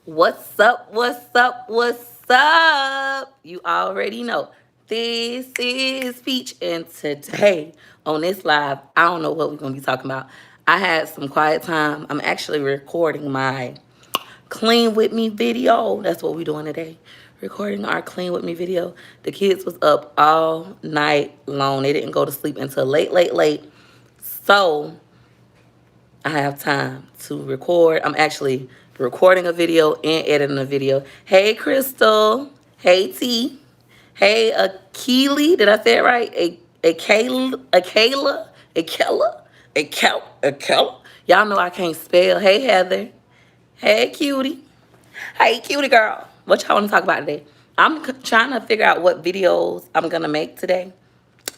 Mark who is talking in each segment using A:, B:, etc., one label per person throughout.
A: What's up? What's up? What's up? You already know. This is Peach, and today on this live, I don't know what we're going to be talking about. I had some quiet time. I'm actually recording my Clean With Me video. That's what we're doing today. Recording our Clean With Me video. The kids was up all night long. They didn't go to sleep until late, late, late. So I have time to record. I'm actually recording a video and editing a video. Hey, Crystal. Hey, T. Hey, Akili. Did I say it right? Akela. Y'all know I can't spell. Hey, Heather. Hey, cutie. Hey, cutie girl. What y'all want to talk about today? I'm trying to figure out what videos I'm going to make today.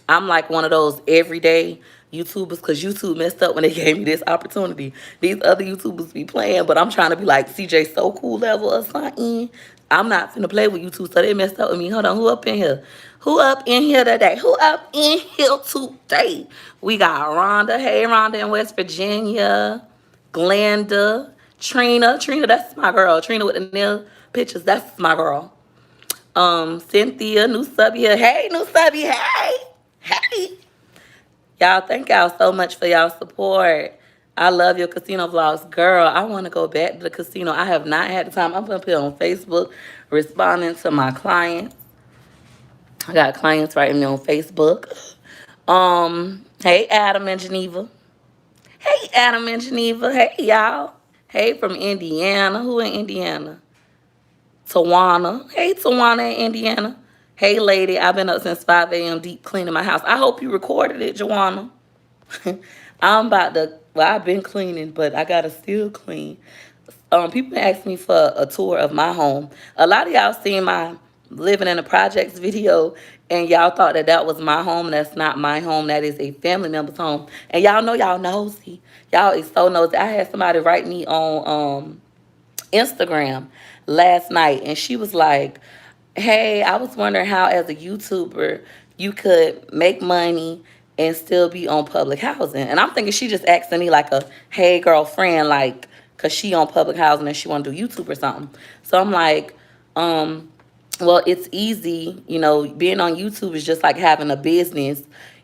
A: I'm like one of those everyday YouTubers because YouTube messed up when they gave me this opportunity. These other YouTubers be playing, but I'm trying to be like CJ So Cool level or something. I'm not finna play with YouTube, so they messed up with me. Hold on, who up in here? Who up in here today? Who up in here today? We got Rhonda. Hey, Rhonda in West Virginia. Glenda. Trina. Trina, that's my girl. Trina with the nail pictures, that's my girl. Cynthia, new sub here. Hey, new subby. Hey. Hey. Y'all, thank y'all so much for y'all support. I love your casino vlogs. Girl, I want to go back to the casino. I have not had the time. I'm up here on Facebook responding to my clients. I got clients writing me on Facebook. Hey, Adam and Geneva. Hey, Adam and Geneva. Hey, y'all. Hey, from Indiana. Who in Indiana? Tawana. Hey, Tawana in Indiana. Hey, lady. I've been up since 5 a.m. deep cleaning my house. I hope you recorded it, Joanna. I'm about to, well, I've been cleaning, but I gotta still clean. People ask me for a tour of my home. A lot of y'all seen my living in the projects video, and y'all thought that that was my home. That's not my home. That is a family member's home. And y'all know y'all nosy. Y'all is so nosy. I had somebody write me on Instagram last night, and she was like, hey, I was wondering how, as a YouTuber, you could make money and still be on public housing. And I'm thinking she just asking me like a, hey, girlfriend, like, because she on public housing and she want to do YouTube or something. So I'm like, well, it's easy. You know, being on YouTube is just like having a business.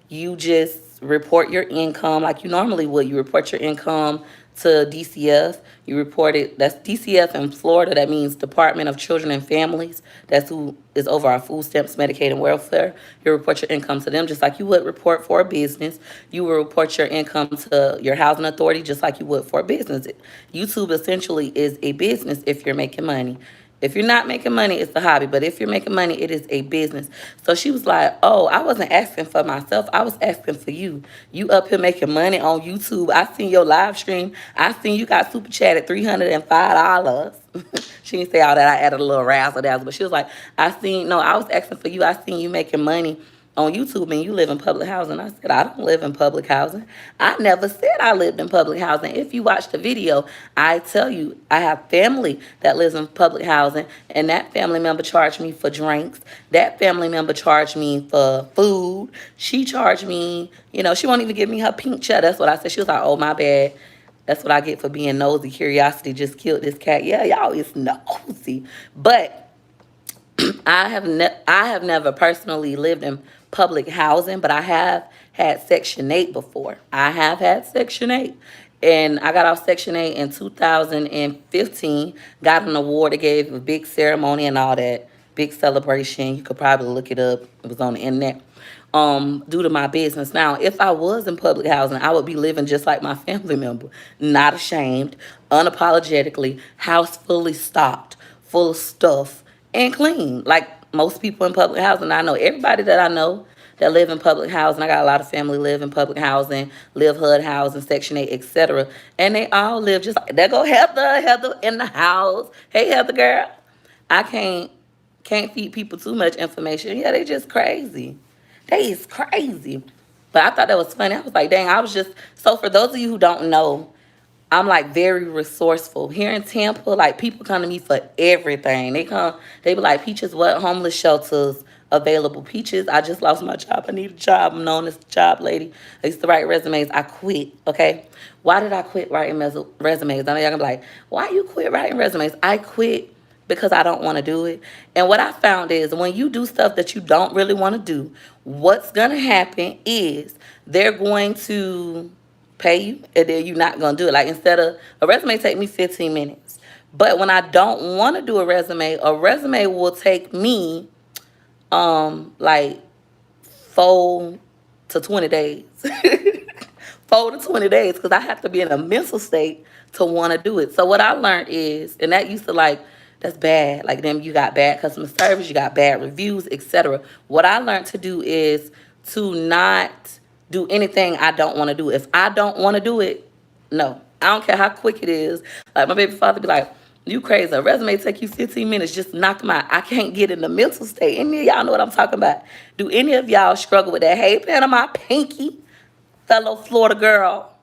A: You just report your income like you normally would. You report your income to DCF. You report it. That's DCF in Florida. That means Department of Children and Families. That's who is over our food stamps, Medicaid, and welfare. You report your income to them just like you would report for a business. You will report your income to your housing authority just like you would for a business. YouTube essentially is a business if you're making money. If you're not making money, it's a hobby. But if you're making money, it is a business. So she was like, oh, I wasn't asking for myself. I was asking for you. You up here making money on YouTube. I seen your live stream. I seen you got super chatted $305. She didn't say all that. I added a little razzle dazzle. But she was like, no, I was asking for you. I seen you making money on YouTube and you live in public housing. I said, I don't live in public housing. I never said I lived in public housing. If you watch the video, I tell you, I have family that lives in public housing, and that family member charged me for drinks. That family member charged me for food. She charged me, she won't even give me her pink check. That's what I said. She was like, oh, my bad. That's what I get for being nosy. Curiosity just killed this cat. Yeah, y'all is nosy. But I have never personally lived in public housing, but I have had Section 8 before. I have had Section 8. And I got off Section 8 in 2015, got an award. They gave a big ceremony and all that, big celebration. You could probably look it up. It was on the internet. Due to my business. Now, if I was in public housing, I would be living just like my family member, not ashamed, unapologetically, house fully stocked, full of stuff, and clean. Like most people in public housing, I know everybody that I know that live in public housing. I got a lot of family live in public housing, live HUD housing, Section 8, etc. And they all live just like, there go Heather in the house. Hey, Heather girl. I can't feed people too much information. Yeah, they just crazy. They is crazy. But I thought that was funny. I was like, dang, so for those of you who don't know, I'm like very resourceful. Here in Tampa, like people come to me for everything. They be like, Peaches, what homeless shelters available. Peaches, I just lost my job. I need a job. I'm known as the job lady. I used to write resumes. I quit, okay? Why did I quit writing resumes? I know y'all gonna be like, why you quit writing resumes? I quit because I don't want to do it. And what I found is when you do stuff that you don't really want to do, what's going to happen is they're going to pay you and then you're not going to do it. Like instead of a resume take me 15 minutes. But when I don't want to do a resume will take me like 4 to 20 days. 4 to 20 days because I have to be in a mental state to want to do it. So what I learned is, and that used to like, that's bad. Like then you got bad customer service, you got bad reviews, etc. What I learned to do is to not do anything I don't want to do. If I don't want to do it, no. I don't care how quick it is. Like my baby father be like, you crazy. A resume take you 15 minutes. Just knock them out. I can't get in the mental state. Any of y'all know what I'm talking about? Do any of y'all struggle with that? Hey, Panama Pinky, fellow Florida girl.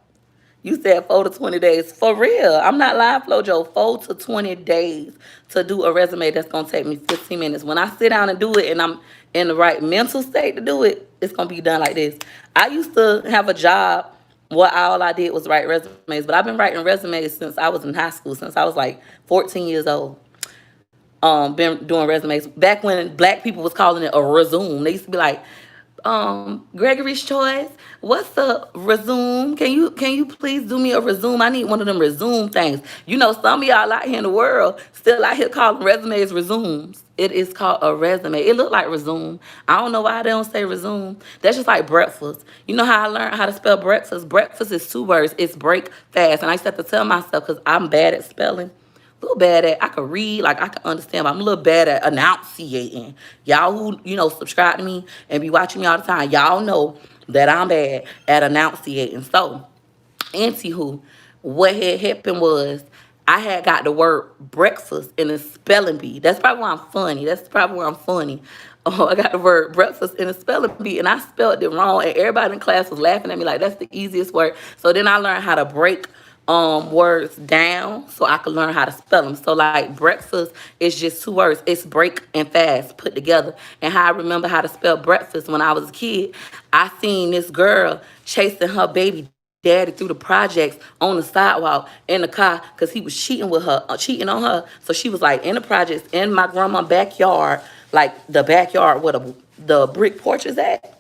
A: You said 4 to 20 days. For real. I'm not lying, Flojo. 4 to 20 days to do a resume that's going to take me 15 minutes. When I sit down and do it and I'm in the right mental state to do it, it's going to be done like this. I used to have a job where all I did was write resumes, but I've been writing resumes since I was in high school, since I was like 14 years old. Been doing resumes. Back when black people was calling it a resume. They used to be like, Gregory's Choice, what's the resume? Can you please do me a resume? I need one of them resume things. You know, some of y'all out here in the world still out here calling resumes resumes. It is called a resume. It look like resume. I don't know why they don't say resume. That's just like breakfast. You know how I learned how to spell breakfast? Breakfast is 2 words. It's break fast. And I used to have to tell myself because I'm bad at spelling. A little bad at, I could read, like I could understand, but I'm a little bad at enunciating. Y'all who, subscribe to me and be watching me all the time, y'all know that I'm bad at enunciating. So, anywho, what had happened was I had got the word breakfast in a spelling bee. That's probably why I'm funny. Oh, I got the word breakfast in a spelling bee, and I spelled it wrong, and everybody in class was laughing at me like that's the easiest word. So then I learned how to break words down so I could learn how to spell them. So like breakfast is just 2 words. It's break and fast put together. And how I remember how to spell breakfast when I was a kid, I seen this girl chasing her baby daddy through the projects on the sidewalk in the car because he was cheating on her. So she was like in the projects in my grandma's backyard, like the backyard where the brick porch is at.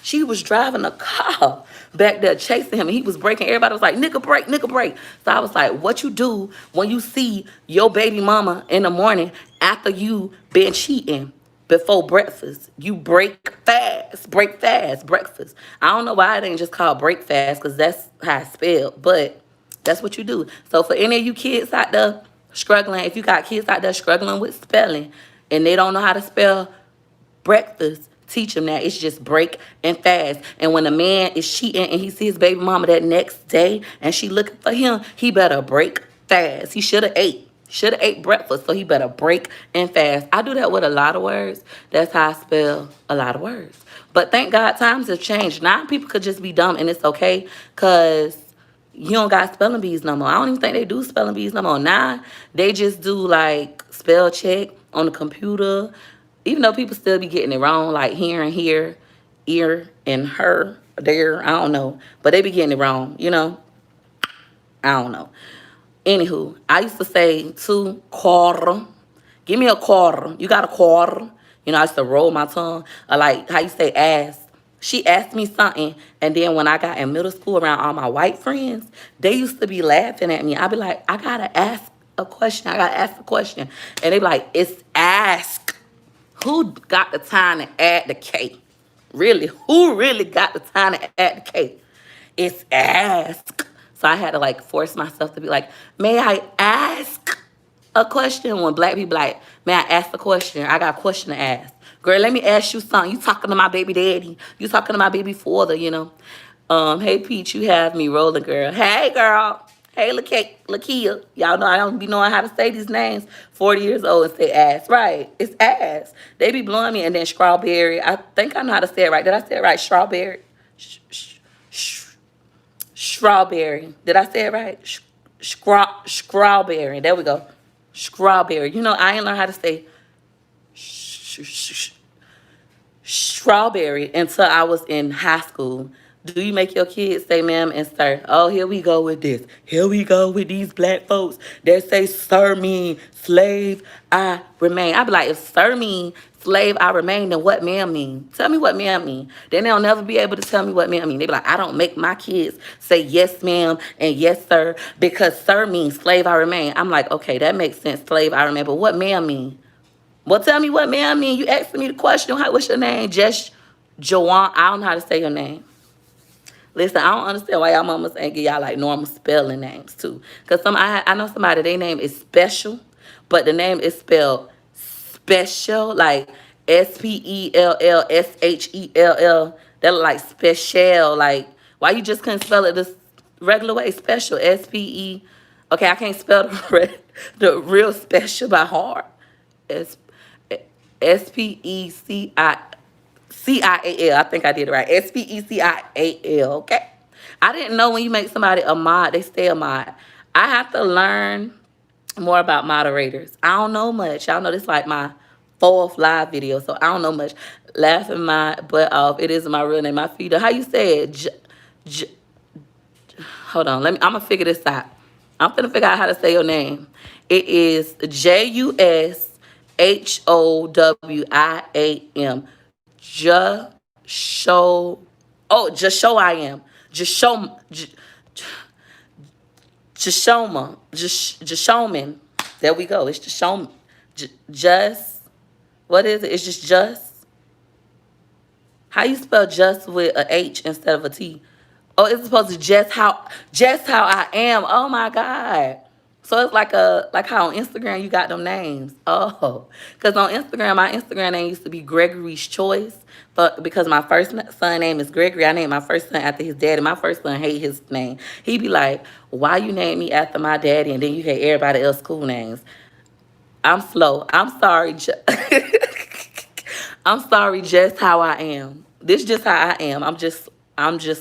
A: She was driving a car back there chasing him, and he was braking. Everybody was like, nigga, break, nigga, break. So I was like, what you do when you see your baby mama in the morning after you been cheating before breakfast? You break fast, breakfast. I don't know why it ain't just called break fast, because that's how it's spelled, but that's what you do. So for any of you kids out there struggling, if you got kids out there struggling with spelling and they don't know how to spell breakfast, teach him that it's just break and fast. And when a man is cheating and he sees his baby mama that next day and she looking for him, he better break fast. He should have ate breakfast, so he better break and fast. I do that with a lot of words. That's how I spell a lot of words. But thank God times have changed. Now people could just be dumb and it's okay, because you don't got spelling bees no more. I don't even think they do spelling bees no more. Now they just do like spell check on the computer. Even though people still be getting it wrong, like here and here, ear and her, there, I don't know. But they be getting it wrong, I don't know. Anywho, I used to say 2 quarter. Give me a quarter. You got a quarter? I used to roll my tongue. Or like how you say ass. She asked me something, and then when I got in middle school around all my white friends, they used to be laughing at me. I'd be like, I gotta ask a question. And they be like, it's ask. Who got the time to add the K? Really? Who really got the time to add the K? It's ask. So I had to like force myself to be like, may I ask a question? When black people like, may I ask a question? I got a question to ask. Girl, let me ask you something. You talking to my baby daddy. You talking to my baby father. Hey, Peach, you have me rolling, girl. Hey, girl. Hey, Lakia. Y'all know I don't be knowing how to say these names. 40 years old and say ass. Right. It's ass. They be blowing me. And then strawberry. I think I know how to say it right. Did I say it right? Strawberry. Strawberry. Did I say it right? Strawberry. There we go. Strawberry. I ain't learned how to say strawberry until I was in high school. Do you make your kids say ma'am and sir? Oh, here we go with this. Here we go with these black folks that say sir mean slave, I remain. I be like, if sir mean slave, I remain, then what ma'am mean? Tell me what ma'am mean. Then they'll never be able to tell me what ma'am mean. They be like, I don't make my kids say yes ma'am and yes sir because sir means slave, I remain. I'm like, okay, that makes sense, slave, I remain. But what ma'am mean? Well, tell me what ma'am mean. You asking me the question. What's your name? Just Joanne. I don't know how to say your name. Listen, I don't understand why y'all mamas ain't give y'all like normal spelling names too. Cause I know somebody, their name is special, but the name is spelled special, like Spellshell. That look like special. Like why you just couldn't spell it this regular way? Special SPE. Okay, I can't spell the real special by heart. S Special. I think I did it right. Special. Okay. I didn't know when you make somebody a mod, they stay a mod. I have to learn more about moderators. I don't know much. Y'all know this is like my fourth live video, so I don't know much. Laughing my butt off. It is my real name. My feeder. How you say it? Hold on. I'm gonna figure this out. I'm gonna figure out how to say your name. It is JUSHOWIAM. Just show. Oh, just show I am. Just show. Just showman. Just showman. There we go. It's just show. Just. What is it? It's just. How you spell just with a H instead of a T? Oh, it's supposed to just how I am. Oh my God. So it's like how on Instagram you got them names. Oh, because on Instagram, my Instagram name used to be Gregory's Choice, but because my first son name is Gregory, I named my first son after his daddy. My first son hate his name. He be like, "Why you name me after my daddy and then you hate everybody else's cool names?" I'm slow. I'm sorry. I'm sorry. Just how I am. This just how I am. I'm just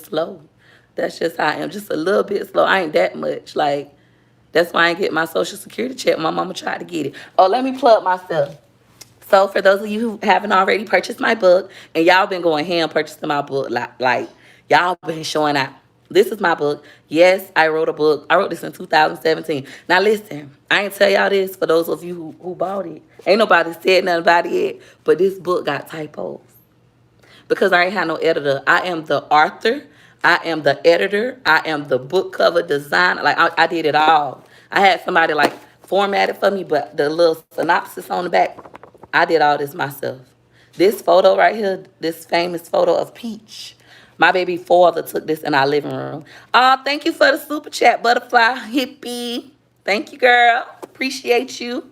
A: slow. That's just how I am. Just a little bit slow. I ain't that much. Like, that's why I ain't get my social security check. My mama tried to get it. Oh, let me plug myself. So for those of you who haven't already purchased my book, and y'all been going ham purchasing my book, like y'all been showing out. This is my book. Yes, I wrote a book. I wrote this in 2017. Now listen, I ain't tell y'all this for those of you who bought it. Ain't nobody said nothing about it yet, but this book got typos because I ain't had no editor. I am the author. I am the editor. I am the book cover designer. Like I did it all. I had somebody like format it for me, but the little synopsis on the back, I did all this myself. This photo right here, this famous photo of Peach. My baby father took this in our living room. Thank you for the super chat, butterfly hippie. Thank you, girl. Appreciate you.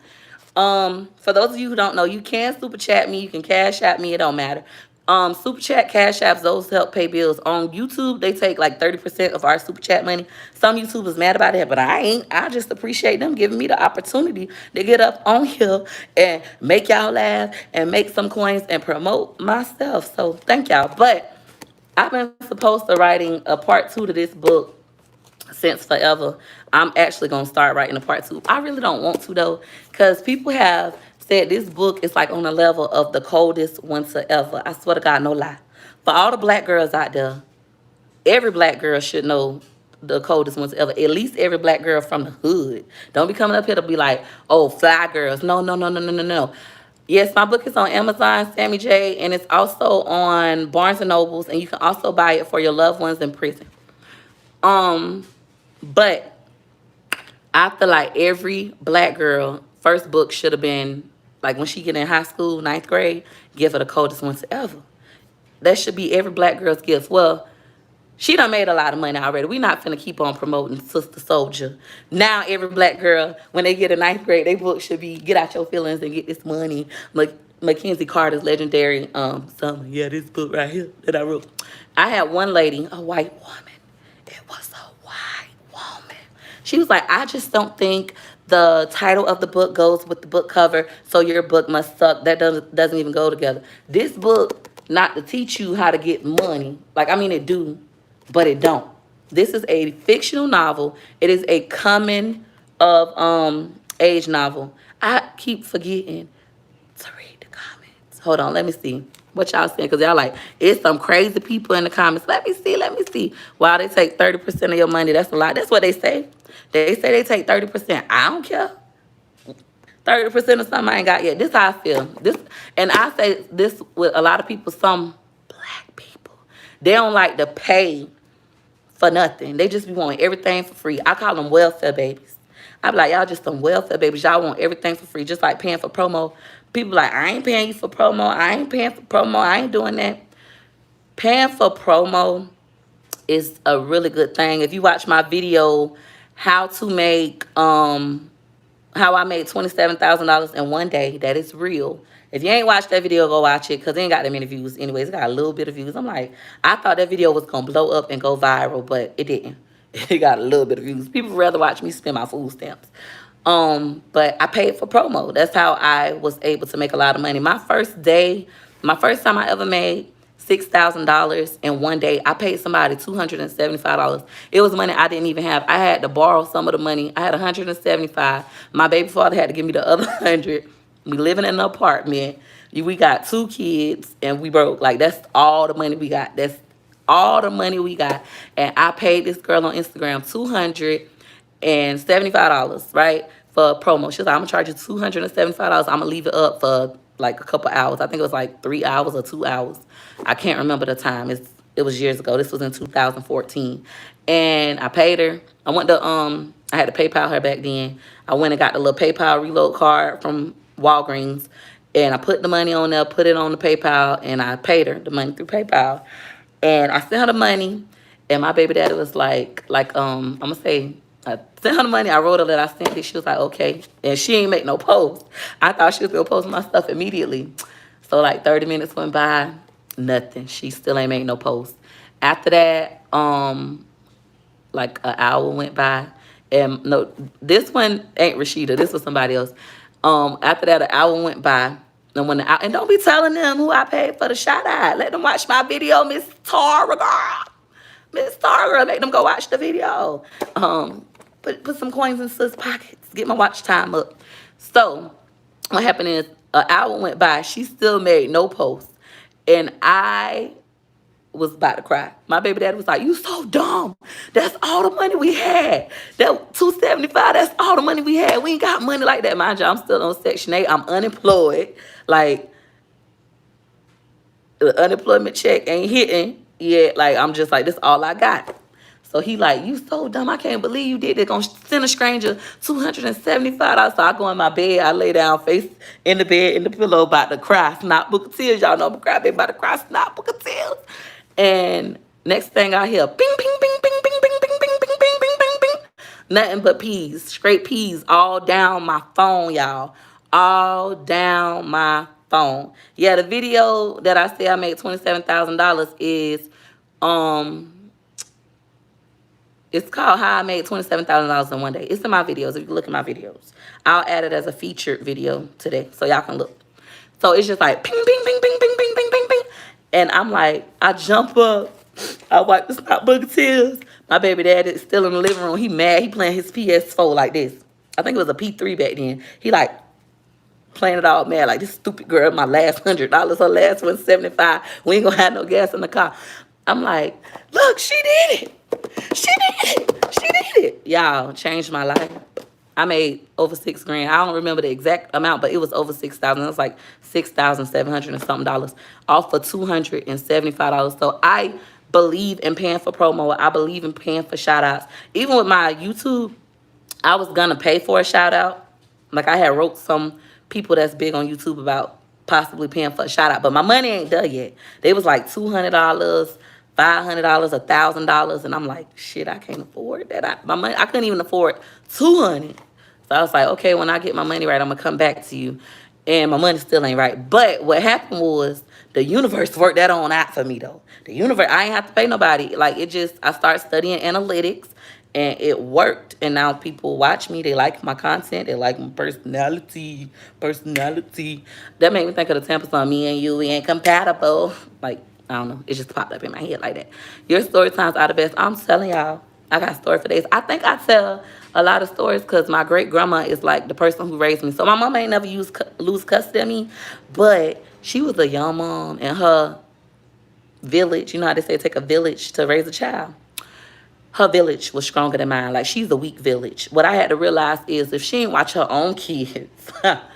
A: For those of you who don't know, you can super chat me, you can cash at me, it don't matter. Super chat, cash apps, those help pay bills. On YouTube, they take like 30% of our super chat money. Some YouTubers mad about it, but I ain't. I just appreciate them giving me the opportunity to get up on here and make y'all laugh and make some coins and promote myself. So thank y'all. But I've been supposed to writing a part 2 to this book since forever. I'm actually going to start writing a part 2. I really don't want to, though, because people have said this book is like on the level of the coldest winter ever. I swear to God, no lie. For all the black girls out there, every black girl should know the coldest winter ever. At least every black girl from the hood. Don't be coming up here to be like, oh, fly girls. No, no, no, no, no, no, no. Yes, my book is on Amazon, Sammy J, and it's also on Barnes and Nobles, and you can also buy it for your loved ones in prison. But I feel like every black girl first book should have been like when she get in high school, 9th grade, give her the coldest winter ever. That should be every black girl's gift. Well, she done made a lot of money already. We not finna keep on promoting Sister Soldier. Now every black girl, when they get in 9th grade, their book should be Get Out Your Feelings and Get This Money. Mackenzie Carter's legendary summer. Yeah, this book right here that I wrote. I had one lady, a white woman. It was a white woman. She was like, I just don't think the title of the book goes with the book cover, so your book must suck. That doesn't even go together. This book, not to teach you how to get money. Like, I mean, it do, but it don't. This is a fictional novel. It is a coming of age novel. I keep forgetting to read the comments. Hold on, let me see. What y'all saying? Because y'all like, it's some crazy people in the comments. Let me see, let me see. Wow, they take 30% of your money. That's a lot. That's what they say. They say they take 30%. I don't care. 30% of something I ain't got yet. This how I feel. This, and I say this with a lot of people, some black people. They don't like to pay for nothing. They just be wanting everything for free. I call them welfare babies. I be like, y'all just some welfare babies. Y'all want everything for free, just like paying for promo. People like, I ain't paying you for promo. I ain't paying for promo. I ain't doing that. Paying for promo is a really good thing. If you watch my video, how to make how I made $27,000 in one day, that is real. If you ain't watched that video, go watch it, because it ain't got that many views. Anyways, it got a little bit of views. I'm like, I thought that video was going to blow up and go viral, but it didn't. It got a little bit of views. People rather watch me spend my food stamps. But I paid for promo. That's how I was able to make a lot of money. My first time I ever made $6,000 in one day, I paid somebody $275. It was money I didn't even have. I had to borrow some of the money. I had $175. My baby father had to give me the other 100. We living in an apartment. We got 2 kids and we broke. Like, that's all the money we got. That's all the money we got. And I paid this girl on Instagram $275, right? For a promo. She was like, I'm gonna charge you $275. I'm gonna leave it up for like a couple hours. I think it was like 3 hours or 2 hours. I can't remember the time. It was years ago. This was in 2014. And I paid her. I had to PayPal her back then. I went and got the little PayPal reload card from Walgreens. And I put the money on there, put it on the PayPal, and I paid her the money through PayPal. And I sent her the money, and my baby daddy was I'm gonna say, I sent her the money. I wrote her that I sent it. She was like, okay. And she ain't make no post. I thought she was gonna post my stuff immediately. So like 30 minutes went by, nothing. She still ain't make no post. After that, like an hour went by. And no, this one ain't Rashida. This was somebody else. After that, an hour went by. And don't be telling them who I paid for the shout out. Let them watch my video, Miss Tara girl. Miss Tara girl, make them go watch the video. Put some coins in sis pockets. Get my watch time up. So what happened is an hour went by. She still made no post. And I was about to cry. My baby daddy was like, you so dumb. That's all the money we had. That $275, that's all the money we had. We ain't got money like that. Mind you, I'm still on Section 8. I'm unemployed. Like, the unemployment check ain't hitting yet. Like, I'm just like, this all I got. So he like, you so dumb. I can't believe you did. They're going to send a stranger $275. So I go in my bed. I lay down face in the bed, in the pillow, about to cry. Snot book of tears. Y'all know I'm a cry baby, about to cry. Snot book of tears. And next thing I hear, bing, bing, bing, bing, bing, bing, bing, bing, bing, bing, bing, bing, bing. Nothing but peas, straight peas, all down my phone, y'all. All down my phone. Yeah, the video that I say I made $27,000 is, it's called How I Made $27,000 in One Day. It's in my videos. If you look at my videos, I'll add it as a featured video today so y'all can look. So it's just like ping, ping, ping, ping, ping, ping, ping, ping, ping. And I'm like, I jump up. I wipe the snot book of tears. My baby daddy is still in the living room. He mad. He playing his PS4 like this. I think it was a P3 back then. He like playing it all mad like, this stupid girl, my last $100, her last one $75. We ain't gonna have no gas in the car. I'm like, look, she did it. She did it. She did it. Y'all, changed my life. I made over $6 grand. I don't remember the exact amount, but it was over 6,000. It was like 6,700 and something dollars off for $275. So I believe in paying for promo. I believe in paying for shout outs. Even with my YouTube, I was gonna pay for a shout out. Like, I had wrote some people that's big on YouTube about possibly paying for a shout out, but my money ain't done yet. They was like $200, $500, $1,000, and I'm like, shit, I can't afford that. I couldn't even afford $200. So I was like, okay, when I get my money right, I'm gonna come back to you. And my money still ain't right. But what happened was the universe worked that on out for me though. The universe, I ain't have to pay nobody. Like, I started studying analytics and it worked. And now people watch me. They like my content. They like my personality. That made me think of the Tampa song, me and you, we ain't compatible. Like, I don't know. It just popped up in my head like that. Your story times are the best. I'm telling y'all, I got story for days. I think I tell a lot of stories because my great grandma is like the person who raised me. So my mama ain't never lose custody of me, but She was a young mom, and her village, you know how they say it take a village to raise a child. Her village was stronger than mine. Like, she's a weak village. What I had to realize is, if she ain't watch her own kids,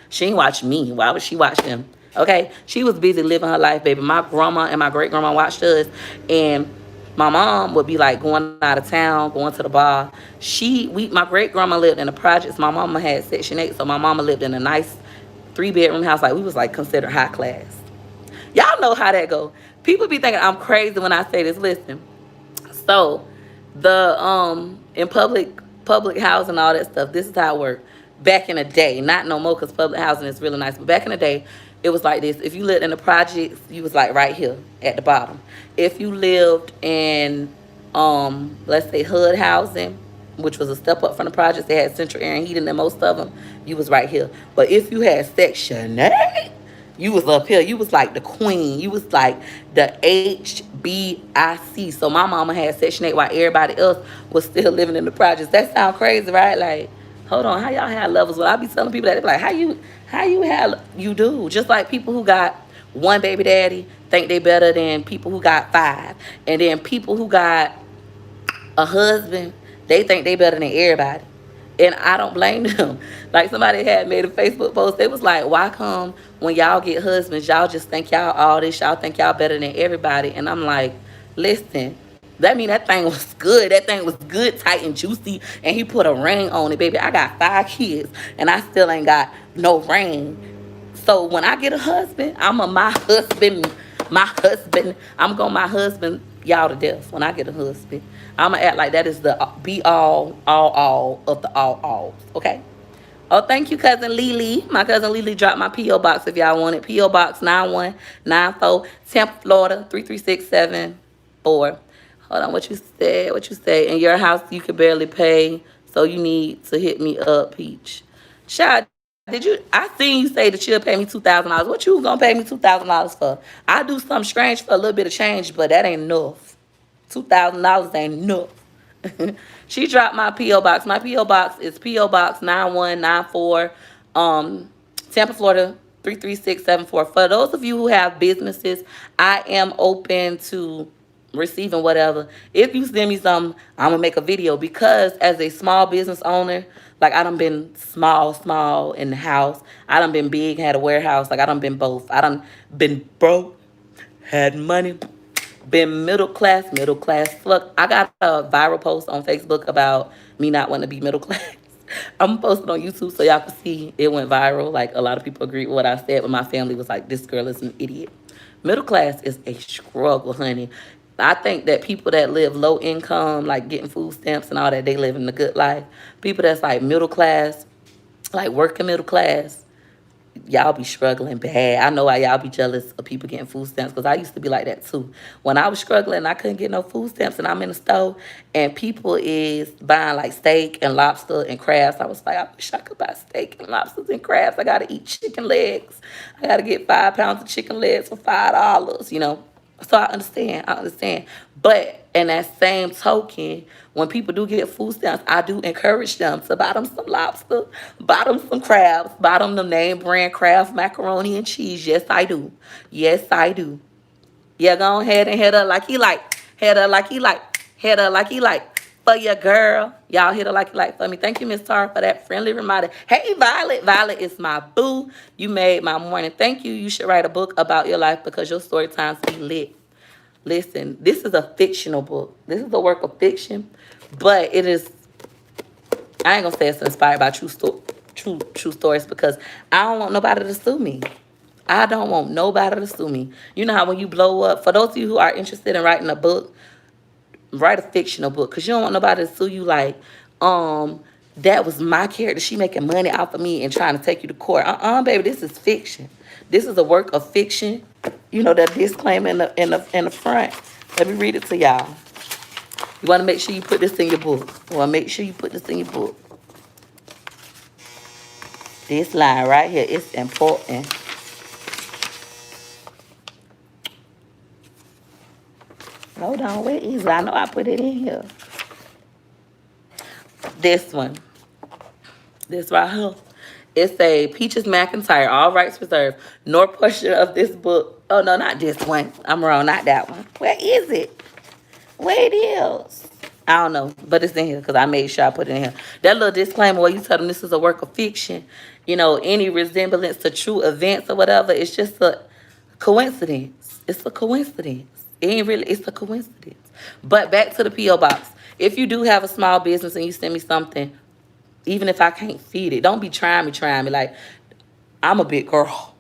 A: she ain't watch me. Why would she watch them? Okay? She was busy living her life, baby. My grandma and my great grandma watched us, and my mom would be like going out of town, going to the bar. My great grandma lived in the projects. My mama had Section 8, so my mama lived in a nice 3-bedroom house. Like, we was like considered high class. Y'all know how that go. People be thinking I'm crazy when I say this. Listen. So the in public housing, all that stuff, this is how it worked back in the day. Not no more, because public housing is really nice, but back in the day it was like this. If you lived in the projects, you was like right here at the bottom. If you lived in let's say hood housing, which was a step up from the projects, they had central air and heating in most of them, you was right here. But if you had Section 8, you was up here. You was like the queen. You was like the HBIC. So my mama had Section 8 while everybody else was still living in the projects. That sound crazy, right? Like, hold on, how y'all have levels? Well, I be telling people that, they be like, how you have, you do. Just like people who got one baby daddy think they better than people who got 5. And then people who got a husband, they think they better than everybody. And I don't blame them. Like, somebody had made a Facebook post. They was like, why come when y'all get husbands, y'all just think y'all all this, y'all think y'all better than everybody? And I'm like, listen, that mean that thing was good. That thing was good, tight, and juicy. And he put a ring on it, baby. I got 5 kids, and I still ain't got no ring. So when I get a husband, my husband, I'm going to my husband y'all to death. When I get a husband, I'm going to act like that is the be all of the alls, okay? Oh, thank you, Cousin Lily. My Cousin Lily dropped my P.O. Box if y'all want it. P.O. Box 9194, Tampa, Florida, 33674. Hold on, what you said? What you say? In your house, you can barely pay, so you need to hit me up, Peach. Child, I seen you say that you'll pay me $2,000. What you gonna pay me $2,000 for? I do something strange for a little bit of change, but that ain't enough. $2,000 ain't enough. She dropped my P.O. Box. My P.O. Box is P.O. Box 9194, Tampa, Florida, 33674. For those of you who have businesses, I am open to receiving whatever. If you send me something, I'm going to make a video, because as a small business owner, like, I done been small in the house. I done been big, had a warehouse. Like, I done been both. I done been broke, had money, been middle class. Look, I got a viral post on Facebook about me not wanting to be middle class. I'm posting on YouTube so y'all can see it went viral. Like, a lot of people agreed with what I said, but my family was like, this girl is an idiot. Middle class is a struggle, honey. I think that people that live low income, like getting food stamps and all that, they live in the good life. People that's like middle class, like working middle class, y'all be struggling bad. I know why y'all be jealous of people getting food stamps, because I used to be like that too. When I was struggling, I couldn't get no food stamps, and I'm in the store, and people is buying like steak and lobster and crabs. I was like, I wish I could buy steak and lobsters and crabs. I gotta eat chicken legs. I gotta get 5 pounds of chicken legs for $5, you know. So I understand. But in that same token, when people do get food stamps, I do encourage them to buy them some lobster, buy them some crabs, buy them the name brand Kraft macaroni and cheese. Yes, I do. Yeah, go ahead and hit her like he like. Hit her like he like. Hit her like he like. For your girl. Y'all hit her like you like for me. Thank you, Miss Tara, for that friendly reminder. Hey, Violet. Violet is my boo. You made my morning. Thank you. You should write a book about your life, because your story times be lit. Listen, this is a fictional book. This is a work of fiction, but it is, I ain't gonna say it's inspired by true stories, because I don't want nobody to sue me. I don't want nobody to sue me. You know how when you blow up, for those of you who are interested in writing a book, write a fictional book, because you don't want nobody to sue you like, that was my character. She making money off of me and trying to take you to court. Baby, this is fiction. This is a work of fiction. You know that disclaimer in the front. Let me read it to y'all. You want to make sure you put this in your book. This line right here is important. Hold on, where is it? I know I put it in here. This one. This right here It's a Peaches McIntyre, all rights reserved. Nor portion of this book. Oh no, not this one. I'm wrong, not that one. Where is it? Where it is? I don't know, but it's in here because I made sure I put it in here. That little disclaimer where you tell them this is a work of fiction, any resemblance to true events or whatever, it's just a coincidence. It's a coincidence. It ain't really, it's a coincidence. But back to the P.O. box. If you do have a small business and you send me something, even if I can't feed it, don't be trying me. Like, I'm a big girl.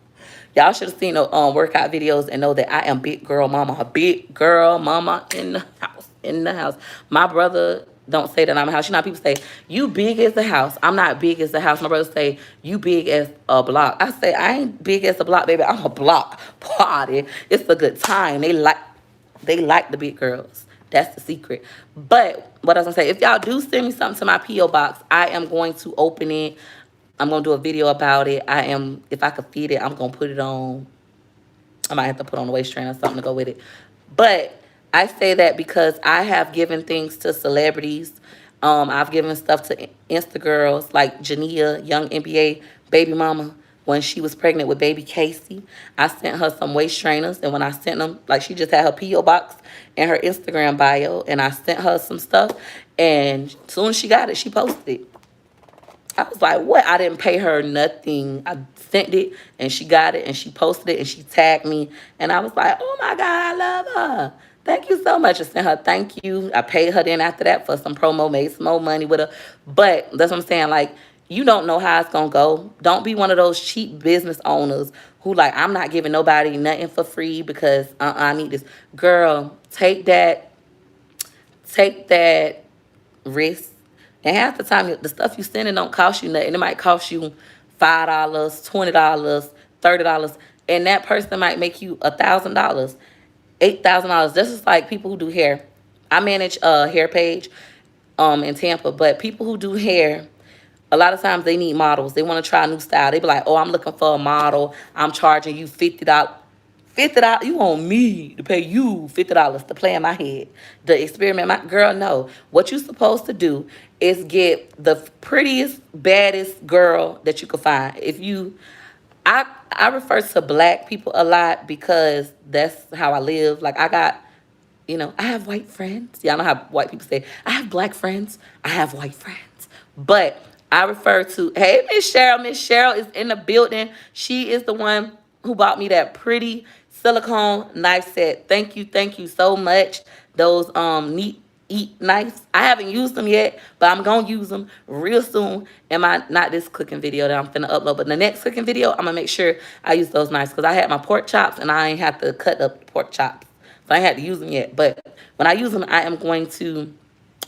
A: Y'all should have seen the workout videos and know that I am big girl mama. A big girl mama in the house. In the house. My brother don't say that I'm a house. People say, you big as the house. I'm not big as the house. My brother say, you big as a block. I say, I ain't big as a block, baby. I'm a block party. It's a good time. They like the big girls. That's the secret. But what I was gonna say, if y'all do send me something to my P.O. box, I am going to open it. I'm gonna do a video about it. If I could feed it, I'm gonna put it on. I might have to put on a waist trainer or something to go with it. But I say that because I have given things to celebrities. I've given stuff to Insta girls like Jania, young NBA baby mama. When she was pregnant with baby Casey, I sent her some waist trainers. And when I sent them, like, she just had her P.O. box in her Instagram bio. And I sent her some stuff. And as soon as she got it, she posted it. I was like, what? I didn't pay her nothing. I sent it, and she got it, and she posted it, and she tagged me. And I was like, oh, my God, I love her. Thank you so much. I sent her thank you. I paid her then after that for some promo, made some more money with her. But that's what I'm saying. Like, you don't know how it's going to go. Don't be one of those cheap business owners who, like, I'm not giving nobody nothing for free because I need this. Girl, take that risk. And half the time, the stuff you sending don't cost you nothing. It might cost you $5, $20, $30, and that person might make you $1,000, $8,000. This is like people who do hair. I manage a hair page in Tampa, but people who do hair, a lot of times they need models. They want to try a new style. They be like, oh, I'm looking for a model. I'm charging you $50. $50, you want me to pay you $50 to play in my head, the experiment. My girl, no. What you supposed to do is get the prettiest, baddest girl that you can find. I refer to black people a lot because that's how I live. Like, I have white friends. Y'all know how white people say, I have black friends, I have white friends. But I refer to, hey, Miss Cheryl. Miss Cheryl is in the building. She is the one who bought me that pretty silicone knife set. Thank you so much. Those neat eat knives. I haven't used them yet, but I'm gonna use them real soon in my, not this cooking video that I'm finna upload, but the next cooking video, I'm gonna make sure I use those knives because I had my pork chops and I ain't have to cut up the pork chops. So I ain't had to use them yet. But when I use them, I am going to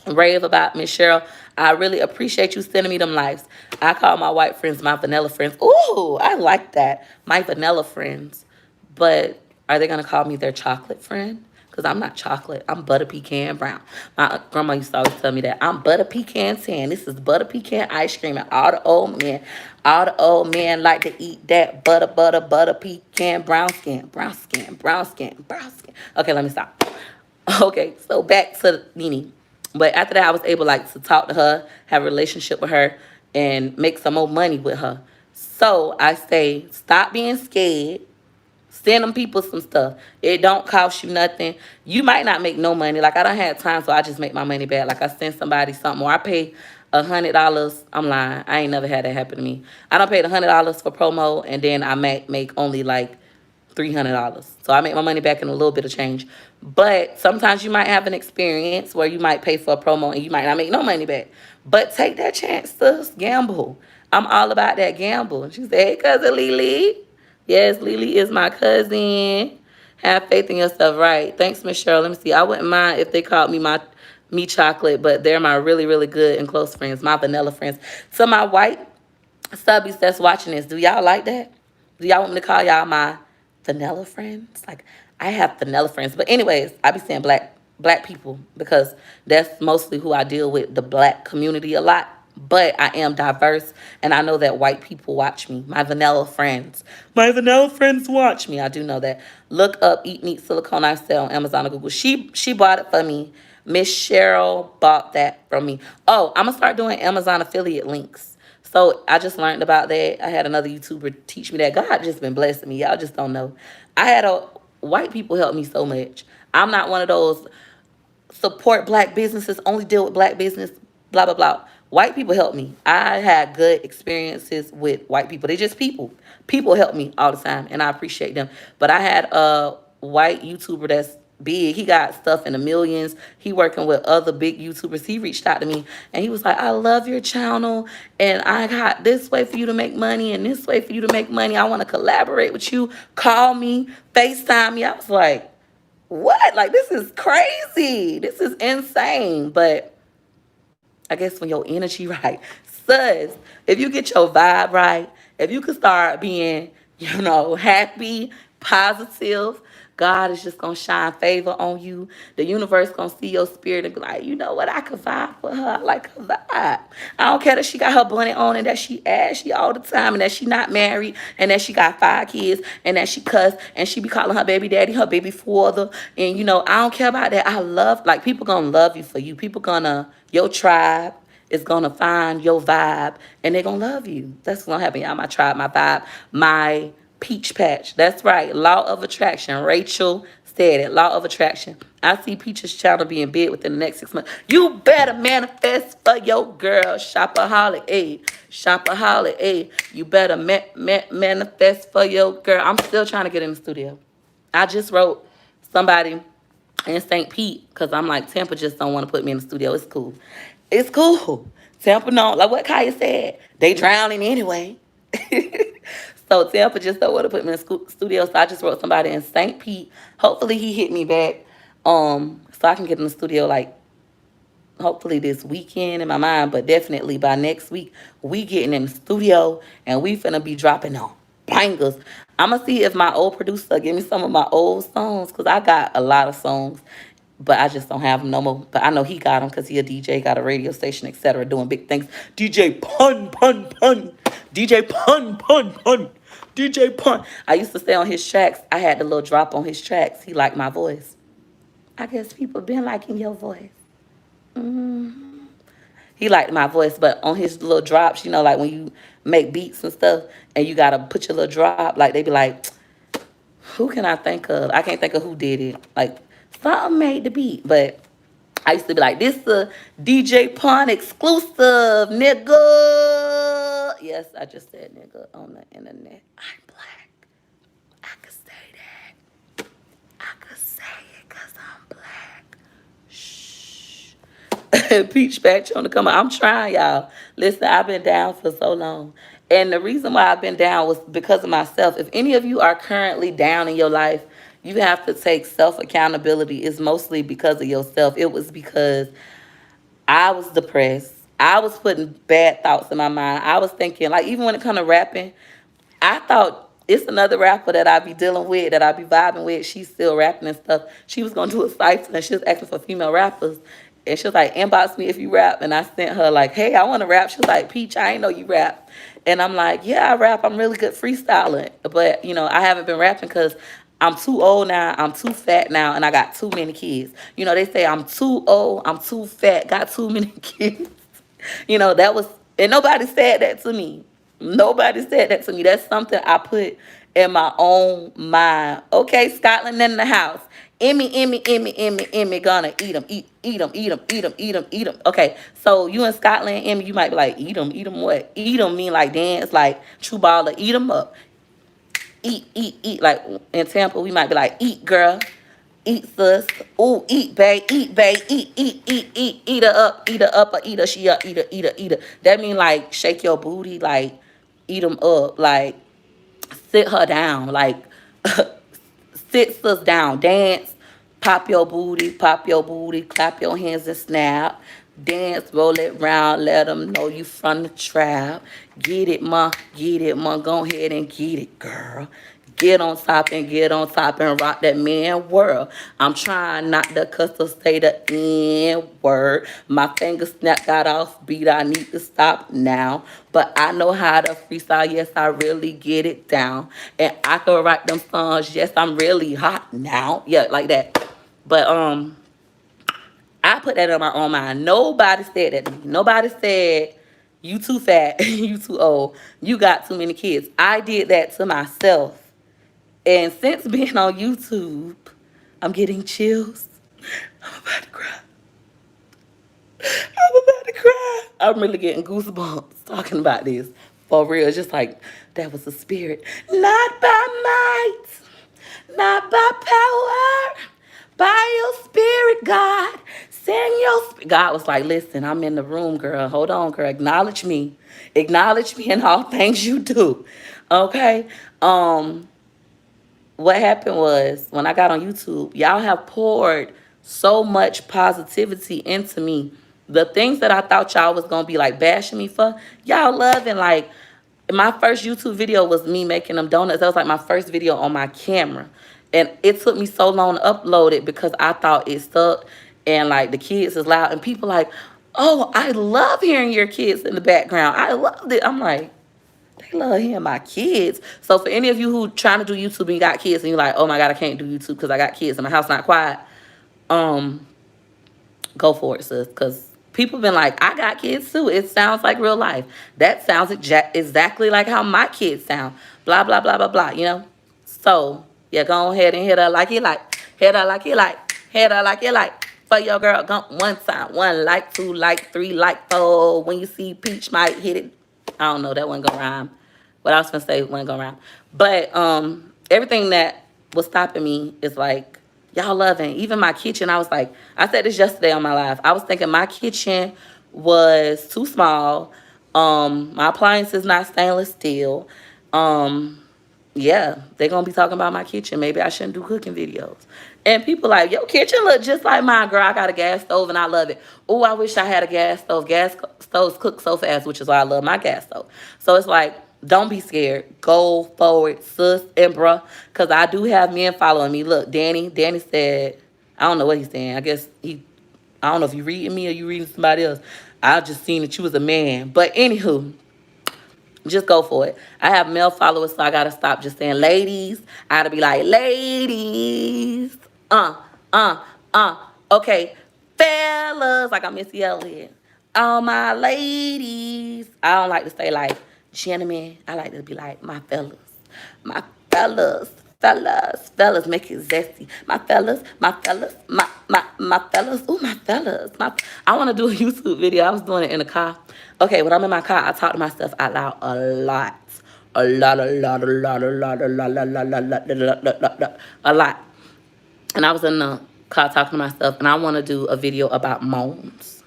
A: rave about Miss Cheryl. I really appreciate you sending me them likes. I call my white friends my vanilla friends. Ooh, I like that. My vanilla friends. But are they going to call me their chocolate friend? Because I'm not chocolate. I'm butter pecan brown. My grandma used to always tell me that. I'm butter pecan tan. This is butter pecan ice cream. And all the old men like to eat that butter pecan brown skin. Brown skin. Okay, let me stop. Okay, so back to Nene. But after that, I was able to talk to her, have a relationship with her, and make some more money with her. So I say, stop being scared. Send them people some stuff. It don't cost you nothing. You might not make no money. Like, I don't have time, so I just make my money back. Like, I send somebody something, or I pay $100. I'm lying. I ain't never had that happen to me. I don't pay $100 for promo, and then I make only $300. So I make my money back in a little bit of change. But sometimes you might have an experience where you might pay for a promo and you might not make no money back. But take that chance, sis. Gamble. I'm all about that gamble. And she said, hey, cousin Lily. Yes, Lily is my cousin. Have faith in yourself, right? Thanks, Miss Cheryl. Let me see. I wouldn't mind if they called me chocolate, but they're my really, really good and close friends, my vanilla friends. So my white subbies that's watching this, do y'all like that? Do y'all want me to call y'all my vanilla friends? Like, I have vanilla friends. But anyways, I be saying black people because that's mostly who I deal with, the black community a lot. But I am diverse, and I know that white people watch me. My vanilla friends. My vanilla friends watch me. I do know that. Look up Eat Neat Silicone I sell on Amazon or Google. She bought it for me. Miss Cheryl bought that from me. Oh, I'm going to start doing Amazon affiliate links. So I just learned about that. I had another YouTuber teach me that. God just been blessing me. Y'all just don't know. I had a white people help me so much. I'm not one of those support black businesses, only deal with black business, blah, blah, blah. White people help me. I had good experiences with white people. They just people. People help me all the time, and I appreciate them. But I had a white YouTuber that's big. He got stuff in the millions. He working with other big YouTubers. He reached out to me, and he was like, I love your channel, and I got this way for you to make money and this way for you to make money. I want to collaborate with you. Call me, FaceTime me. I was like, what? Like, this is crazy. This is insane. But I guess when your energy right, sus, if you get your vibe right, if you can start being, happy, positive, God is just gonna shine favor on you. The universe gonna see your spirit and be like, you know what? I could vibe with her. I like her vibe. I don't care that she got her bunny on and that she ashy all the time and that she not married and that she got 5 kids and that she cuss and she be calling her baby daddy her baby father. And I don't care about that. I love, like, people gonna love you for you. People gonna, your tribe is gonna find your vibe and they're gonna love you. That's what's gonna happen, y'all. My tribe, my vibe, my peach patch. That's right. Law of attraction. Rachel said it. Law of attraction. I see Peach's channel being big within the next 6 months. You better manifest for your girl. Shopaholic, eh? Shopaholic, eh? You better manifest for your girl. I'm still trying to get in the studio. I just wrote somebody in St. Pete because I'm like, Tampa just don't want to put me in the studio. It's cool. It's cool. Tampa don't. Like what Kaya said, they drowning anyway. So Tampa just don't want to put me in the studio. So I just wrote somebody in St. Pete. Hopefully he hit me back. So I can get in the studio like hopefully this weekend in my mind, but definitely by next week, we getting in the studio and we finna be dropping on bangers. I'm gonna see if my old producer give me some of my old songs because I got a lot of songs, but I just don't have them no more. But I know he got them because he a DJ, got a radio station, etc., doing big things. DJ Pun Pun Pun, DJ Pun Pun Pun, DJ Pun. I used to stay on his tracks. I had the little drop on his tracks. He liked my voice. I guess people been liking your voice. He liked my voice, but on his little drops, like when you make beats and stuff, and you gotta put your little drop, like they be like, who can I think of? I can't think of who did it. Like, something made the beat, but I used to be like, this is a DJ Pun exclusive, nigga. Yes, I just said nigga on the internet. I'm black. I could say that. I could say it because I'm black. Shh. Peach Patch on the come on. I'm trying, y'all. Listen, I've been down for so long. And the reason why I've been down was because of myself. If any of you are currently down in your life, you have to take self-accountability. It's mostly because of yourself. It was because I was depressed. I was putting bad thoughts in my mind. I was thinking, like, even when it comes to rapping, I thought it's another rapper that I be dealing with, that I be vibing with. She's still rapping and stuff. She was going to do a cipher, and she was asking for female rappers. And she was like, inbox me if you rap. And I sent her like, hey, I want to rap. She was like, Peach, I ain't know you rap. And I'm like, yeah, I rap. I'm really good freestyling. But, I haven't been rapping because I'm too old now. I'm too fat now. And I got too many kids. They say I'm too old. I'm too fat. Got too many kids. That was, and nobody said that to me. Nobody said that to me. That's something I put in my own mind. Okay, Scotland in the house. Emmy, gonna eat them, eat them, eat them, eat them, eat them, eat them. Okay, so you in Scotland, Emmy, you might be like, eat them what? Eat them mean like dance, like true baller, eat them up. Eat. Like in Tampa, we might be like, eat, girl. Eat, sis. Ooh, eat, babe. Eat, babe. Eat. Eat her up, or eat her. She up, eat her. That mean like shake your booty, like eat them up, like sit her down, like sit sis down, dance, pop your booty, clap your hands and snap. Dance, roll it round, let them know you from the trap. Get it, ma, go ahead and get it, girl. Get on top and rock that man world. I'm trying not to cuss or say the N word. My finger snap got off beat. I need to stop now. But I know how to freestyle. Yes, I really get it down. And I can write them songs. Yes, I'm really hot now. Yeah, like that. But I put that on my own mind. Nobody said that to me. Nobody said You too fat. You too old. You got too many kids. I did that to myself. And since being on YouTube, I'm getting chills. I'm about to cry. I'm about to cry. I'm really getting goosebumps talking about this. For real. It's just like, that was the spirit. Not by might, not by power, by your spirit, God. Send your spirit. God was like, listen, I'm in the room, girl. Hold on, girl. Acknowledge me. Acknowledge me in all things you do. Okay? What happened was when I got on YouTube, y'all have poured so much positivity into me. The things that I thought y'all was gonna be like bashing me for, y'all loving. Like, my first YouTube video was me making them donuts. That was like my first video on my camera. And it took me so long to upload it because I thought it sucked and like the kids is loud. And people like, oh, I love hearing your kids in the background. I loved it. I'm like, they love hearing my kids. So for any of you who trying to do YouTube and you got kids and you're like, oh my God, I can't do YouTube because I got kids and my house not quiet, go for it, sis. Because people been like, I got kids too. It sounds like real life. That sounds exactly like how my kids sound. Blah, blah, blah, blah, blah, you know? So, yeah, go ahead and hit her like you like. Hit her like you like. Hit her like you like. For your girl, go one time. 1 like, 2 like, 3 like, 4. When you see Peach might hit it. I don't know. That wasn't going to rhyme. What I was going to say wasn't going to rhyme. But everything that was stopping me is like, y'all loving. Even my kitchen, I was like, I said this yesterday on my live. I was thinking my kitchen was too small. My appliance is not stainless steel. Yeah, they're going to be talking about my kitchen. Maybe I shouldn't do cooking videos. And people like, your kitchen look just like mine, girl. I got a gas stove and I love it. Oh, I wish I had a gas stove. Gas stoves cook so fast, which is why I love my gas stove. So it's like, don't be scared. Go forward, sis and bruh. Because I do have men following me. Look, Danny said, I don't know what he's saying. I don't know if you reading me or you reading somebody else. I just seen that you was a man. But anywho, just go for it. I have male followers, so I gotta stop just saying ladies. I gotta be like, ladies. Uh, uh, Okay, fellas, like I'm Missy Elliott. All my ladies. I don't like to say like gentlemen. I like to be like my fellas. My fellas. Fellas, make it zesty. My fellas, my fellas, ooh, my fellas. I want to do a YouTube video. I was doing it in the car. Okay, when I'm in my car, I talk to myself out loud a lot. A lot, a lot, a lot, a lot, a lot, a lot, a lot, a lot, a lot. And I was in the car talking to myself, and I want to do a video about moans.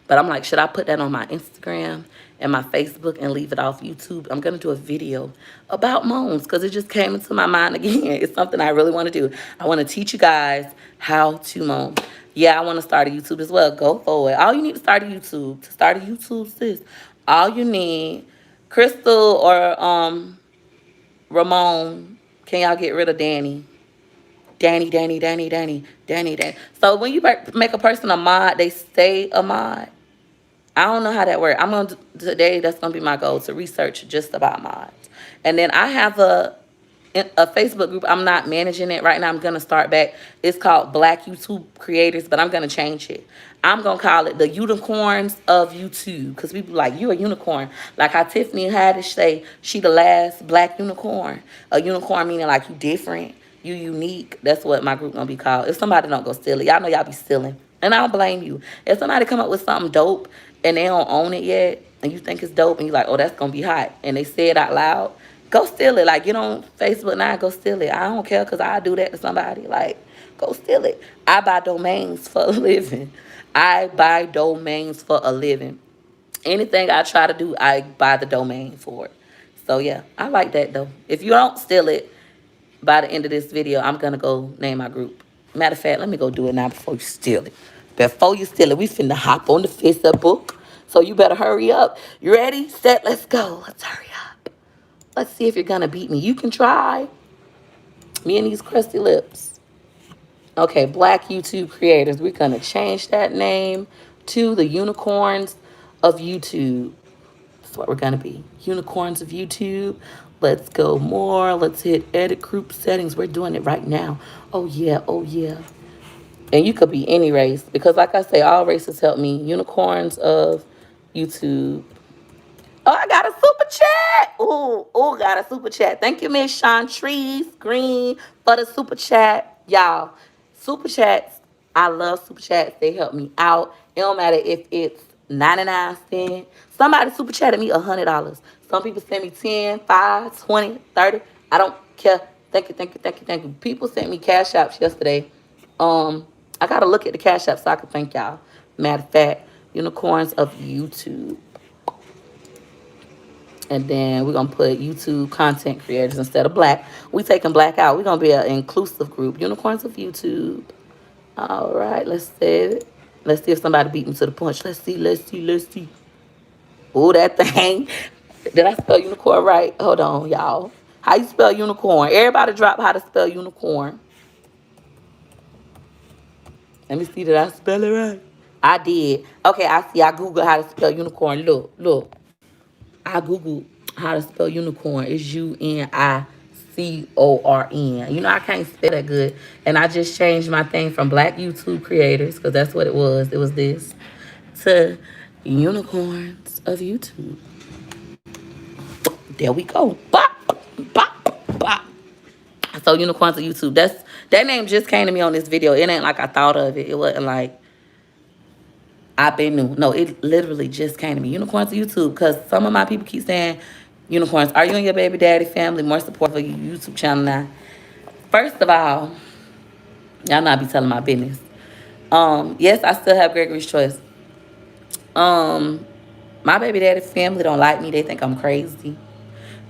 A: But I'm like, should I put that on my Instagram and my Facebook and leave it off YouTube? I'm going to do a video about moans because it just came into my mind again. It's something I really want to do. I want to teach you guys how to moan. Yeah, I want to start a YouTube as well. Go for it. All you need to start a YouTube, sis, all you need, Crystal or Ramon, can y'all get rid of Danny? Danny. So when you make a person a mod, they stay a mod. I don't know how that works. Today, that's going to be my goal, to research just about mods. And then I have a Facebook group. I'm not managing it right now. I'm going to start back. It's called Black YouTube Creators, but I'm going to change it. I'm going to call it the Unicorns of YouTube, because people like, you a unicorn. Like how Tiffany Haddish say, she the last black unicorn. A unicorn meaning like you different, you unique. That's what my group going to be called. If somebody don't go steal it, y'all know y'all be stealing. And I don't blame you. If somebody come up with something dope and they don't own it yet, and you think it's dope, and you're like, oh, that's going to be hot, and they say it out loud, go steal it. Like, get on Facebook now, go steal it. I don't care, because I do that to somebody. Like, go steal it. I buy domains for a living. Anything I try to do, I buy the domain for it. So, yeah, I like that, though. If you don't steal it, by the end of this video, I'm going to go name my group. Matter of fact, let me go do it now before you steal it. Before you steal it, we finna hop on the Facebook. So you better hurry up. You ready? Set, let's go. Let's hurry up. Let's see if you're going to beat me. You can try. Me and these crusty lips. Okay, Black YouTube Creators. We're going to change that name to the Unicorns of YouTube. That's what we're going to be. Unicorns of YouTube. Let's go more. Let's hit edit group settings. We're doing it right now. Oh, yeah. And you could be any race, because like I say, all races help me. Unicorns of YouTube. Oh, I got a super chat. Ooh, got a super chat. Thank you, Miss Chantrice Green, for the super chat. Y'all, super chats. I love super chats. They help me out. It don't matter if it's 99 cents. Somebody super chatted me $100. Some people send me 10, 5, 20, 30. I don't care. Thank you, thank you, thank you, thank you. People sent me cash apps yesterday. I gotta look at the cash app so I can thank y'all. Matter of fact, unicorns of YouTube. And then we're gonna put YouTube content creators instead of black. We taking black out. We're gonna be an inclusive group. Unicorns of YouTube. All right, let's see. Let's see if somebody beat me to the punch. Let's see, let's see, let's see. Oh, that thing. Did I spell unicorn right? Hold on, y'all. How you spell unicorn? Everybody drop how to spell unicorn. Let me see, did I spell it right? I did. Okay, I see. I Googled how to spell unicorn. Look, look. I Googled how to spell unicorn. It's UNICORN. You know, I can't spell that good. And I just changed my thing from black YouTube creators, because that's what it was. It was this, to unicorns of YouTube. There we go. Bop, bop, bop. So unicorns of YouTube. That name just came to me on this video. It ain't like I thought of it. It wasn't like I've been new. No, it literally just came to me. Unicorns of YouTube. Because some of my people keep saying, unicorns, are you and your baby daddy family more support for your YouTube channel now? First of all, y'all know I be telling my business. Yes, I still have Gregory's Choice. My baby daddy family don't like me. They think I'm crazy.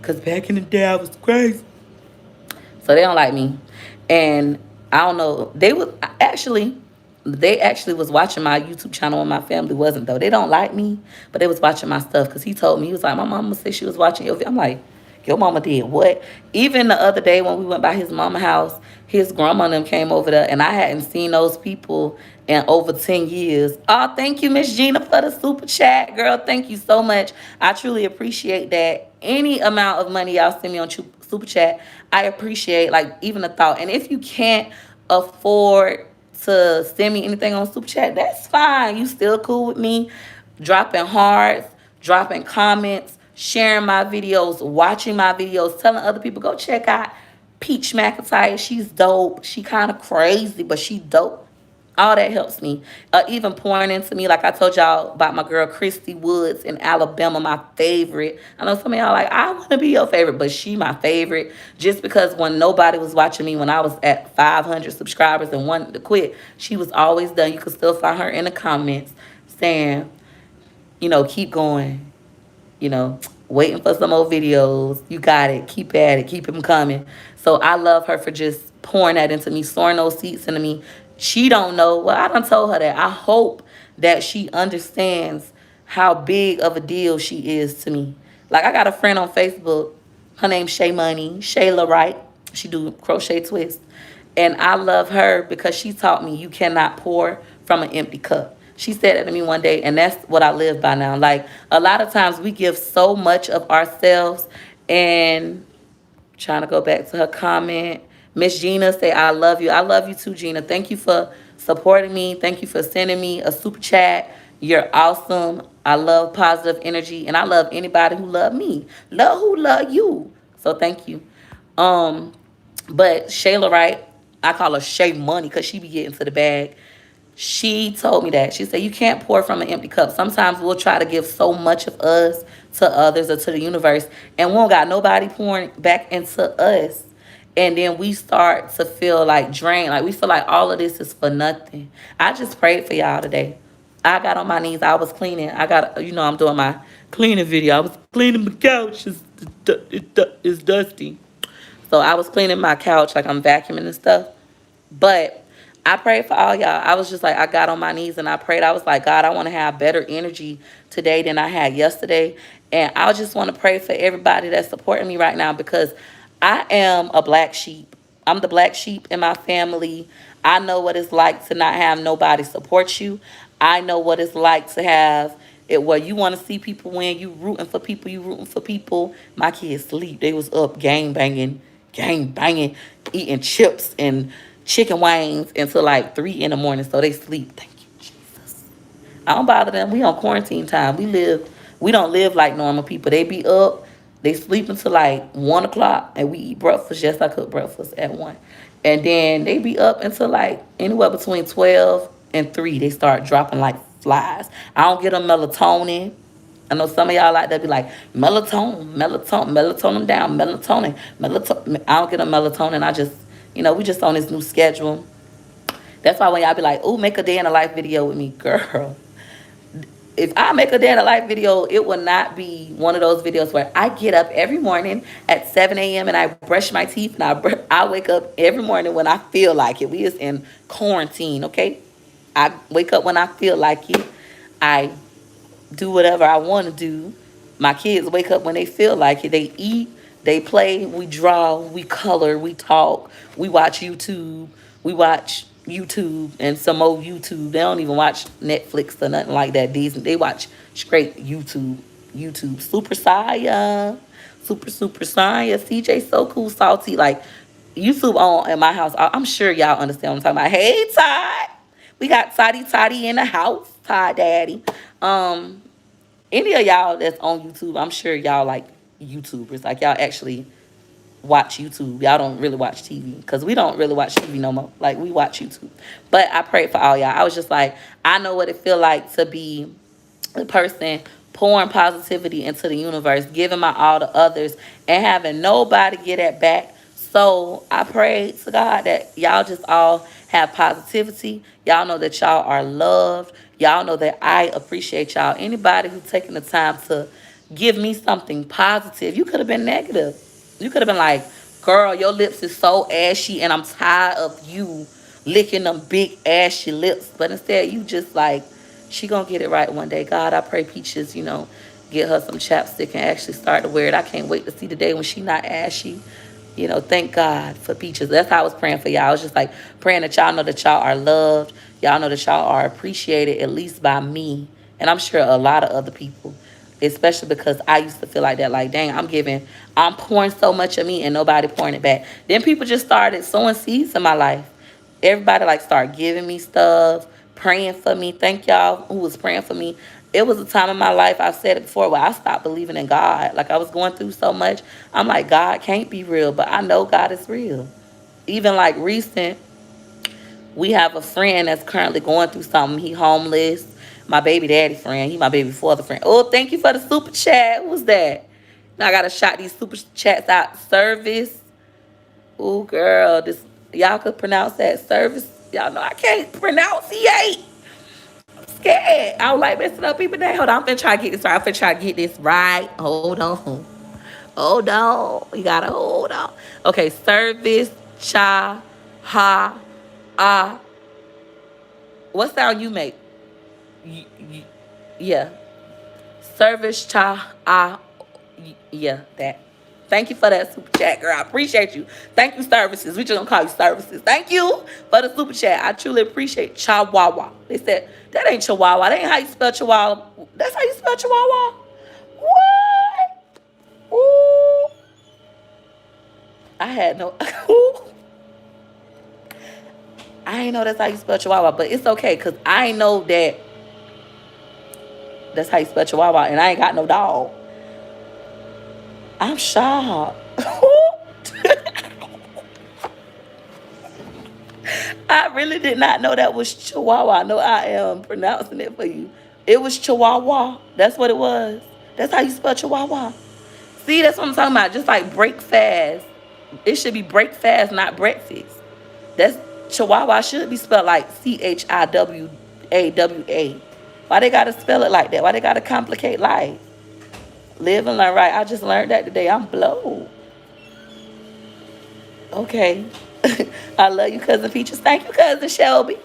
A: Because back in the day, I was crazy. So they don't like me. And I don't know. They actually was watching my YouTube channel when my family wasn't, though. They don't like me, but they was watching my stuff, because he told me, he was like, my mama said she was watching your video. I'm like, your mama did what? Even the other day when we went by his mama house, his grandma and them came over there, and I hadn't seen those people in over 10 years. Oh, thank you, Miss Gina, for the super chat. Girl, thank you so much. I truly appreciate that. Any amount of money y'all send me on super chat, I appreciate, like, even a thought. And if you can't afford to send me anything on super chat, that's fine. You still cool with me. Dropping hearts, dropping comments, sharing my videos, watching my videos, telling other people, go check out Peach McIntyre. She's dope. She kind of crazy, but she dope. All that helps me. Even pouring into me, like I told y'all about my girl Christy Woods in Alabama, my favorite. I know some of y'all like, I want to be your favorite, but she my favorite. Just because when nobody was watching me, when I was at 500 subscribers and wanted to quit, she was always done. You could still find her in the comments saying, keep going, waiting for some more videos. You got it. Keep at it. Keep them coming. So I love her for just pouring that into me, soaring those seats into me. She don't know. Well, I done told her that. I hope that she understands how big of a deal she is to me. Like, I got a friend on Facebook. Her name's Shay Money. Shayla Wright. She do crochet twists. And I love her because she taught me you cannot pour from an empty cup. She said that to me one day, and that's what I live by now. Like, a lot of times we give so much of ourselves, and trying to go back to her comment. Miss Gina say, I love you. I love you too, Gina. Thank you for supporting me. Thank you for sending me a super chat. You're awesome. I love positive energy, and I love anybody who love me. Love who love you. So thank you. But Shayla Wright, I call her Shay Money because she be getting to the bag. She told me that. She said, you can't pour from an empty cup. Sometimes we'll try to give so much of us to others or to the universe, and we don't got nobody pouring back into us. And then we start to feel like drained. Like, we feel like all of this is for nothing. I just prayed for y'all today. I got on my knees. I was cleaning. I'm doing my cleaning video. I was cleaning my couch. It's dusty. So I was cleaning my couch, like I'm vacuuming and stuff. But I prayed for all y'all. I was just like, I got on my knees and I prayed. I was like, God, I want to have better energy today than I had yesterday. And I just want to pray for everybody that's supporting me right now, because I am a black sheep. I'm the black sheep in my family. I know what it's like to not have nobody support you. I know what it's like to have it where you want to see people win. You rooting for people. You rooting for people. My kids sleep. They was up gang banging, eating chips and chicken wings until like 3 in the morning, so they sleep. Thank you, Jesus. I don't bother them. We on quarantine time. We live We don't live like normal people. They be up, they sleep until like 1 o'clock, and we eat breakfast. Yes, I cook breakfast at 1, and then they be up until like anywhere between 12 and 3. They start dropping like flies. I don't get them melatonin. I know some of y'all like that be like melatonin, melatonin, melatonin down, melatonin, melatonin. I don't get them melatonin. I just, we just on this new schedule. That's why when y'all be like, "Ooh, make a day in a life video with me," girl. If I make a day in a life video, it will not be one of those videos where I get up every morning at 7 a.m. and I brush my teeth and I wake up every morning when I feel like it. We is in quarantine, okay? I wake up when I feel like it. I do whatever I want to do. My kids wake up when they feel like it. They eat, they play, we draw, we color, we talk, we watch YouTube, we watch YouTube and some more YouTube. They don't even watch Netflix or nothing like that. Disney. They watch straight YouTube. YouTube. Super Saya. Super Saya. CJ So Cool Salty. Like YouTube on in my house. I'm sure y'all understand what I'm talking about. Hey Todd. We got Toddy in the house. Todd Daddy. Any of y'all that's on YouTube, I'm sure y'all like YouTubers. Like y'all actually watch YouTube. Y'all don't really watch TV because we don't really watch TV no more. Like we watch YouTube. But I prayed for all y'all. I was just like, I know what it feel like to be a person pouring positivity into the universe, giving my all to others, and having nobody get it back. So I pray to God that y'all just all have positivity. Y'all know that y'all are loved. Y'all know that I appreciate y'all. Anybody who's taking the time to give me something positive, you could have been negative. You could have been like, "Girl, your lips is so ashy and I'm tired of you licking them big ashy lips." But instead, you just like, she gonna get it right one day. God, I pray Peaches, get her some chapstick and actually start to wear it. I can't wait to see the day when she not ashy. Thank God for Peaches. That's how I was praying for y'all. I was just like praying that y'all know that y'all are loved. Y'all know that y'all are appreciated, at least by me. And I'm sure a lot of other people. Especially because I used to feel like that. Like, dang, I'm pouring so much of me and nobody pouring it back. Then people just started sowing seeds in my life. Everybody like started giving me stuff, praying for me. Thank y'all who was praying for me. It was a time in my life, I've said it before, where I stopped believing in God. Like I was going through so much. I'm like, God can't be real, but I know God is real. Even like recent, we have a friend that's currently going through something. He homeless. My baby daddy friend. He my baby father friend. Oh, thank you for the super chat. Who was that? Now I gotta shout these super chats out. Service. Oh, girl, this y'all could pronounce that service. Y'all know I can't pronunciate. I'm scared. I don't like messing up people name. Hold on, I'm finna try to get this right. I'm finna try to get this right. Hold on. Hold on. You gotta hold on. Okay, service, cha, ha, ah. What sound you make? Y- y- yeah. Service, cha, ah. Yeah, that. Thank you for that super chat, girl. I appreciate you. Thank you, services. We just gonna call you services. Thank you for the super chat. I truly appreciate Chihuahua. They said that ain't Chihuahua. That ain't how you spell Chihuahua. That's how you spell Chihuahua. What? Ooh. I had no. I ain't know that's how you spell Chihuahua, but it's okay because I ain't know that that's how you spell Chihuahua, and I ain't got no dog. I'm shocked. I really did not know that was Chihuahua. I know I am pronouncing it for you. It was Chihuahua. That's what it was. That's how you spell Chihuahua. See, that's what I'm talking about. Just like break fast. It should be break fast, not breakfast. That's Chihuahua should be spelled like Chiwawa. Why they gotta spell it like that? Why they gotta complicate life? Live and learn, right? I just learned that today. I'm blown. Okay. I love you, Cousin Peaches. Thank you, Cousin Shelby.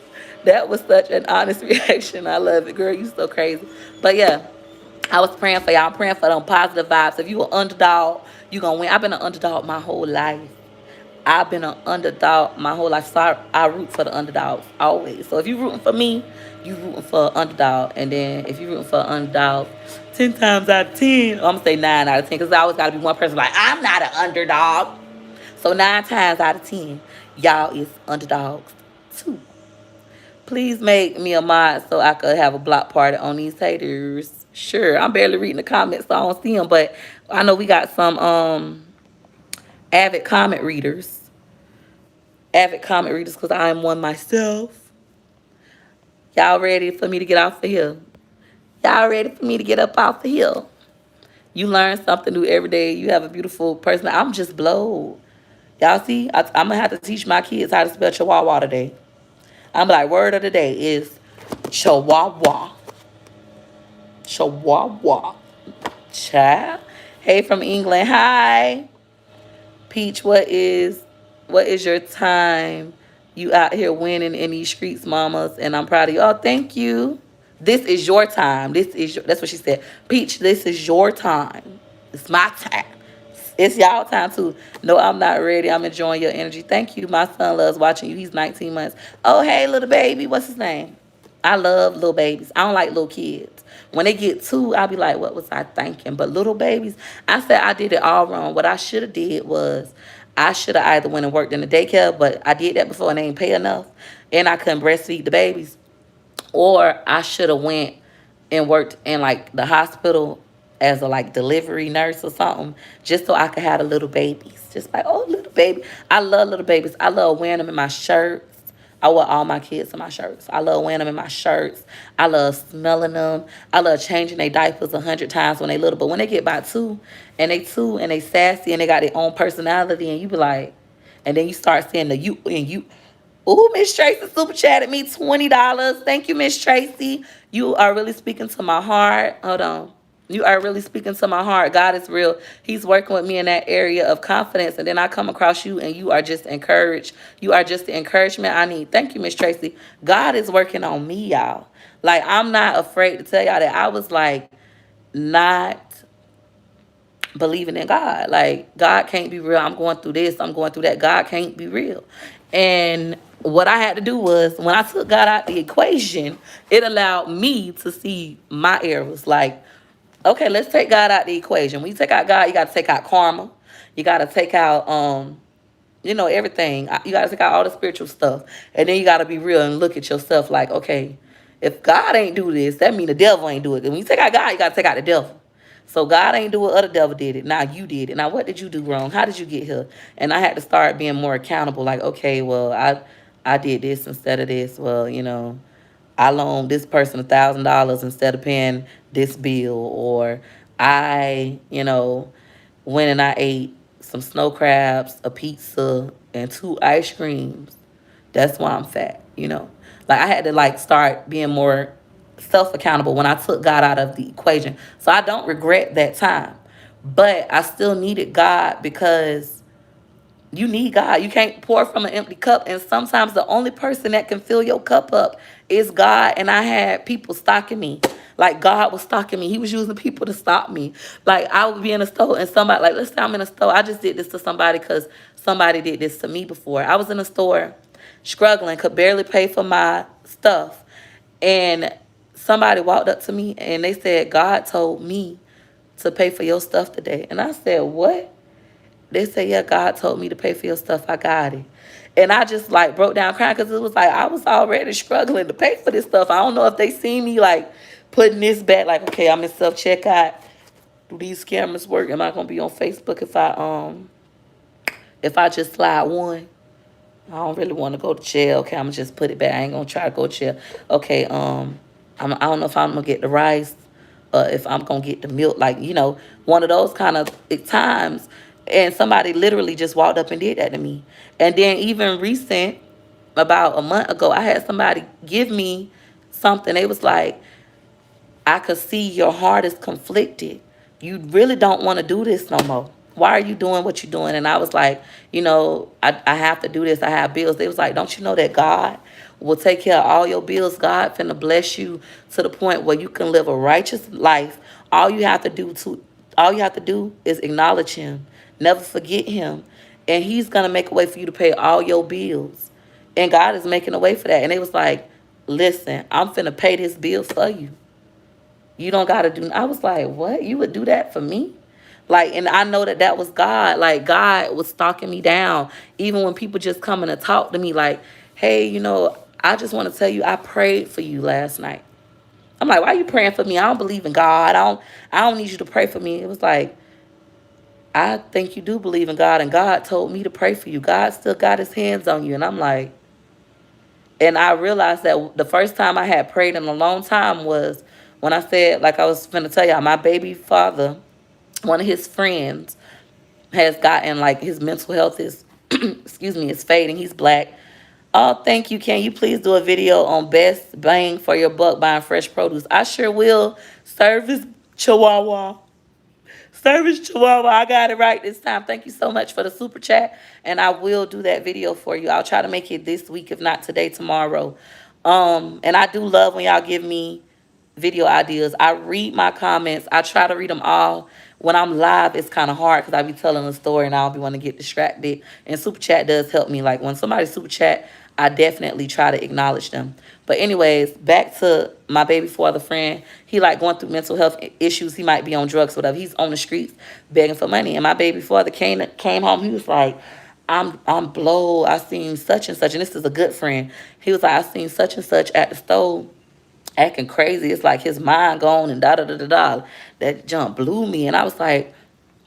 A: That was such an honest reaction. I love it, girl. You so crazy. But yeah, I was praying for y'all. I'm praying for them positive vibes. If you an underdog, you gonna win. I've been an underdog my whole life. I've been an underdog my whole life. So I root for the underdogs always. So if you rooting for me, you rooting for an underdog. And then if you rooting for an underdog, 10 times out of 10, I'm going to say 9 out of 10 because I always got to be one person like, I'm not an underdog. So 9 times out of 10, y'all is underdogs too. Please make me a mod so I could have a block party on these haters. Sure, I'm barely reading the comments, so I don't see them. But I know we got some avid comment readers. Avid comment readers, because I am one myself. Y'all ready for me to get off the hill? Y'all ready for me to get up off the hill? You learn something new every day. You have a beautiful person. I'm just blowed. Y'all see, I'm gonna have to teach my kids how to spell chihuahua today. I'm like, word of the day is chihuahua. Chihuahua. Child. Hey from England. Hi. Peach, what is your time? You out here winning in these streets, mamas, and I'm proud of you. Oh, thank you. This is your time. That's what she said. Peach, this is your time. It's my time. It's y'all time too. No, I'm not ready. I'm enjoying your energy. Thank you. My son loves watching you. He's 19 months. Oh, hey, little baby. What's his name? I love little babies. I don't like little kids. When they get two, I'll be like, what was I thinking? But little babies, I said I did it all wrong. What I should have did was I should have either went and worked in the daycare, but I did that before and they ain't pay enough. And I couldn't breastfeed the babies. Or I should have went and worked in like the hospital as a like delivery nurse or something, just so I could have the little babies. Just like, oh, little baby. I love little babies. I love wearing them in my shirts. I wear all my kids in my shirts. I love wearing them in my shirts. I love smelling them. I love changing their diapers 100 times when they little. But when they get by two and they sassy and they got their own personality, and you be like, and then you start seeing the you and you. Ooh, Miss Tracy super chatted me $20. Thank you, Miss Tracy. You are really speaking to my heart. Hold on. You are really speaking to my heart. God is real. He's working with me in that area of confidence. And then I come across you and you are just encouraged. You are just the encouragement I need. Thank you, Miss Tracy. God is working on me, y'all. Like, I'm not afraid to tell y'all that I was like not believing in God. Like, God can't be real. I'm going through this. I'm going through that. God can't be real. And what I had to do was, when I took God out the equation, it allowed me to see my errors. Like, okay, let's take God out the equation. When you take out God, you got to take out karma. You got to take out, everything. You got to take out all the spiritual stuff. And then you got to be real and look at yourself like, okay, if God ain't do this, that mean the devil ain't do it. And when you take out God, you got to take out the devil. So God ain't do it, other devil did it. Now you did it. Now what did you do wrong? How did you get here? And I had to start being more accountable. Like, okay, well, I did this instead of this. Well, I loaned this person $1,000 instead of paying this bill, or I went and I ate some snow crabs, a pizza, and 2 ice creams. That's why I'm fat. Like, I had to like start being more self accountable when I took God out of the equation. So I don't regret that time. But I still needed God, because you need God. You can't pour from an empty cup. And sometimes the only person that can fill your cup up is God. And I had people stalking me. Like, God was stalking me. He was using people to stop me. Like, I would be in a store and somebody, like, let's say I'm in a store. I just did this to somebody because somebody did this to me before. I was in a store struggling, could barely pay for my stuff. And somebody walked up to me and they said, God told me to pay for your stuff today. And I said, what? They said, yeah, God told me to pay for your stuff. I got it. And I just like broke down crying, because it was like I was already struggling to pay for this stuff. I don't know if they see me like putting this back, like, okay, I'm in self-checkout. Do these cameras work? Am I gonna be on Facebook if I just slide one? I don't really want to go to jail. Okay, I'm gonna just put it back. I ain't gonna try to go to jail. Okay, I don't know if I'm gonna get the rice, if I'm gonna get the milk. Like, one of those kind of times. And somebody literally just walked up and did that to me. And then even recent, about a month ago, I had somebody give me something. They was like, I could see your heart is conflicted. You really don't want to do this no more. Why are you doing what you're doing? And I was like, I have to do this. I have bills. They was like, don't you know that God will take care of all your bills? God finna bless you to the point where you can live a righteous life. All you have to do is acknowledge him. Never forget him. And he's gonna make a way for you to pay all your bills. And God is making a way for that. And they was like, listen, I'm finna pay this bill for you. You don't got to do. I was like, what? You would do that for me? Like, and I know that was God. Like, God was stalking me down. Even when people just coming to talk to me like, hey, I just want to tell you, I prayed for you last night. I'm like, why you praying for me? I don't believe in God. I don't need you to pray for me. It was like, I think you do believe in God, and God told me to pray for you. God still got his hands on you. And I'm like, and I realized that the first time I had prayed in a long time was when I said, like I was finna tell y'all, my baby father, one of his friends, has gotten like his mental health is, excuse me, is fading. He's black. Oh, thank you. Can you please do a video on best bang for your buck buying fresh produce? I sure will. Service Chihuahua. Service Chihuahua. I got it right this time. Thank you so much for the super chat. And I will do that video for you. I'll try to make it this week, if not today, tomorrow. And I do love when y'all give me video ideas. I read my comments. I try to read them all. When I'm live, it's kind of hard because I be telling a story and I'll be want to get distracted. And super chat does help me. Like when somebody super chat, I definitely try to acknowledge them. But anyways, back to my baby father friend. He like going through mental health issues. He might be on drugs, whatever. He's on the streets begging for money. And my baby father came home. He was like, I'm blowed. I seen such and such, and this is a good friend. He was like, I seen such and such at the store acting crazy. It's like his mind gone and da da da da da. That jump blew me, and I was like,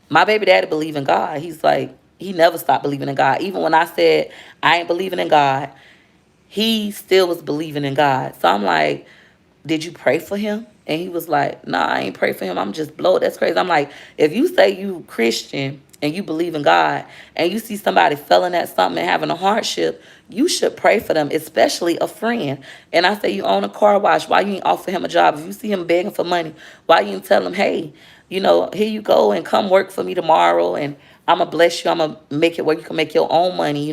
A: my baby daddy believe in God. He's like, he never stopped believing in God. Even when I said I ain't believing in God, he still was believing in God. So I'm like, did you pray for him? And he was like, nah, I ain't pray for him. I'm just blowed. That's crazy. I'm like, if you say you Christian and you believe in God and you see somebody failing at something and having a hardship, you should pray for them, especially a friend. And I say, you own a car wash. Why you ain't offer him a job? If you see him begging for money, why you ain't tell him, hey, here you go and come work for me tomorrow and I'm going to bless you. I'm going to make it where you can make your own money,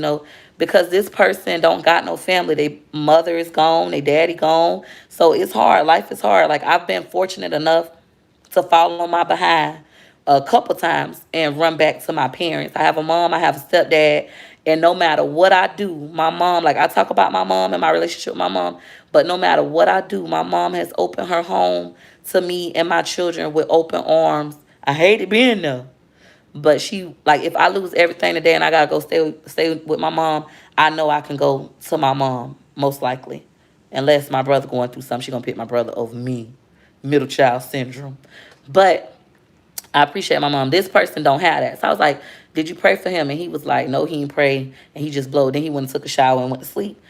A: because this person don't got no family. Their mother is gone, their daddy gone. So it's hard. Life is hard. Like I've been fortunate enough to fall on my behind a couple times and run back to my parents. I have a mom, I have a stepdad, and no matter what I do, my mom, like I talk about my mom and my relationship with my mom, but no matter what I do, my mom has opened her home to me and my children with open arms. I hated being there. But she, like, if I lose everything today and I gotta go stay with my mom, I know I can go to my mom, most likely. Unless my brother going through something, she gonna pick my brother over me. Middle child syndrome. But I appreciate my mom. This person don't have that. So I was like, did you pray for him? And he was like, no, he didn't pray. And he just blowed. Then he went and took a shower and went to sleep.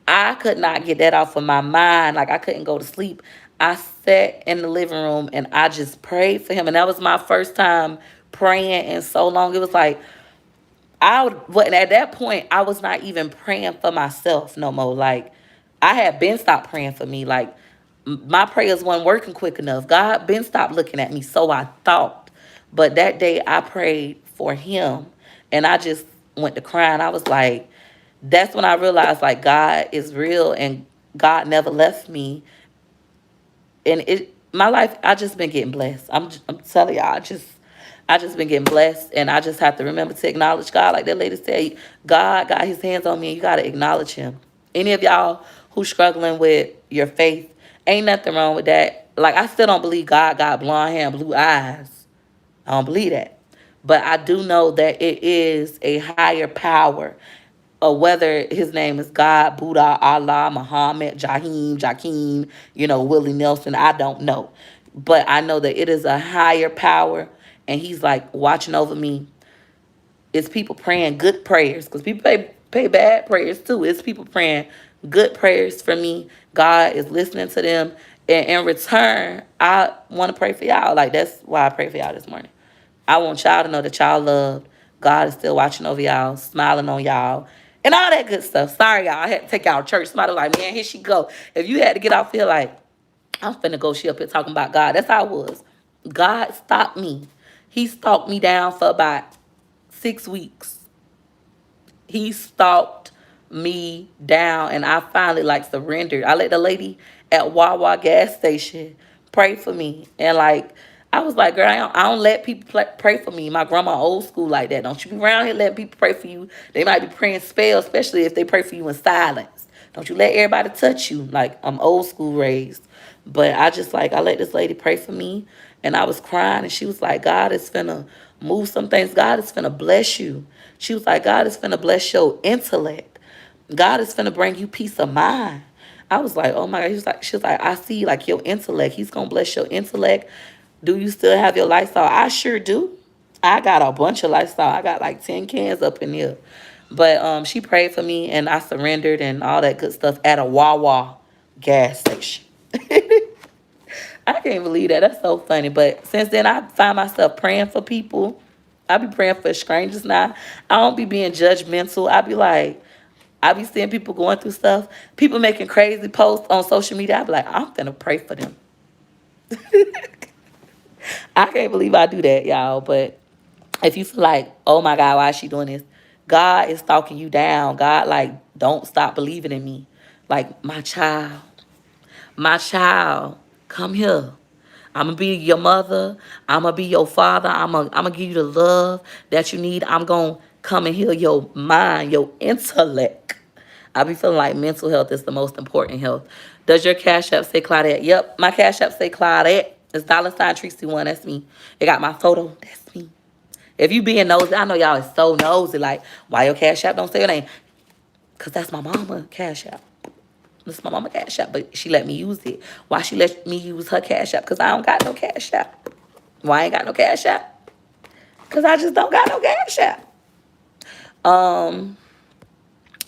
A: I could not get that off of my mind. Like I couldn't go to sleep. I sat in the living room and I just prayed for him. And that was my first time praying in so long. It was like at that point, I was not even praying for myself no more. Like I had been stopped praying for me. Like my prayers weren't working quick enough. God been stopped looking at me, so I thought. But that day I prayed for him and I just went to crying. I was like, that's when I realized like God is real and God never left me. And my life, I just been getting blessed. I'm telling y'all, I just been getting blessed, and I just have to remember to acknowledge God. Like that lady said, God got his hands on me, and you got to acknowledge him. Any of y'all who struggling with your faith, ain't nothing wrong with that. Like, I still don't believe God got blonde hair and blue eyes. I don't believe that. But I do know that it is a higher power, or whether his name is God, Buddha, Allah, Muhammad, Jakeem, Willie Nelson, I don't know. But I know that it is a higher power, and he's like watching over me. It's people praying good prayers, because people pay bad prayers too. It's people praying good prayers for me. God is listening to them. And in return, I want to pray for y'all. Like, that's why I pray for y'all this morning. I want y'all to know that y'all loved. God is still watching over y'all, smiling on y'all, and all that good stuff. Sorry, y'all. I had to take y'all to church. Somebody was like, man, here she go. If you had to get off here like, I'm finna go, she up here talking about God. That's how I was. God stopped me. He stalked me down for about 6 weeks. He stalked me down, and I finally like surrendered. I let the lady at Wawa gas station pray for me, and like I was like, girl, I don't let people pray for me. My grandma old school like that. Don't you be around here letting people pray for you. They might be praying spells, especially if they pray for you in silence. Don't you let everybody touch you. Like, I'm old school raised. But I let this lady pray for me, and I was crying, and she was like, God is finna move some things. God is finna bless you. She was like, God is finna bless your intellect. God is finna bring you peace of mind. I was like, oh my God. She was like, I see like your intellect. He's gonna bless your intellect. Do you still have your lifestyle? I sure do. I got a bunch of lifestyle. I got like 10 cans up in here. But she prayed for me and I surrendered and all that good stuff at a Wawa gas station. I can't believe that. That's so funny. But since then, I find myself praying for people. I be praying for strangers now. I don't be being judgmental. I be like, I be seeing people going through stuff, people making crazy posts on social media. I be like, I'm gonna pray for them. I can't believe I do that, y'all. But if you feel like, oh my God, why is she doing this? God is stalking you down. God, like, don't stop believing in me. Like, my child, come here. I'm going to be your mother. I'm going to be your father. I'm going to give you the love that you need. I'm going to come and heal your mind, your intellect. I be feeling like mental health is the most important health. Does your Cash App say Claudette? Yep, my Cash App say Claudette. It's $ Tracy one. That's me. It got my photo. That's me. If you being nosy, I know y'all is so nosy. Like, why your Cash App don't say your name? Because that's my mama Cash App. That's my mama Cash App, but she let me use it. Why she let me use her Cash App? Because I don't got no Cash App. Why I ain't got no Cash App? Because I just don't got no Cash App.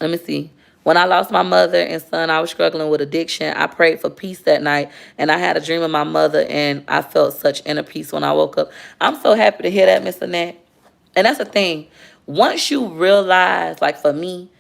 A: Let me see. When I lost my mother and son, I was struggling with addiction. I prayed for peace that night, and I had a dream of my mother, and I felt such inner peace when I woke up. I'm so happy to hear that, Miss Annette. And that's the thing. Once you realize, like for me,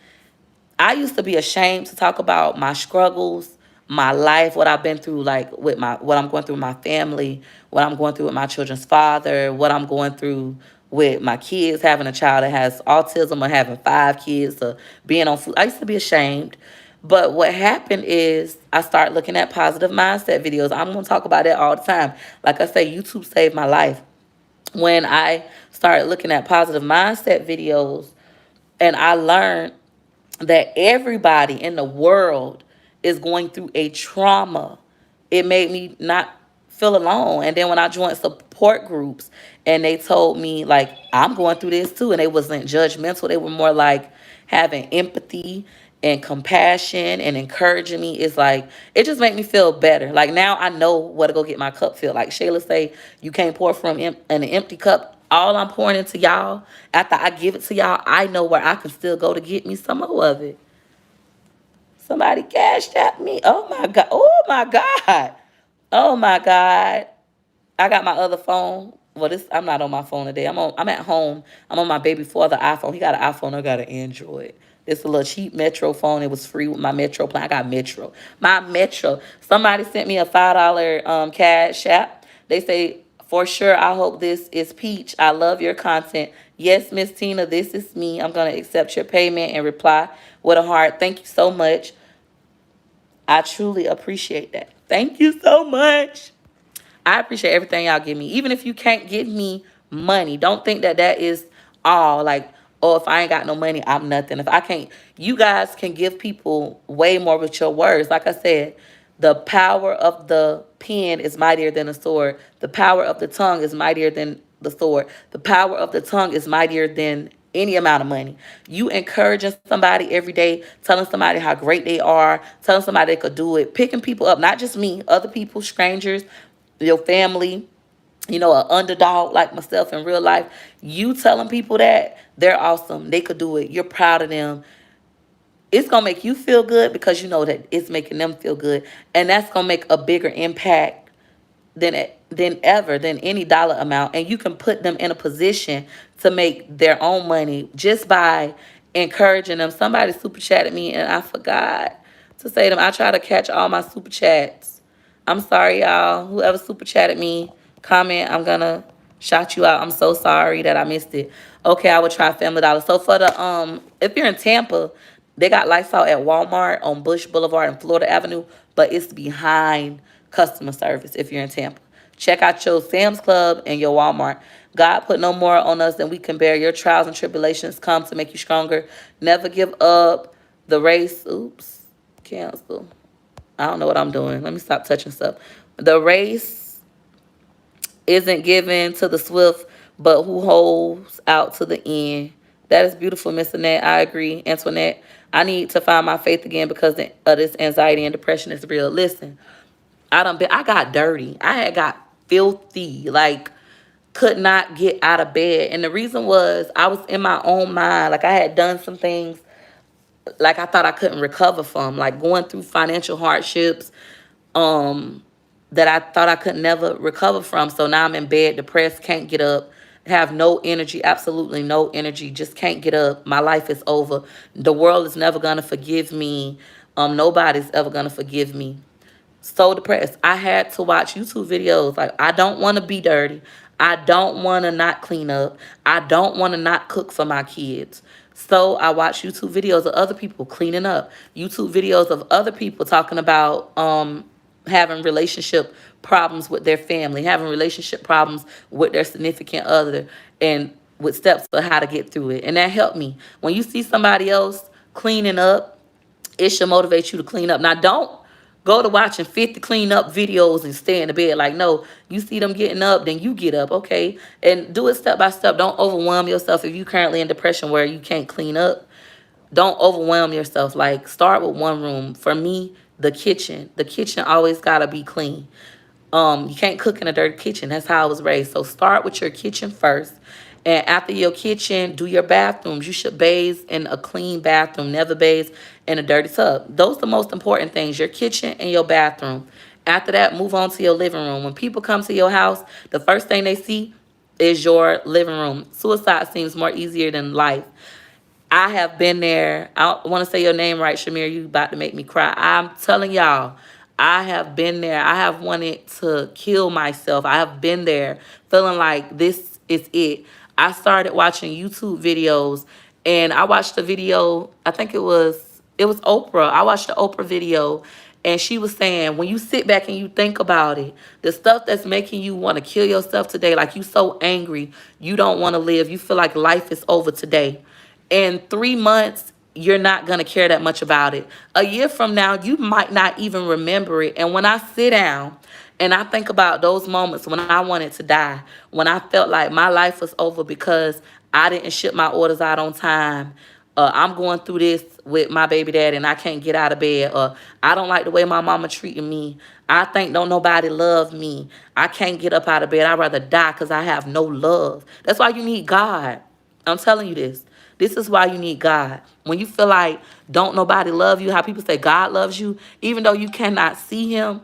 A: I used to be ashamed to talk about my struggles, my life, what I've been through, like with what I'm going through with my family, what I'm going through with my children's father, what I'm going through with my kids, having a child that has autism or having 5 kids or being on food. I used to be ashamed. But what happened is I started looking at positive mindset videos. I'm going to talk about that all the time. Like I say, YouTube saved my life. When I started looking at positive mindset videos and I learned that everybody in the world is going through a trauma, it made me not feel alone. And then when I joined support groups and they told me like I'm going through this too, and they wasn't judgmental, they were more like having empathy and compassion and encouraging me, it's like it just made me feel better. Like now I know where to go get my cup filled. Like Shayla say, you can't pour from an empty cup. All I'm pouring into y'all, after I give it to y'all, I know where I can still go to get me some more of it. Somebody cashed at me. Oh my God. Oh my God. Oh my God. I got my other phone. Well, I'm not on my phone today. I'm at home. I'm on my baby father iPhone. He got an iPhone. I got an Android. It's a little cheap Metro phone. It was free with my Metro plan. I got Metro. My Metro. Somebody sent me a $5 cash app. They say, for sure, I hope this is Peach. I love your content. Yes, Miss Tina, this is me. I'm going to accept your payment and reply with a heart. Thank you so much. I truly appreciate that. Thank you so much. I appreciate everything y'all give me. Even if you can't give me money, don't think that that is all. Like, oh, if I ain't got no money, I'm nothing. If I can't, you guys can give people way more with your words. Like I said, the power of the pen is mightier than the sword. The power of the tongue is mightier than the sword. The power of the tongue is mightier than any amount of money. You encouraging somebody every day, telling somebody how great they are, telling somebody they could do it, picking people up, not just me, other people, strangers, your family, an underdog like myself in real life. You telling people that they're awesome, they could do it, you're proud of them. It's going to make you feel good because you know that it's making them feel good. And that's going to make a bigger impact than any dollar amount. And you can put them in a position to make their own money just by encouraging them. Somebody super chatted me and I forgot to say to them. I try to catch all my super chats. I'm sorry, y'all. Whoever super chatted me, comment. I'm gonna shout you out. I'm so sorry that I missed it. Okay, I will try Family Dollar. So for the if you're in Tampa, they got Lysol at Walmart on Bush Boulevard and Florida Avenue, but it's behind customer service if you're in Tampa. Check out your Sam's Club and your Walmart. God put no more on us than we can bear. Your trials and tribulations come to make you stronger. Never give up the race. Oops, cancel. I don't know what I'm doing. Let me stop touching stuff. The race isn't given to the swift, but who holds out to the end. That is beautiful, Miss Annette. I agree, Antoinette. I need to find my faith again because of this anxiety and depression is real. Listen, I got dirty. I had got filthy. Like, could not get out of bed. And the reason was I was in my own mind. Like, I had done some things like I thought I couldn't recover from, like going through financial hardships, um, that I thought I could never recover from. So now I'm in bed, depressed, can't get up, have no energy, absolutely no energy, just can't get up. My life is over. The world is never gonna forgive me. Nobody's ever gonna forgive me. So depressed. I had to watch YouTube videos. Like, I don't want to be dirty. I don't want to not clean up. I don't want to not cook for my kids. So I watch YouTube videos of other people cleaning up. YouTube videos of other people talking about having relationship problems with their family, having relationship problems with their significant other, and with steps for how to get through it. And that helped me. When you see somebody else cleaning up, it should motivate you to clean up. Now, don't go to watching 50 clean up videos and stay in the bed. Like, no, you see them getting up, then you get up, okay? And do it step by step. Don't overwhelm yourself if you're currently in depression where you can't clean up. Don't overwhelm yourself. Like, start with one room. For me, the kitchen. The kitchen always got to be clean. You can't cook in a dirty kitchen. That's how I was raised. So start with your kitchen first. And after your kitchen, do your bathrooms. You should bathe in a clean bathroom. Never bathe in a dirty tub. Those are the most important things, your kitchen and your bathroom. After that, move on to your living room. When people come to your house, the first thing they see is your living room. Suicide seems more easier than life. I have been there. I don't want to say your name right, Shamir. You about to make me cry. I'm telling y'all, I have been there. I have wanted to kill myself. I have been there feeling like this is it. I started watching YouTube videos, and I watched the video, I think it was Oprah. I watched the Oprah video, and she was saying, when you sit back and you think about it, the stuff that's making you want to kill yourself today, like you so angry, you don't want to live, you feel like life is over today. In 3 months, you're not going to care that much about it. A year from now, you might not even remember it. And when I sit down and I think about those moments when I wanted to die, when I felt like my life was over because I didn't ship my orders out on time, I'm going through this with my baby daddy and I can't get out of bed, or I don't like the way my mama treating me, I think don't nobody love me, I can't get up out of bed, I'd rather die because I have no love. That's why you need God. I'm telling you this. This is why you need God. When you feel like don't nobody love you, how people say God loves you, even though you cannot see him,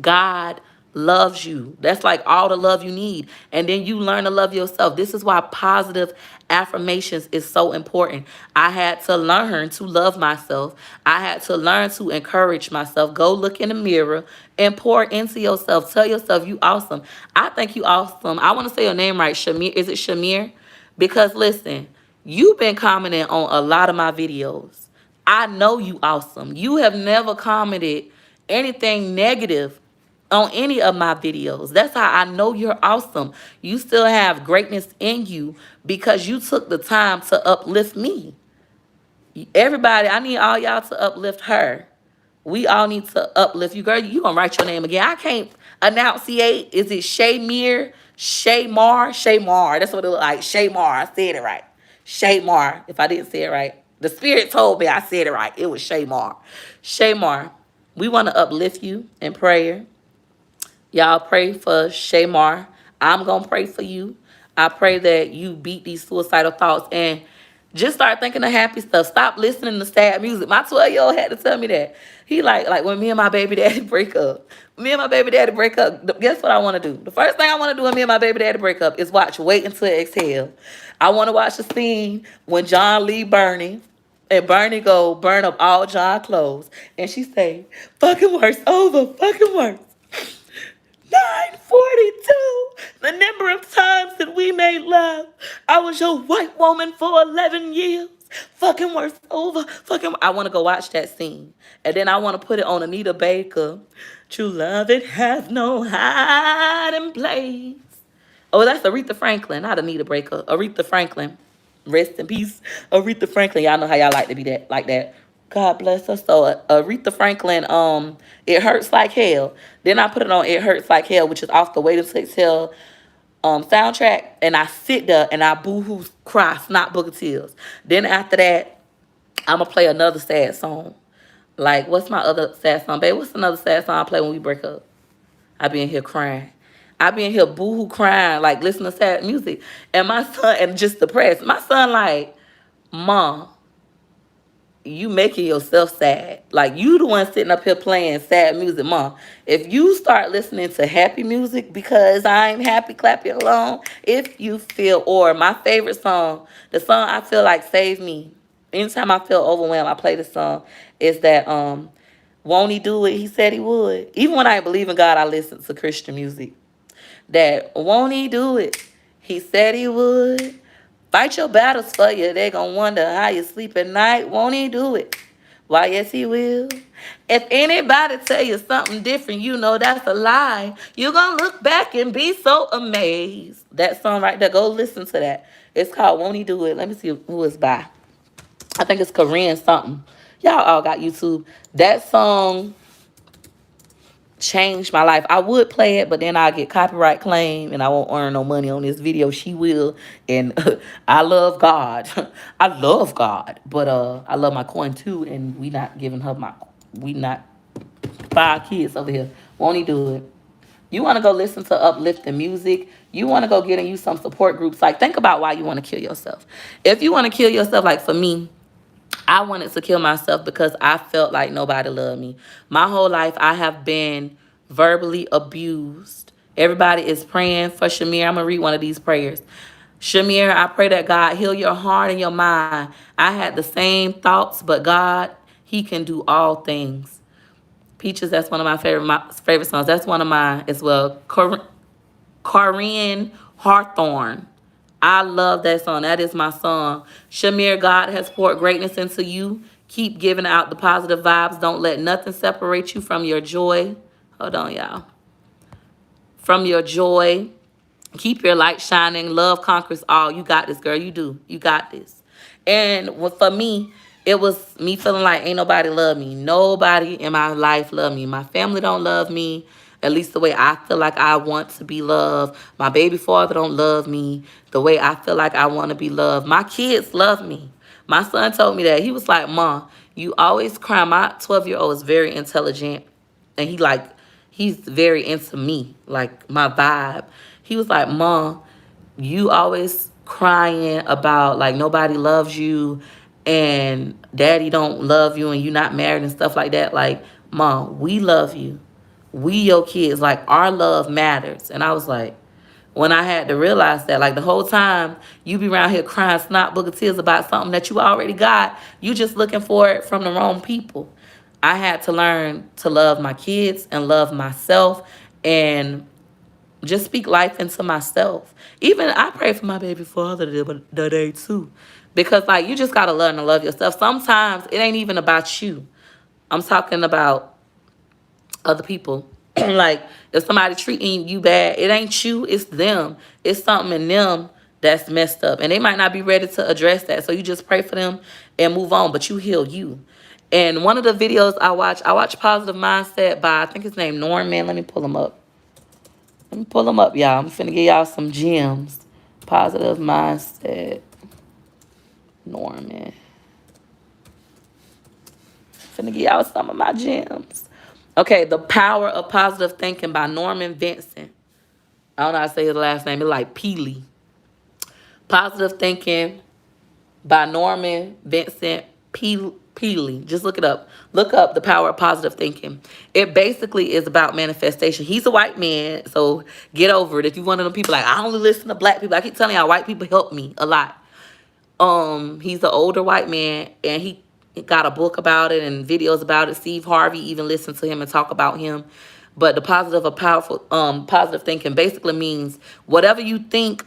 A: God loves you. That's like all the love you need. And then you learn to love yourself. This is why positive affirmations is so important. I had to learn to love myself. I had to learn to encourage myself. Go look in the mirror and pour into yourself. Tell yourself you awesome. I think you awesome. I want to say your name right. Shamir. Is it Shamir? Because listen, you've been commenting on a lot of my videos. I know you awesome. You have never commented anything negative on any of my videos. That's how I know you're awesome. You still have greatness in you because you took the time to uplift me. Everybody, I need all y'all to uplift her. We all need to uplift you. Girl, you gonna write your name again. I can't enunciate. Is it Shaymir? Shaymar? Shaymar. That's what it look like. Shaymar. I said it right. Shaymar. If I didn't say it right. The spirit told me I said it right. It was Shaymar. Shaymar. We want to uplift you in prayer. Y'all pray for Shamar. I'm going to pray for you. I pray that you beat these suicidal thoughts and just start thinking of happy stuff. Stop listening to sad music. My 12-year-old had to tell me that. He like when me and my baby daddy break up. Me and my baby daddy break up. Guess what I want to do? The first thing I want to do when me and my baby daddy break up is watch Wait Until Exhale. I want to watch the scene when John leave Bernie. And Bernie go burn up all John clothes. And she say, fucking worse over, fucking worse. 942, the number of times that we made love. I was your white woman for 11 years. Fucking worse over. Fucking. I want to go watch that scene. And then I want to put it on Anita Baker. True love, it has no hiding place. Oh, that's Aretha Franklin, not Anita Baker. Aretha Franklin. Rest in peace, Aretha Franklin. Y'all know how y'all like to be that, like that. God bless her. So Aretha Franklin, It Hurts Like Hell. Then I put it on It Hurts Like Hell, which is off the Wait Until Exhale soundtrack, and I sit there and I boo-hoo cry, snot book of tears. Then after that, I'm gonna play another sad song. Like, what's my other sad song, babe? What's another sad song I play when we break up? I be in here crying. I be in here boo-hoo crying, like listening to sad music. And my son, and just depressed. My son like, Mom, you making yourself sad. Like, you the one sitting up here playing sad music, Mom. If you start listening to happy music, because I'm happy, clap your along. If you feel, or my favorite song, the song I feel like saved me. Anytime I feel overwhelmed, I play this song. Is that Won't He Do It? He said he would. Even when I believe in God, I listen to Christian music. That won't he do it? He said he would. Fight your battles for you. They gonna wonder how you sleep at night. Won't he do it? Why, yes, he will. If anybody tell you something different, you know that's a lie. You're gonna look back and be so amazed. That song right there, go listen to that. It's called Won't He Do It? Let me see who it's by. I think it's Korean something. Y'all all got YouTube. That song changed my life. I would play it, but then I get copyright claim and I won't earn no money on this video. She will. And I love God. I love God. But I love my coin too. And we not giving her we not 5 kids over here. Won't he do it? You want to go listen to uplifting music. You want to go get in you some support groups. Like, think about why you want to kill yourself. If you want to kill yourself, like for me, I wanted to kill myself because I felt like nobody loved me. My whole life, I have been verbally abused. Everybody is praying for Shamir. I'm going to read one of these prayers. Shamir, I pray that God heal your heart and your mind. I had the same thoughts, but God, he can do all things. Peaches, that's one of my favorite songs. That's one of mine as well. Corinne Hawthorne. I love that song. That is my song. Shamir, God has poured greatness into you. Keep giving out the positive vibes. Don't let nothing separate you from your joy. Hold on, y'all. From your joy. Keep your light shining. Love conquers all. You got this, girl. You do. You got this. And for me, it was me feeling like ain't nobody love me. Nobody in my life love me. My family don't love me, at least the way I feel like I want to be loved. My baby father don't love me the way I feel like I want to be loved. My kids love me. My son told me that. He was like, Mom, you always cry. My 12-year-old is very intelligent, and he's very into me, like my vibe. He was like, Mom, you always crying about like nobody loves you and daddy don't love you and you not married and stuff like that. Like, Mom, we love you. We your kids. Like, our love matters. And I was like, when I had to realize that, like the whole time you be around here crying snot book of tears about something that you already got, you just looking for it from the wrong people. I had to learn to love my kids and love myself and just speak life into myself. Even I pray for my baby father today too. Because like you just gotta learn to love yourself. Sometimes it ain't even about you. I'm talking about other people. Like if somebody treating you bad, it ain't you, it's them. It's something in them that's messed up. And they might not be ready to address that. So you just pray for them and move on. But you heal you. And one of the videos I watch Positive Mindset by, I think his name Norman. Let me pull him up. Let me pull them up, y'all. I'm finna give y'all some gems. Positive Mindset. Norman. Finna give y'all some of my gems. Okay, The Power of Positive Thinking by Norman Vincent. I don't know how to say his last name. It's like Peely. Positive Thinking by Norman Vincent Peely. Just look it up. Look up The Power of Positive Thinking. It basically is about manifestation. He's a white man, so get over it. If you're one of them people like, I only listen to black people. I keep telling y'all, white people help me a lot. He's an older white man, and he got a book about it and videos about it. Steve Harvey even listened to him and talk about him. But the positive thinking basically means whatever you think,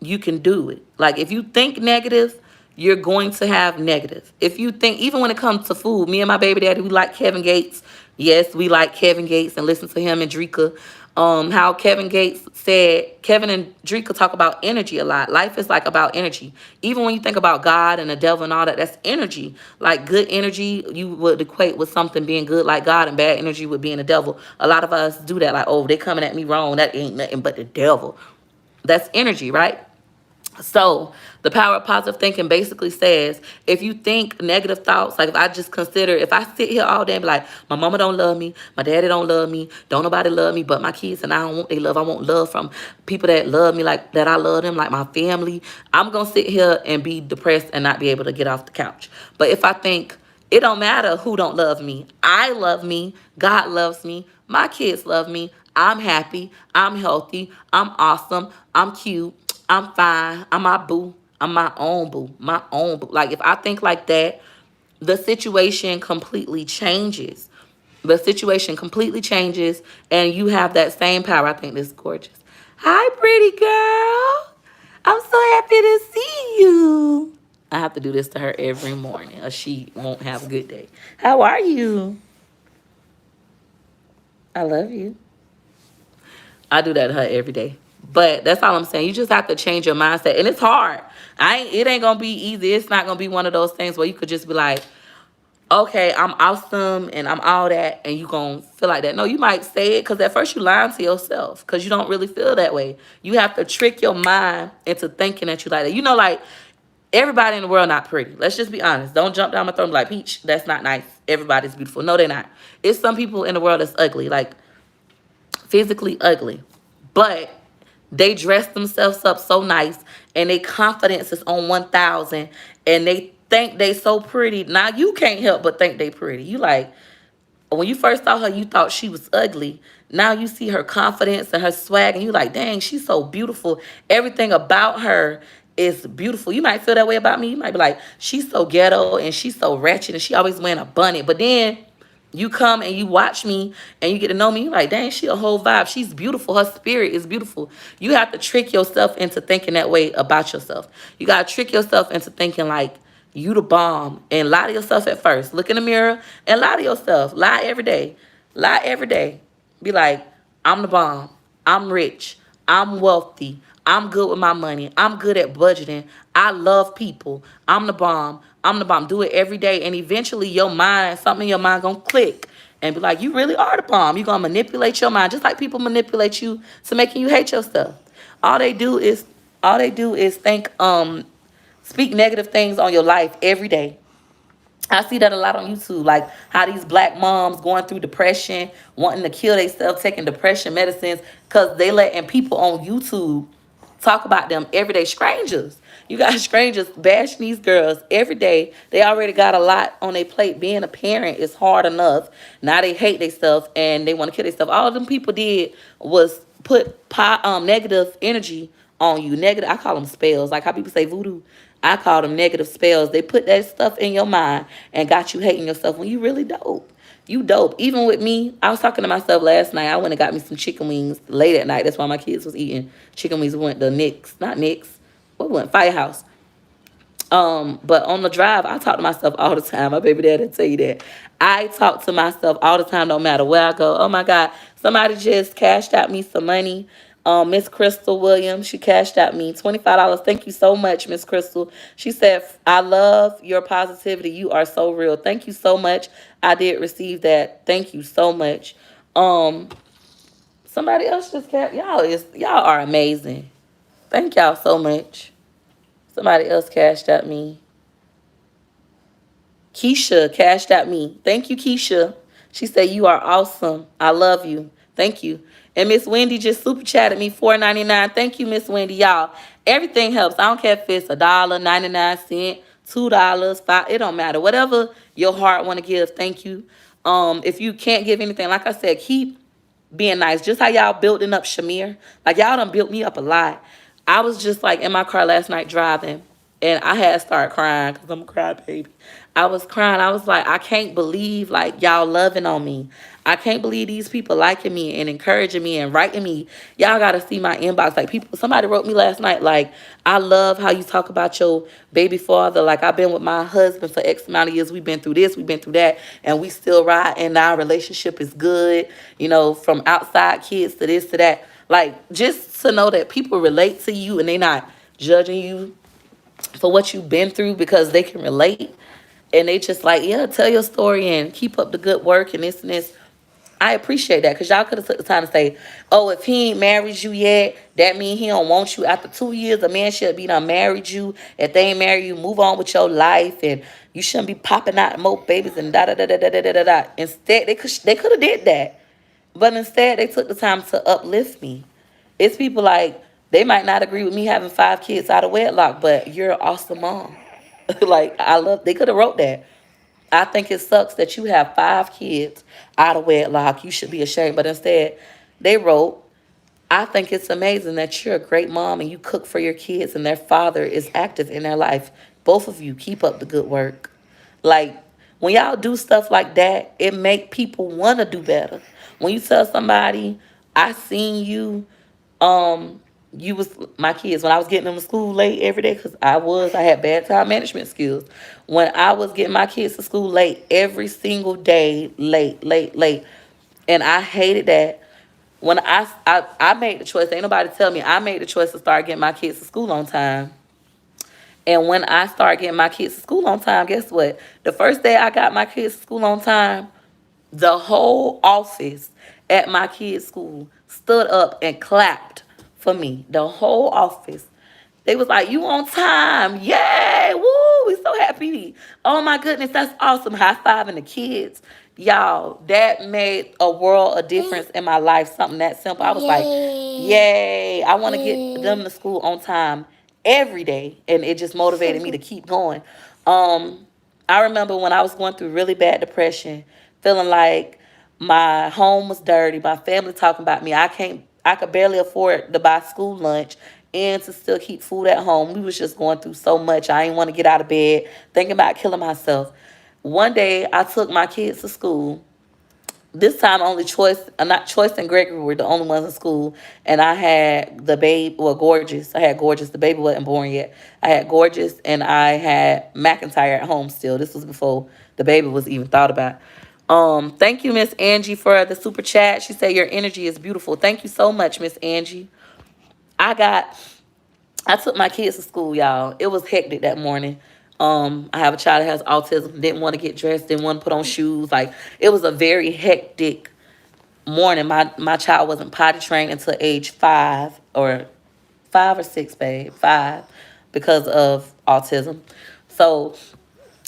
A: you can do it. Like if you think negative, you're going to have negative. If you think, even when it comes to food, me and my baby daddy, we like Kevin Gates. Yes, we like Kevin Gates and listen to him and Drika. How Kevin Gates said, Kevin and Drika talk about energy a lot. Life is like about energy. Even when you think about God and the devil and all that, that's energy. Like good energy, you would equate with something being good like God, and bad energy with being the devil. A lot of us do that. Like, oh, they coming at me wrong. That ain't nothing but the devil. That's energy, right? So the power of positive thinking basically says, if you think negative thoughts, like if I just consider, if I sit here all day and be like, my mama don't love me, my daddy don't love me, don't nobody love me but my kids, and I don't want they love. I want love from people that love me, like that I love them, like my family. I'm gonna sit here and be depressed and not be able to get off the couch. But if I think it don't matter who don't love me, I love me, God loves me, my kids love me, I'm happy, I'm healthy, I'm awesome, I'm cute, I'm fine, I'm my boo, I'm my own boo, my own boo. Like if I think like that, the situation completely changes. The situation completely changes, and you have that same power. I think this is gorgeous. Hi, pretty girl. I'm so happy to see you. I have to do this to her every morning, or she won't have a good day. How are you? I love you. I do that to her every day. But that's all I'm saying. You just have to change your mindset. And it's hard. It ain't gonna be easy. It's not gonna be one of those things where you could just be like, okay, I'm awesome and I'm all that, and you gonna feel like that. No, you might say it because at first you lying to yourself because you don't really feel that way. You have to trick your mind into thinking that you like that. You know, like everybody in the world not pretty. Let's just be honest. Don't jump down my throat and be like, Peach, that's not nice. Everybody's beautiful. No, they're not. It's some people in the world that's ugly, like physically ugly. But they dress themselves up so nice and their confidence is on 1,000 and they think they so pretty. Now you can't help but think they pretty. You like, when you first saw her, you thought she was ugly. Now you see her confidence and her swag and you like, dang, she's so beautiful. Everything about her is beautiful. You might feel that way about me. You might be like, she's so ghetto and she's so ratchet and she always wearing a bunny. But then you come and you watch me and you get to know me. You're like, dang, she a whole vibe. She's beautiful. Her spirit is beautiful. You have to trick yourself into thinking that way about yourself. You got to trick yourself into thinking like you the bomb and lie to yourself at first. Look in the mirror and lie to yourself. Lie every day. Lie every day. Be like, I'm the bomb. I'm rich. I'm wealthy. I'm good with my money. I'm good at budgeting. I love people. I'm the bomb. I'm the bomb. Do it every day. And eventually your mind, something in your mind gonna click and be like, you really are the bomb. You're gonna manipulate your mind just like people manipulate you to making you hate yourself. All they do is think, speak negative things on your life every day. I see that a lot on YouTube, like how these black moms going through depression, wanting to kill themselves, taking depression medicines, because they letting people on YouTube talk about them every day. Strangers. You got strangers bashing these girls every day. They already got a lot on their plate. Being a parent is hard enough. Now they hate themselves and they want to kill themselves. All them people did was put negative energy on you. Negative, I call them spells. Like how people say voodoo. I call them negative spells. They put that stuff in your mind and got you hating yourself when you really dope. You dope. Even with me, I was talking to myself last night. I went and got me some chicken wings late at night. That's why my kids was eating chicken wings. We went to Nick's, not Nick's. What we went? Firehouse. But on the drive, I talk to myself all the time. My baby daddy tell you that. I talk to myself all the time, no matter where I go. Oh my God, somebody just cashed out me some money. Miss Crystal Williams, she cashed out me $25. Thank you so much, Miss Crystal. She said, I love your positivity. You are so real. Thank you so much. I did receive that. Thank you so much. Somebody else just y'all are amazing. Thank y'all so much. Somebody else cashed out me. Keisha cashed out me. Thank you, Keisha. She said, you are awesome. I love you. Thank you. And Miss Wendy just super chatted me $4.99. Thank you, Miss Wendy. Y'all, everything helps. I don't care if it's $1.99, $2, $5. It don't matter. Whatever your heart want to give, thank you. If you can't give anything, like I said, keep being nice. Just how y'all building up Shamir. Like y'all done built me up a lot. I was just like in my car last night driving and I had to start crying because I'm a crybaby. I was crying. I was like, I can't believe like y'all loving on me. I can't believe these people liking me and encouraging me and writing me. Y'all gotta see my inbox. Like people, somebody wrote me last night, like, I love how you talk about your baby father. Like I've been with my husband for X amount of years. We've been through this, we've been through that, and we still ride and our relationship is good. You know, from outside kids to this to that. Like just to know that people relate to you and they not judging you for what you've been through because they can relate. And they just like, yeah, tell your story and keep up the good work and this and this. I appreciate that because y'all could have took the time to say, "Oh, if he ain't married you yet, that mean he don't want you." After 2 years, a man should be done married you. If they ain't married you, move on with your life, and you shouldn't be popping out more babies and da da da da da da da da. Da. Instead, they could have did that, but instead they took the time to uplift me. It's people like they might not agree with me having 5 kids out of wedlock, but you're an awesome mom. Like I love. They could have wrote that. I think it sucks that you have 5 kids out of wedlock. You should be ashamed. But instead, they wrote, I think it's amazing that you're a great mom and you cook for your kids and their father is active in their life. Both of you keep up the good work. Like when y'all do stuff like that, it make people want to do better. When you tell somebody, I seen you um you was my kids when I was getting them to school late every day because I had bad time management skills. When I was getting my kids to school late every single day, late, and I hated that. When I made the choice, ain't nobody tell me, I made the choice to start getting my kids to school on time. And when I started getting my kids to school on time, guess what? The first day I got my kids to school on time, the whole office at my kids' school stood up and clapped for me. The whole office. They was like, "You on time. Yay. Woo. We so happy. Oh my goodness, that's awesome." High fiving the kids. Y'all, that made a world of difference in my life. Something that simple. I was like, yay. I want to get them to school on time every day. And it just motivated me to keep going. Um, I remember when I was going through really bad depression, feeling like my home was dirty, my family talking about me. I could barely afford to buy school lunch and to still keep food at home. We was just going through so much. I didn't want to get out of bed, thinking about killing myself. One day I took my kids to school. This time only not Choice and Gregory were the only ones in school. And I had the babe, well, Gorgeous. I had Gorgeous. The baby wasn't born yet. I had Gorgeous and I had McIntyre at home still. This was before the baby was even thought about. Thank you, Miss Angie, for the super chat. She said your energy is beautiful. Thank you so much, Miss Angie. I got I took my kids to school, y'all. It was hectic that morning. I have a child that has autism, didn't want to get dressed, didn't want to put on shoes. Like it was a very hectic morning. My child wasn't potty trained until age 5 or 6, babe. 5 because of autism. So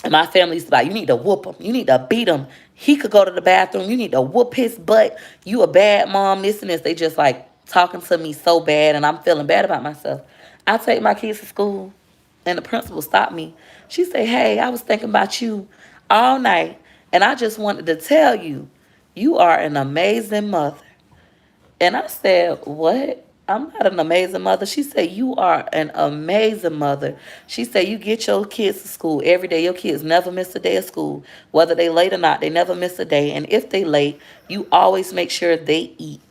A: and my family's like, you need to whoop him. You need to beat him. He could go to the bathroom. You need to whoop his butt. You a bad mom, this and this. They just like talking to me so bad and I'm feeling bad about myself. I take my kids to school and the principal stopped me. She said, "Hey, I was thinking about you all night and I just wanted to tell you, you are an amazing mother." And I said, "What? I'm not an amazing mother." She said, "You are an amazing mother." She said, "You get your kids to school every day. Your kids never miss a day of school. Whether they late or not, they never miss a day. And if they late, you always make sure they eat.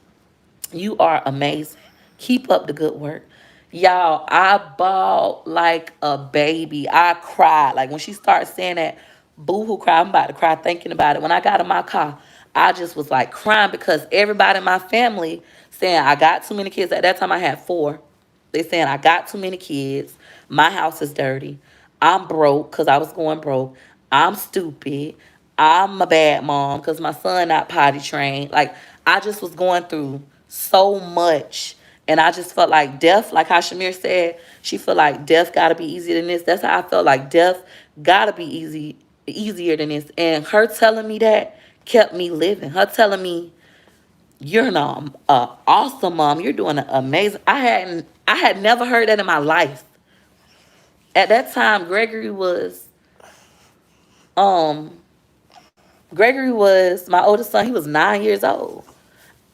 A: You are amazing. Keep up the good work." Y'all, I bawled like a baby. I cried. Like when she started saying that boo-hoo cry, I'm about to cry thinking about it. When I got in my car, I just was like crying because everybody in my family saying I got too many kids. At that time, I had 4. They saying I got too many kids. My house is dirty. I'm broke because I was going broke. I'm stupid. I'm a bad mom because my son not potty trained. Like I just was going through so much. And I just felt like death, like how Shamir said, she felt like death gotta be easier than this. That's how I felt like death gotta be easier than this. And her telling me that kept me living. Her telling me, "You're an awesome mom. You're doing an amazing." I had never heard that in my life. At that time, um Gregory was my oldest son. He was 9 years old.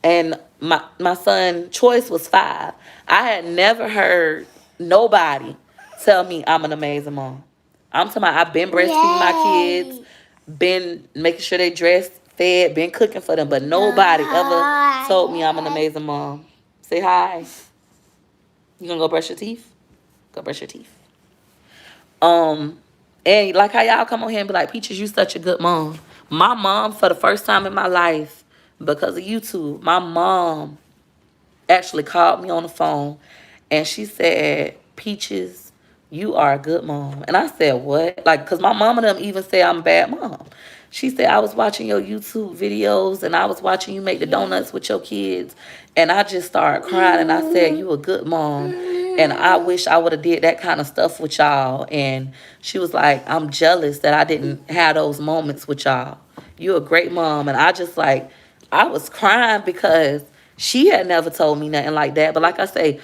A: And my son Choice was 5. I had never heard nobody tell me I'm an amazing mom. I'm talking about I've been breastfeeding my kids, been making sure they dressed, fed, been cooking for them, but nobody ever told me I'm an amazing mom. Say hi. You gonna go brush your teeth? Go brush your teeth. Um, and like how y'all come on here and be like, "Peaches, you such a good mom." My mom, for the first time in my life, because of YouTube, my mom actually called me on the phone and she said, "Peaches, you are a good mom." And I said, "What?" Like, because my mom and them even say I'm a bad mom. She said, I was watching your YouTube videos and I was watching you make the donuts with your kids. And I just started crying and I said, you a good mom. And I wish I would have did that kind of stuff with y'all. And she was like, I'm jealous that I didn't have those moments with y'all. You a great mom. And I just like, I was crying because she had never told me nothing like that. But like I say,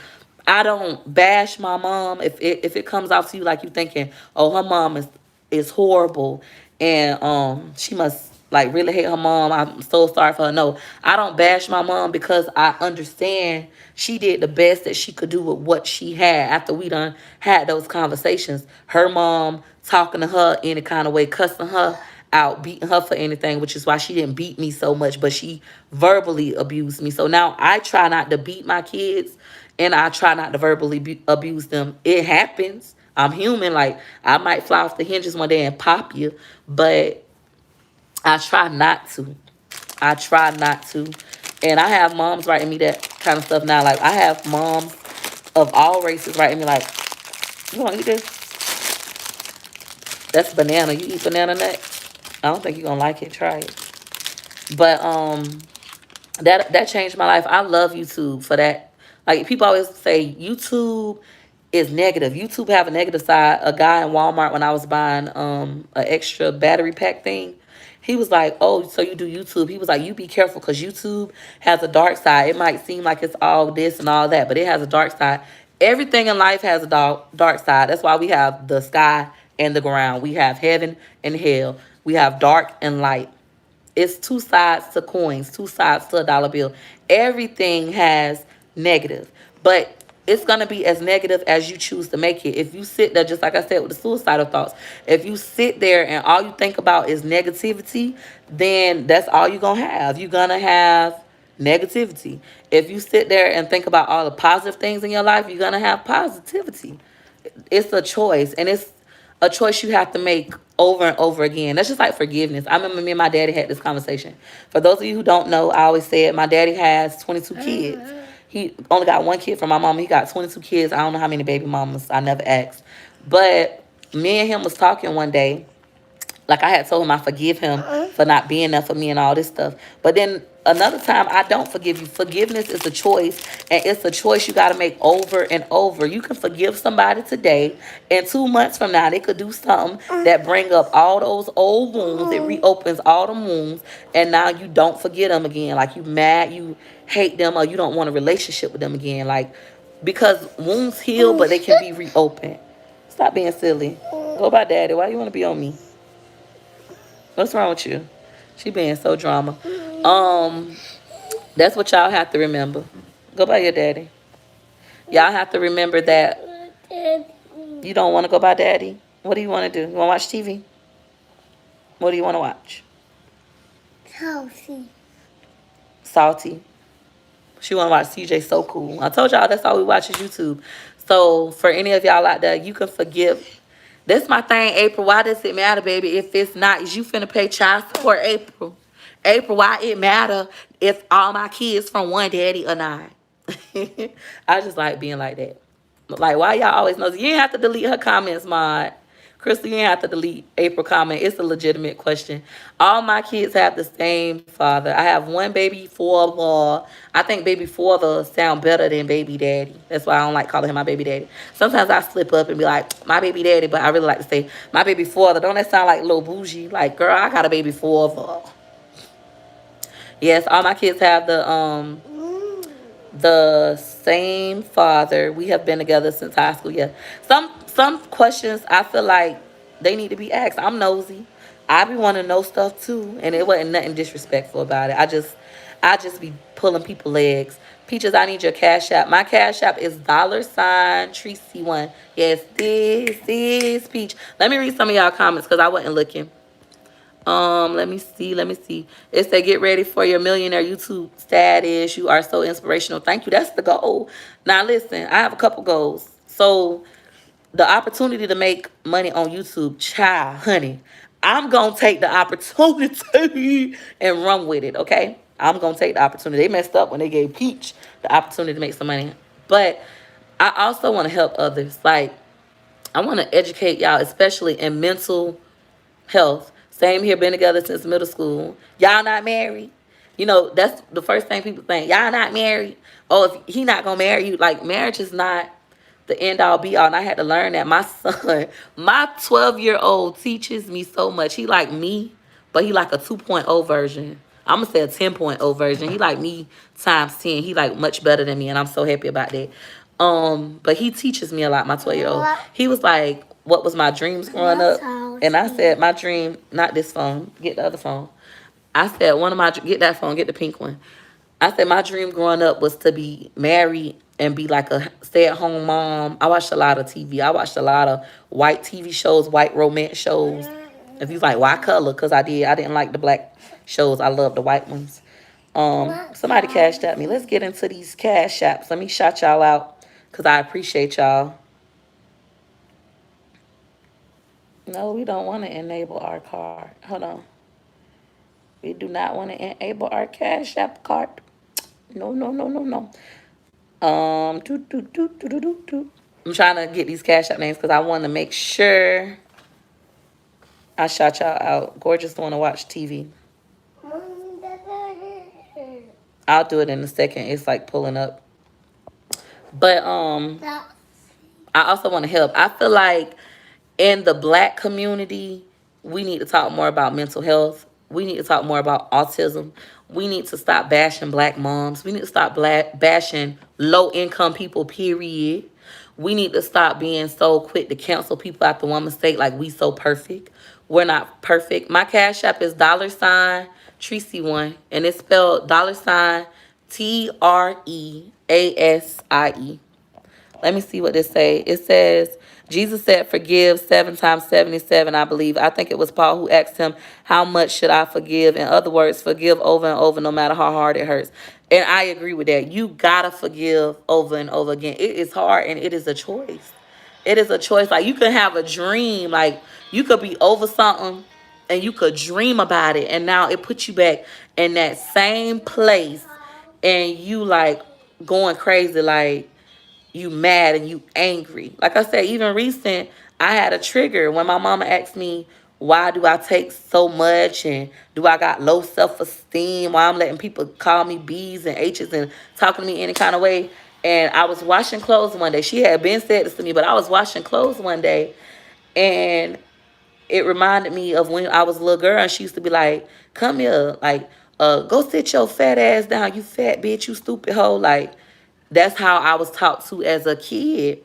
A: I don't bash my mom. If it comes off to you like you thinking, oh, her mom is horrible and she must like really hate her mom. I'm so sorry for her. No, I don't bash my mom because I understand she did the best that she could do with what she had after we done had those conversations. Her mom talking to her any kind of way, cussing her out, beating her for anything, which is why she didn't beat me so much, but she verbally abused me. So now I try not to beat my kids and I try not to verbally abuse them. It happens. I'm human. Like, I might fly off the hinges one day and pop you, but I try not to. I try not to. And I have moms writing me that kind of stuff now. Like, I have moms of all races writing me like, you want to eat this? That's banana. You eat banana nuts? I don't think you're going to like it. Try it. But that changed my life. I love YouTube for that. Like, people always say YouTube is negative. YouTube have a negative side. A guy in Walmart, when I was buying an extra battery pack thing, he was like, oh, so you do YouTube. He was like, you be careful because YouTube has a dark side. It might seem like it's all this and all that, but it has a dark side. Everything in life has a dark side. That's why we have the sky and the ground. We have heaven and hell. We have dark and light. It's two sides to coins, two sides to a dollar bill. Everything has negative, but it's going to be as negative as you choose to make it. If you sit there, just like I said with the suicidal thoughts, if you sit there and all you think about is negativity, then that's all you're going to have. You're going to have negativity. If you sit there and think about all the positive things in your life, you're going to have positivity. It's a choice, and it's a choice you have to make over and over again. That's just like forgiveness. I remember me and my daddy had this conversation. For those of you who don't know, I always said my daddy has 22 kids. He only got one kid from my mom. He got 22 kids. I don't know how many baby mamas. I never asked. But me and him was talking one day. Like, I had told him I forgive him for not being there for me and all this stuff. But then another time, I don't forgive you. Forgiveness is a choice, and it's a choice you got to make over and over. You can forgive somebody today, and 2 months from now, they could do something that bring up all those old wounds. It reopens all the wounds, and now you don't forget them again. Like, you mad, you hate them, or you don't want a relationship with them again. Like, because wounds heal, but they can be reopened. Stop being silly. Go by daddy. Why do you want to be on me? What's wrong with you? She being so drama. That's what y'all have to remember. Go by your daddy. Y'all have to remember that you don't want to go by daddy. What do you want to do? You want to watch TV? What do you want to watch?
B: Salty.
A: Salty. She want to watch CJ So Cool. I told y'all that's all we watch is YouTube. So for any of y'all out there, you can forgive. That's my thing, April. Why does it matter, baby? If it's not, is you finna pay child support, April? April, why it matter if all my kids from one daddy or not? I just like being like that. Like, why y'all always know? You ain't have to delete her comments, Maud. Crystal, you ain't have to delete April comment. It's a legitimate question. All my kids have the same father. I have one baby father. I think baby father sound better than baby daddy. That's why I don't like calling him my baby daddy. Sometimes I slip up and be like, my baby daddy, but I really like to say my baby father. Don't that sound like a little bougie? Like, girl, I got a baby father. Yes, all my kids have the same father. We have been together since high school. Yeah. Some questions I feel like they need to be asked. I'm nosy. I be wanting to know stuff too, and it wasn't nothing disrespectful about it. I just be pulling people legs. Peaches, I need your cash app. My cash app is $Tracy1. Yes, this is Peach. Let me read some of y'all comments because I wasn't looking. Let me see. It said, get ready for your millionaire YouTube status. You are so inspirational. Thank you. That's the goal. Now, listen, I have a couple goals. So, the opportunity to make money on YouTube, child, honey, I'm going to take the opportunity and run with it, okay? I'm going to take the opportunity. They messed up when they gave Peach the opportunity to make some money. But I also want to help others. Like, I want to educate y'all, especially in mental health. Same here, been together since middle school. Y'all not married? You know, that's the first thing people think. Y'all not married? Oh, if he not gonna marry you, like marriage is not the end all be all. And I had to learn that. My son, my 12-year-old teaches me so much. He like me, but he like a 2.0 version. I'm gonna say a 10.0 version. He like me times 10. He like much better than me, and I'm so happy about that. But he teaches me a lot, my 12-year-old. He was like, what was my dreams growing up? And I said, my dream, not this phone, get the other phone. I said, get that phone, get the pink one. I said, my dream growing up was to be married and be like a stay-at-home mom. I watched a lot of TV. I watched a lot of white TV shows, white romance shows. If you like white color, because I did. I didn't like the black shows. I love the white ones. Somebody cashed at me. Let's get into these cash apps. Let me shout y'all out because I appreciate y'all. No, we don't want to enable our card. Hold on. We do not want to enable our cash app card. No, no, no, no, no. I'm trying to get these cash app names because I want to make sure I shout y'all out. Gorgeous want to watch TV. I'll do it in a second. It's like pulling up. But I also want to help. I feel like in the black community, we need to talk more about mental health. We need to talk more about autism. We need to stop bashing black moms. We need to stop bashing low income people, period. We need to stop being so quick to cancel people after one mistake like we so perfect. We're not perfect. My cash app is $Tracy1, and it's spelled $Treasie. Let me see what this say. It says, Jesus said, forgive 7 times 77, I believe. I think it was Paul who asked him, how much should I forgive? In other words, forgive over and over, no matter how hard it hurts. And I agree with that. You gotta forgive over and over again. It is hard and it is a choice. It is a choice. Like you can have a dream. Like you could be over something and you could dream about it. And now it puts you back in that same place and you like going crazy. Like, you mad and you angry. Like I said, even recent, I had a trigger when my mama asked me, why do I take so much and do I got low self-esteem? Why I'm letting people call me B's and H's and talking to me any kind of way. And I was washing clothes one day. She had been said this to me, but I was washing clothes one day and it reminded me of when I was a little girl and she used to be like, come here, like, go sit your fat ass down, you fat bitch, you stupid hoe. Like, that's how I was taught to as a kid.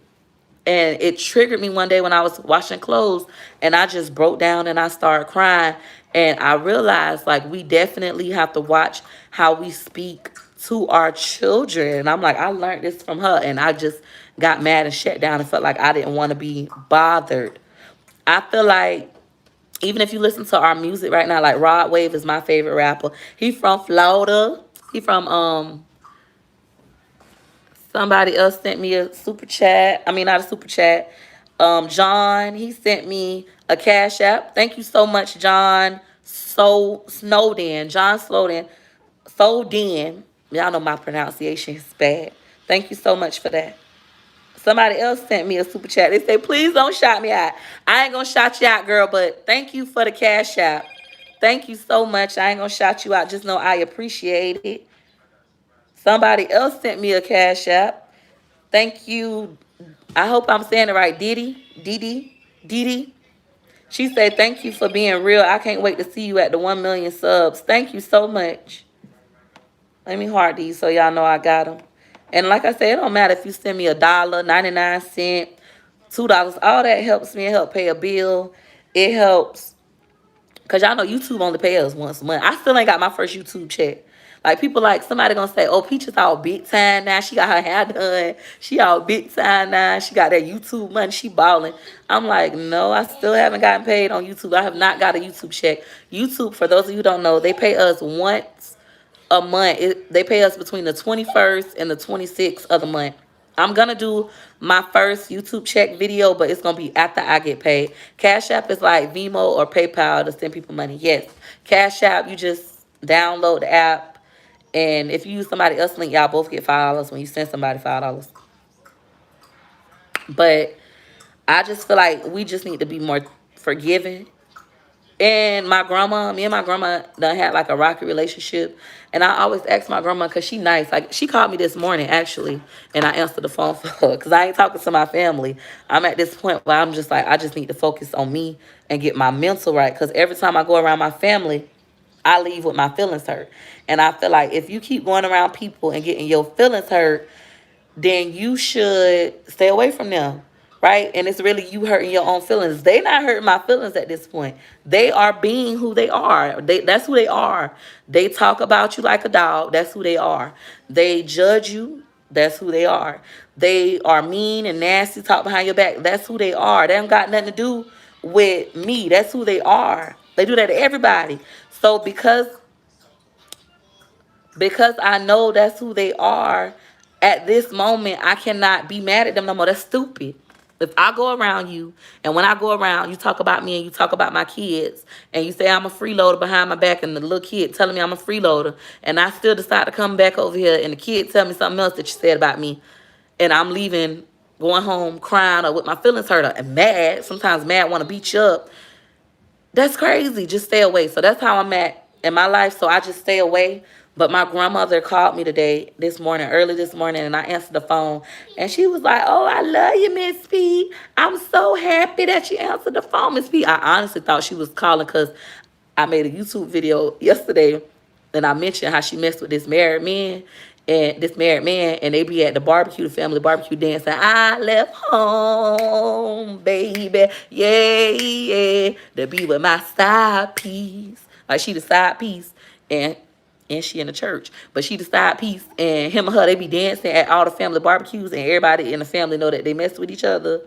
A: And it triggered me one day when I was washing clothes and I just broke down and I started crying. And I realized like we definitely have to watch how we speak to our children. And I'm like, I learned this from her and I just got mad and shut down and felt like I didn't want to be bothered. I feel like even if you listen to our music right now, like Rod Wave is my favorite rapper. He from Florida. He from somebody else sent me a super chat. I mean, not a super chat. John, he sent me a cash app. Thank you so much, John. Snowden. John Snowden. Snowden. Y'all know my pronunciation is bad. Thank you so much for that. Somebody else sent me a super chat. They say, please don't shout me out. I ain't gonna shout you out, girl, but thank you for the cash app. Thank you so much. I ain't gonna shout you out. Just know I appreciate it. Somebody else sent me a cash app. Thank you. I hope I'm saying it right. Didi. She said, thank you for being real. I can't wait to see you at the 1 million subs. Thank you so much. Let me heart these so y'all know I got them. And like I said, it don't matter if you send me $1, 99 cents, $2. All that helps me. It help pay a bill. It helps. Because y'all know YouTube only pay us once a month. I still ain't got my first YouTube check. Like, people like, somebody gonna say, oh, Peach is all big time now. She got her hair done. She all big time now. She got that YouTube money. She balling. I'm like, no, I still haven't gotten paid on YouTube. I have not got a YouTube check. YouTube, for those of you who don't know, they pay us once a month. They pay us between the 21st and the 26th of the month. I'm going to do my first YouTube check video, but it's going to be after I get paid. Cash App is like Venmo or PayPal to send people money. Yes, Cash App, you just download the app. And if you use somebody else's link, y'all both get $5 when you send somebody $5. But I just feel like we just need to be more forgiving And me and my grandma done had like a rocky relationship. And I always ask my grandma, because she nice. Like, she called me this morning, actually, and I answered the phone for her because I ain't talking to my family. I'm at this point where I'm just like, I just need to focus on me and get my mental right. Because every time I go around my family, I leave with my feelings hurt. And I feel like if you keep going around people and getting your feelings hurt, then you should stay away from them, right? And it's really you hurting your own feelings. They not hurting my feelings at this point. They are being who they are. That's who they are. They talk about you like a dog. That's who they are. They judge you. That's who they are. They are mean and nasty, talk behind your back. That's who they are. They don't got nothing to do with me. That's who they are. They do that to everybody. So because I know that's who they are, at this moment, I cannot be mad at them no more. That's stupid. If I go around you, and when I go around, you talk about me and you talk about my kids, and you say I'm a freeloader behind my back, and the little kid telling me I'm a freeloader, and I still decide to come back over here, and the kid tell me something else that you said about me, and I'm leaving, going home, crying, or with my feelings hurt, or mad, sometimes mad, want to beat you up, that's crazy. Just stay away. So that's how I'm at in my life. So I just stay away. But my grandmother called me this morning, early this morning, and I answered the phone. And she was like, "Oh, I love you, Miss P. I'm so happy that you answered the phone, Miss P." I honestly thought she was calling because I made a YouTube video yesterday, and I mentioned how she messed with this married man, and they be at the barbecue, the family barbecue, dancing. I left home, baby, yeah, yeah, to be with my side piece. Like, she the side piece, and she in the church, but she the side piece, and him and her, they be dancing at all the family barbecues, and everybody in the family know that they mess with each other,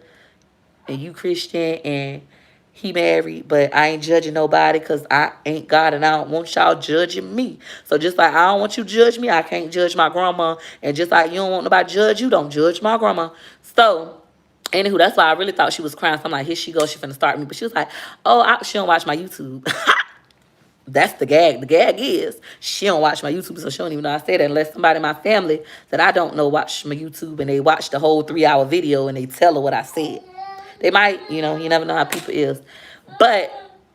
A: and you Christian and he married, but I ain't judging nobody because I ain't God and I don't want y'all judging me. So just like I don't want you to judge me, I can't judge my grandma. And just like you don't want nobody to judge you, don't judge my grandma. So, anywho, that's why I really thought she was crying. So I'm like, here she goes, she finna start me. But she was like, oh, she don't watch my YouTube. That's the gag. The gag is she don't watch my YouTube, so she don't even know I said that unless somebody in my family that I don't know watch my YouTube and they watch the whole 3-hour video and they tell her what I said. They might, you never know how people is. But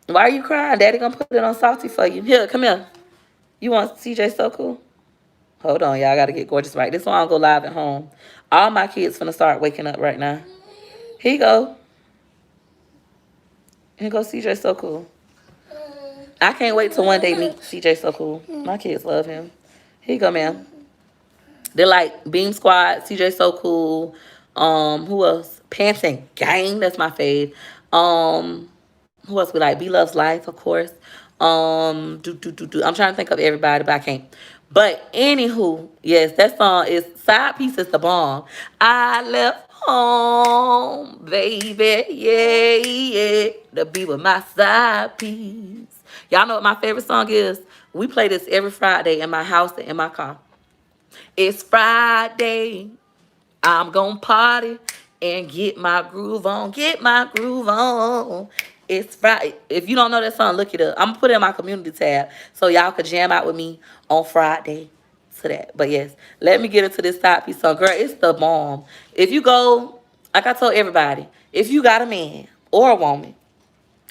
A: why are you crying? Daddy gonna put it on salty for you. Here, come here. You want CJ So Cool? Hold on, y'all. I gotta get gorgeous right. This one I'll go live at home. All my kids finna start waking up right now. Here you go. Here go CJ So Cool. I can't wait till one day meet CJ So Cool. My kids love him. Here you go, ma'am. They're like Beam Squad, CJ So Cool. Who else? Pants and Gang. That's my fave. Who else we like? B Loves Life, of course. I'm trying to think of everybody, but I can't. But anywho, yes, that song is Side Piece is the bomb. I left home, baby, yeah, yeah, to be with my side piece. Y'all know what my favorite song is? We play this every Friday in my house and in my car. It's Friday. I'm gonna party and get my groove on. Get my groove on. It's Friday. If you don't know that song, look it up. I'm gonna put it in my community tab so y'all could jam out with me on Friday to that. But yes, let me get into this side piece song. Girl, it's the bomb. If you go, like I told everybody, if you got a man or a woman,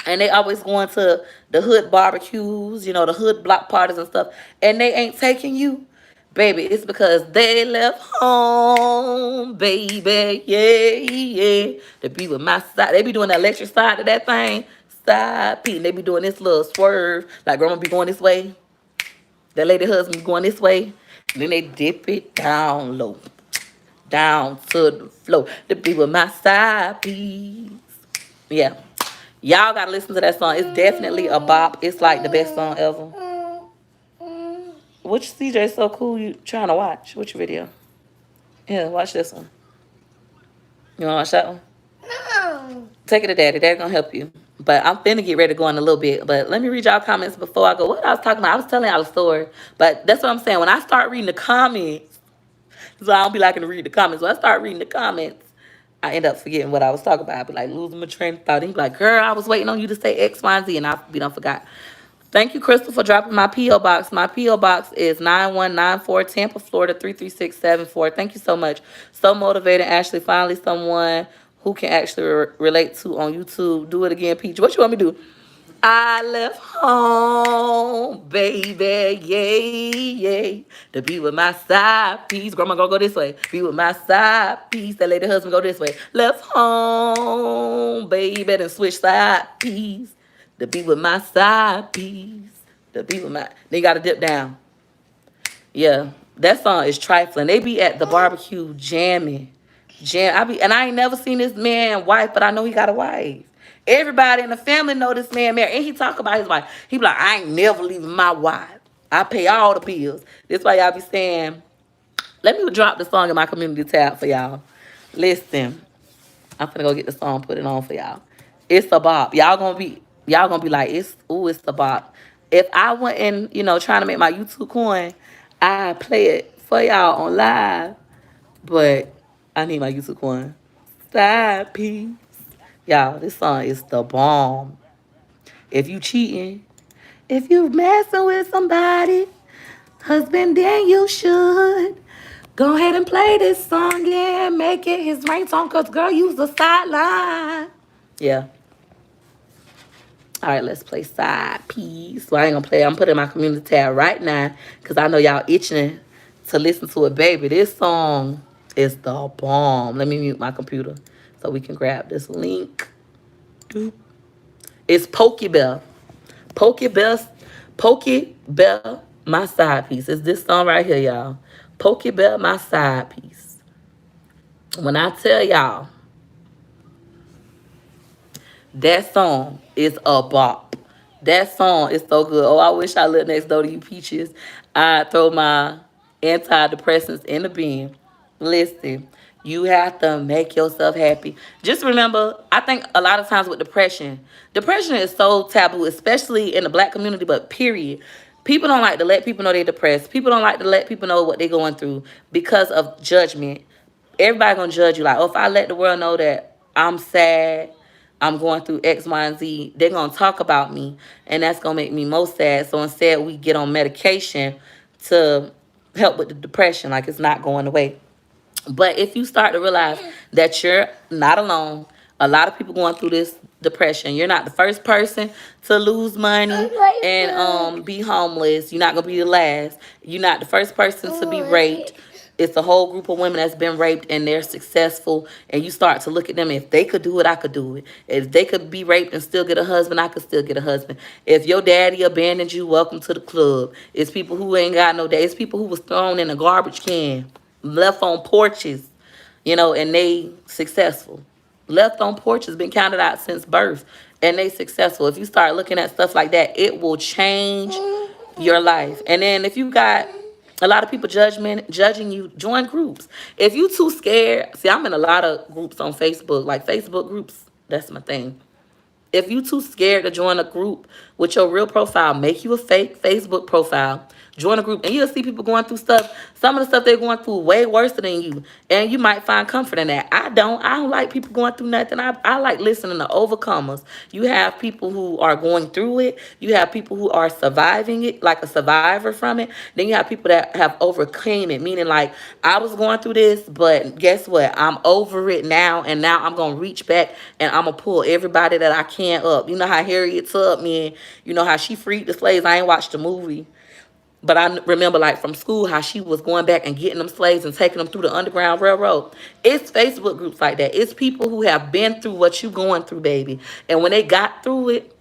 A: and they always going to the hood barbecues, the hood block parties and stuff, and they ain't taking you, baby, it's because they left home, baby, yeah, yeah, to be with my side. They be doing the electric side to that thing, side P, and they be doing this little swerve, like grandma be going this way, that lady husband be going this way, and then they dip it down low, down to the floor, to be with my side piece. Yeah. Y'all gotta listen to that song. It's definitely a bop. It's like the best song ever. Which CJ So Cool you trying to watch? Which video? Yeah, watch this one. You wanna watch that one? No. Take it to daddy. Daddy gonna help you. But I'm finna get ready to go in a little bit. But let me read y'all comments before I go. What I was talking about? I was telling y'all a story. But that's what I'm saying. When I start reading the comments, so I don't be liking to read the comments. When I start reading the comments, I end up forgetting what I was talking about. I be like losing my train of thought. And he be like, girl, I was waiting on you to say X, Y, and Z, and I be done forgot. Thank you, Crystal, for dropping my P.O. box. My P.O. box is 9194 Tampa, Florida 33674. Thank you so much. So motivated, Ashley. Finally, someone who can actually relate to on YouTube. Do it again, Peach. What you want me to do? I left home, baby, yay, yay, to be with my side piece. Grandma gonna go this way. Be with my side piece. That lady husband go this way. Left home, baby, then switch side piece. To be with my side piece. To be with my. Then you gotta dip down. Yeah, that song is trifling. They be at the barbecue jamming. I ain't never seen this man wife, but I know he got a wife. Everybody in the family know this man married, and he talk about his wife. He be like, I ain't never leaving my wife. I pay all the bills. That's why y'all be saying, let me drop the song in my community tab for y'all. Listen, I'm finna go get the song, put it on for y'all. It's a bop. Y'all gonna be like, it's a bop. If I wasn't, trying to make my YouTube coin, I play it for y'all on live. But I need my YouTube coin. Side piece. Y'all, this song is the bomb. If you cheating, if you messing with somebody, husband, then you should. Go ahead and play this song and make it his ringtone, cause girl, use the sideline. Yeah. All right, let's play side piece. So I ain't gonna play. I'm putting my community tab right now because I know y'all itching to listen to it, baby. This song is the bomb. Let me mute my computer so we can grab this link. Doop. It's Pokey Bell. Pokey Bell. Pokey Bell, my side piece. It's this song right here, y'all. Pokey Bell, my side piece. When I tell y'all, that song is a bop. That song is so good. Oh, I wish I lived next door to you, Peaches. I'd throw my antidepressants in the bin. Listen, you have to make yourself happy. Just remember, I think a lot of times with depression is so taboo, especially in the black community, but period. People don't like to let people know they're depressed. People don't like to let people know what they're going through because of judgment. Everybody gonna judge you like, oh, if I let the world know that I'm sad, I'm going through X, Y, and Z, they're gonna talk about me, and that's gonna make me most sad. So instead, we get on medication to help with the depression, like it's not going away. But if you start to realize that you're not alone, a lot of people going through this depression. You're not the first person to lose money and be homeless. You're not gonna be the last. You're not the first person to be raped. It's a whole group of women that's been raped and they're successful. And you start to look at them. If they could do it, I could do it. If they could be raped and still get a husband, I could still get a husband. If your daddy abandoned you, welcome to the club. It's people who ain't got no dad. It's people who was thrown in a garbage can, left on porches, and they successful. Left on porches, been counted out since birth, and they successful. If you start looking at stuff like that, it will change your life. And then if you got a lot of people judging you, join groups. If you too scared, see, I'm in a lot of groups on Facebook, like Facebook groups. That's my thing. If you too scared to join a group with your real profile, make you a fake Facebook profile. Join a group, and you'll see people going through stuff. Some of the stuff they're going through way worse than you, and you might find comfort in that. I don't. I don't like people going through nothing. I like listening to overcomers. You have people who are going through it. You have people who are surviving it, like a survivor from it. Then you have people that have overcame it, meaning like, I was going through this, but guess what? I'm over it now, and now I'm going to reach back, and I'm going to pull everybody that I can up. You know how Harriet Tubman, you know how she freed the slaves. I ain't watched the movie. But I remember, like, from school, how she was going back and getting them slaves and taking them through the Underground Railroad. It's Facebook groups like that. It's people who have been through what you going through, baby. And when they got through it,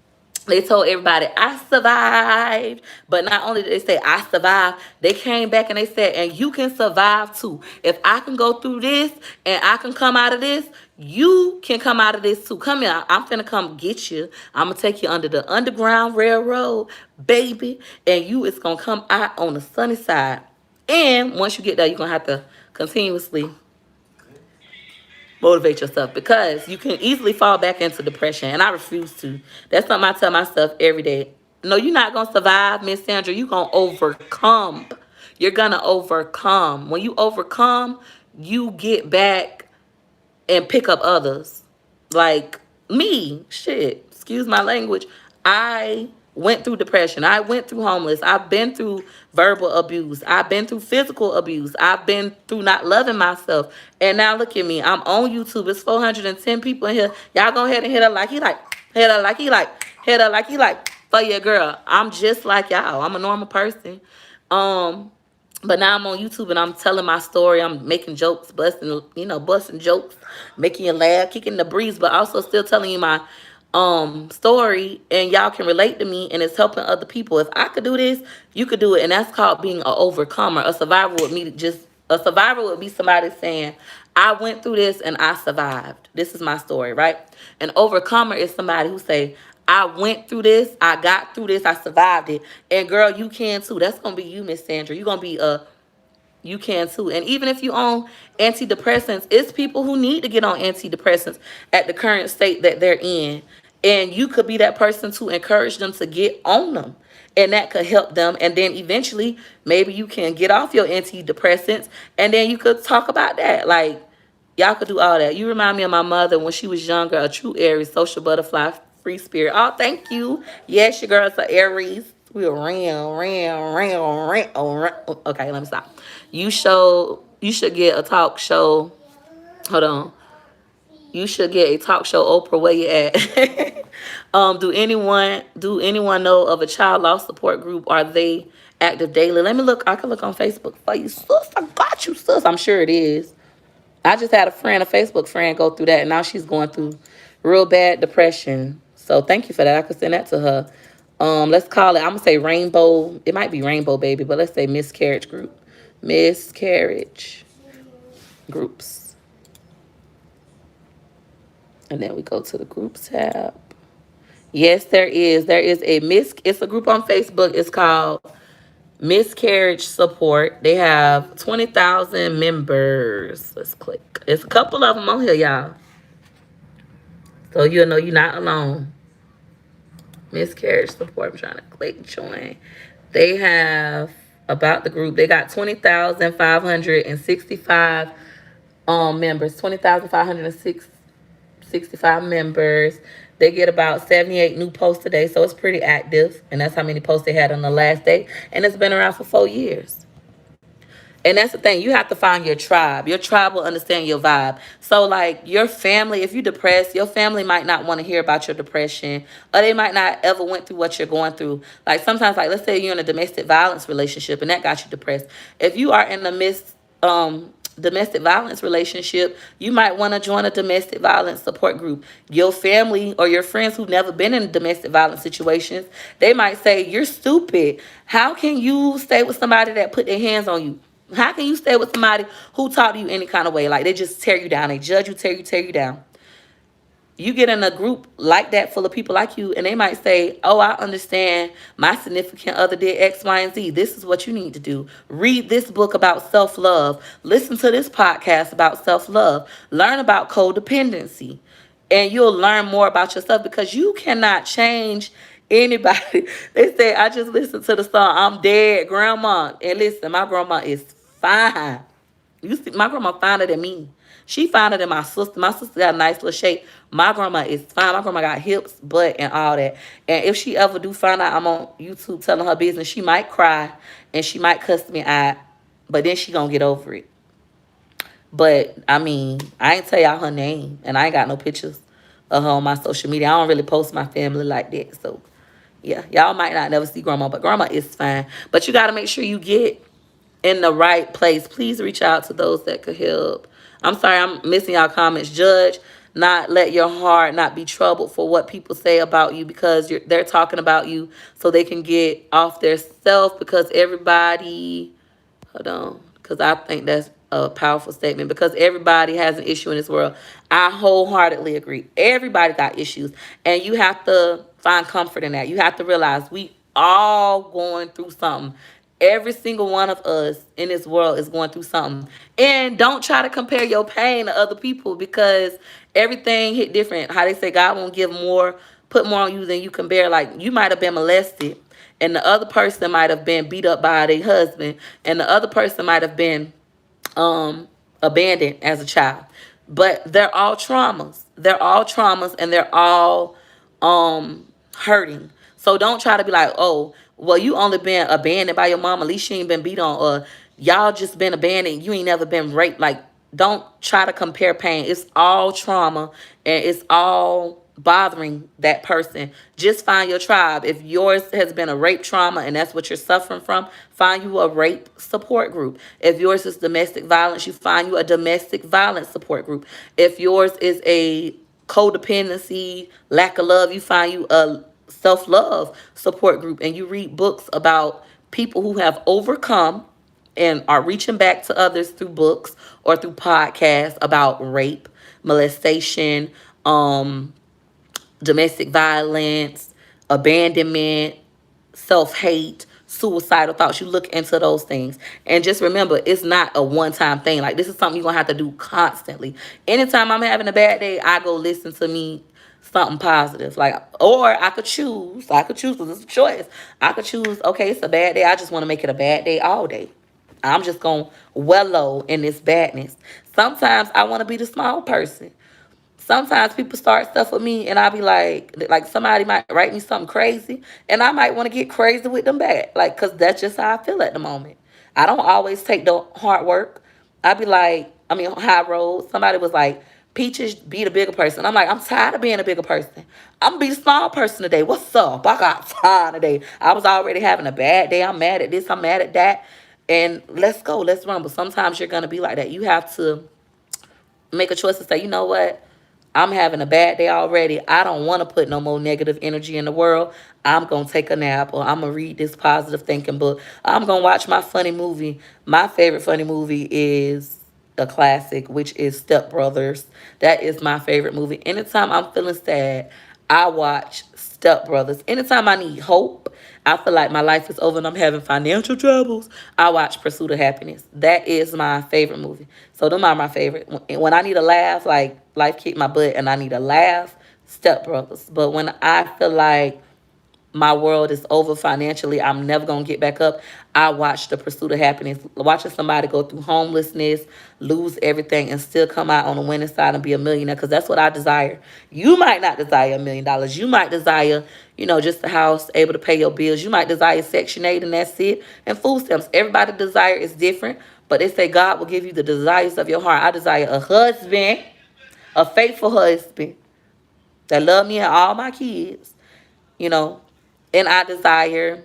A: they told everybody, I survived. But not only did they say, I survived, they came back and they said, and you can survive too. If I can go through this and I can come out of this, you can come out of this too. Come here. I'm finna come get you. I'm gonna take you under the Underground Railroad, baby. And you is gonna come out on the sunny side. And once you get there, you're gonna have to continuously motivate yourself, because you can easily fall back into depression, and I refuse to. That's something I tell myself every day. No, you're not gonna survive, Miss Sandra. You're gonna overcome. You're gonna overcome. When you overcome, you get back and pick up others. Like me, shit, excuse my language. I went through depression. I went through homeless. I've been through verbal abuse. I've been through physical abuse. I've been through not loving myself. And now look at me. I'm on YouTube. It's 410 people in here. Y'all go ahead and hit her like he like. Hit her like he like. Hit her like you like for your girl. I'm just like y'all. I'm a normal person. Um, but now I'm on YouTube and I'm telling my story. I'm making jokes, busting jokes, making you laugh, kicking the breeze, but also still telling you my story, and y'all can relate to me, and it's helping other people. If I could do this, you could do it. And that's called being an overcomer. A survivor would be somebody saying, I went through this and I survived. This is my story, right? An overcomer is somebody who say, I went through this, I got through this, I survived it. And girl, you can too. That's gonna be you, Miss Sandra. You're gonna be a you can too. And even if you own antidepressants, it's people who need to get on antidepressants at the current state that they're in. And you could be that person to encourage them to get on them. And that could help them. And then eventually, maybe you can get off your antidepressants. And then you could talk about that. Like, y'all could do all that. You remind me of my mother when she was younger, a true Aries, social butterfly, free spirit. Oh, thank you. Yes, your girl's an Aries. We were ran. Okay, let me stop. You should get a talk show. Hold on. You should get a talk show, Oprah. Where you at? Do anyone know of a child loss support group? Are they active daily? Let me look. I can look on Facebook for you, sis. I got you, sis. I'm sure it is. I just had a Facebook friend, go through that, and now she's going through real bad depression. So thank you for that. I could send that to her. Let's call it. I'm gonna say Rainbow. It might be Rainbow Baby, but let's say Miscarriage Group. Miscarriage groups, and then we go to the groups tab. Yes, there is. There is a It's a group on Facebook. It's called Miscarriage Support. They have 20,000 members. Let's click. It's a couple of them on here, y'all. So you'll know you're not alone. Miscarriage Support. I'm trying to click join. They have about the group. They got 20,565 members. 20,565 members. They get about 78 new posts a day, so it's pretty active. And that's how many posts they had on the last day. And it's been around for 4 years. And that's the thing. You have to find your tribe. Your tribe will understand your vibe. So, like, your family, if you're depressed, your family might not want to hear about your depression, or they might not ever went through what you're going through. Like, sometimes, like, let's say you're in a domestic violence relationship and that got you depressed. If you are in domestic violence relationship, you might want to join a domestic violence support group. Your family or your friends who've never been in domestic violence situations, they might say, you're stupid. How can you stay with somebody that put their hands on you? How can you stay with somebody who talk to you any kind of way? Like, they just tear you down. They judge you, tear you down. You get in a group like that full of people like you, and they might say, oh, I understand my significant other did X, Y, and Z. This is what you need to do. Read this book about self-love. Listen to this podcast about self-love. Learn about codependency. And you'll learn more about yourself, because you cannot change anybody. They say, I just listened to the song, I'm Dead, Grandma. And listen, my grandma is fine. You see, my grandma finer than me. She finer than my sister. My sister got a nice little shape. My grandma is fine. My grandma got hips, butt, and all that. And if she ever do find out I'm on YouTube telling her business, she might cry and she might cuss me out, but then she gonna get over it. But I mean, I ain't tell y'all her name, and I ain't got no pictures of her on my social media. I don't really post my family like that. So yeah, y'all might not never see grandma, but grandma is fine. But you gotta make sure you get in the right place. Please reach out to those that could help. I'm sorry, I'm missing y'all comments. Judge not, let your heart not be troubled for what people say about you, because they're talking about you so they can get off their self, because everybody, hold on, because I think that's a powerful statement, because everybody has an issue in this world. I wholeheartedly agree. Everybody got issues, and you have to find comfort in that. You have to realize we all going through something. Every single one of us in this world is going through something. And don't try to compare your pain to other people, because everything hit different. How they say God won't put more on you than you can bear. Like, you might have been molested, and the other person might have been beat up by their husband, and the other person might have been abandoned as a child. But they're all traumas. They're all traumas, and they're all hurting. So don't try to be like, oh, well, you only been abandoned by your mom. At least she ain't been beat on. Or y'all just been abandoned. You ain't never been raped. Like, don't try to compare pain. It's all trauma, and it's all bothering that person. Just find your tribe. If yours has been a rape trauma and that's what you're suffering from, find you a rape support group. If yours is domestic violence, you find you a domestic violence support group. If yours is a codependency, lack of love, you find you a self-love support group, and you read books about people who have overcome and are reaching back to others through books or through podcasts about rape, molestation, domestic violence, abandonment, self-hate, suicidal thoughts. You look into those things. And just remember, it's not a one-time thing. Like, this is something you're going to have to do constantly. Anytime I'm having a bad day, I go listen to me something positive. Like, or I could choose. Because it's a choice. I could choose, okay, it's a bad day. I just want to make it a bad day all day. I'm just going to wallow in this badness. Sometimes I want to be the small person. Sometimes people start stuff with me and I'll be like somebody might write me something crazy and I might want to get crazy with them back. Like, cause that's just how I feel at the moment. I don't always take the hard work. I be like, high road. Somebody was like, Peaches, be the bigger person. I'm like, I'm tired of being a bigger person. I'm gonna be the small person today. What's up? I got time today. I was already having a bad day. I'm mad at this. I'm mad at that. And let's go. Let's run. But sometimes you're gonna be like that. You have to make a choice to say, you know what? I'm having a bad day already. I don't want to put no more negative energy in the world. I'm going to take a nap, or I'm going to read this positive thinking book. I'm going to watch my funny movie. My favorite funny movie is a classic, which is Step Brothers. That is my favorite movie. Anytime I'm feeling sad, I watch Step Brothers. Anytime I need hope, I feel like my life is over and I'm having financial troubles, I watch Pursuit of Happiness. That is my favorite movie. So them are my favorite. When I need a laugh, like life kicked my butt and I need a laugh, Step Brothers. But when I feel like my world is over financially, I'm never going to get back up, I watch The Pursuit of Happiness. Watching somebody go through homelessness, lose everything, and still come out on the winning side and be a millionaire, because that's what I desire. You might not desire $1 million. You might desire, just a house, able to pay your bills. You might desire Section 8 and that's it, and food stamps. Everybody's desire is different, but they say God will give you the desires of your heart. I desire a husband, a faithful husband that love me and all my kids, you know, and I desire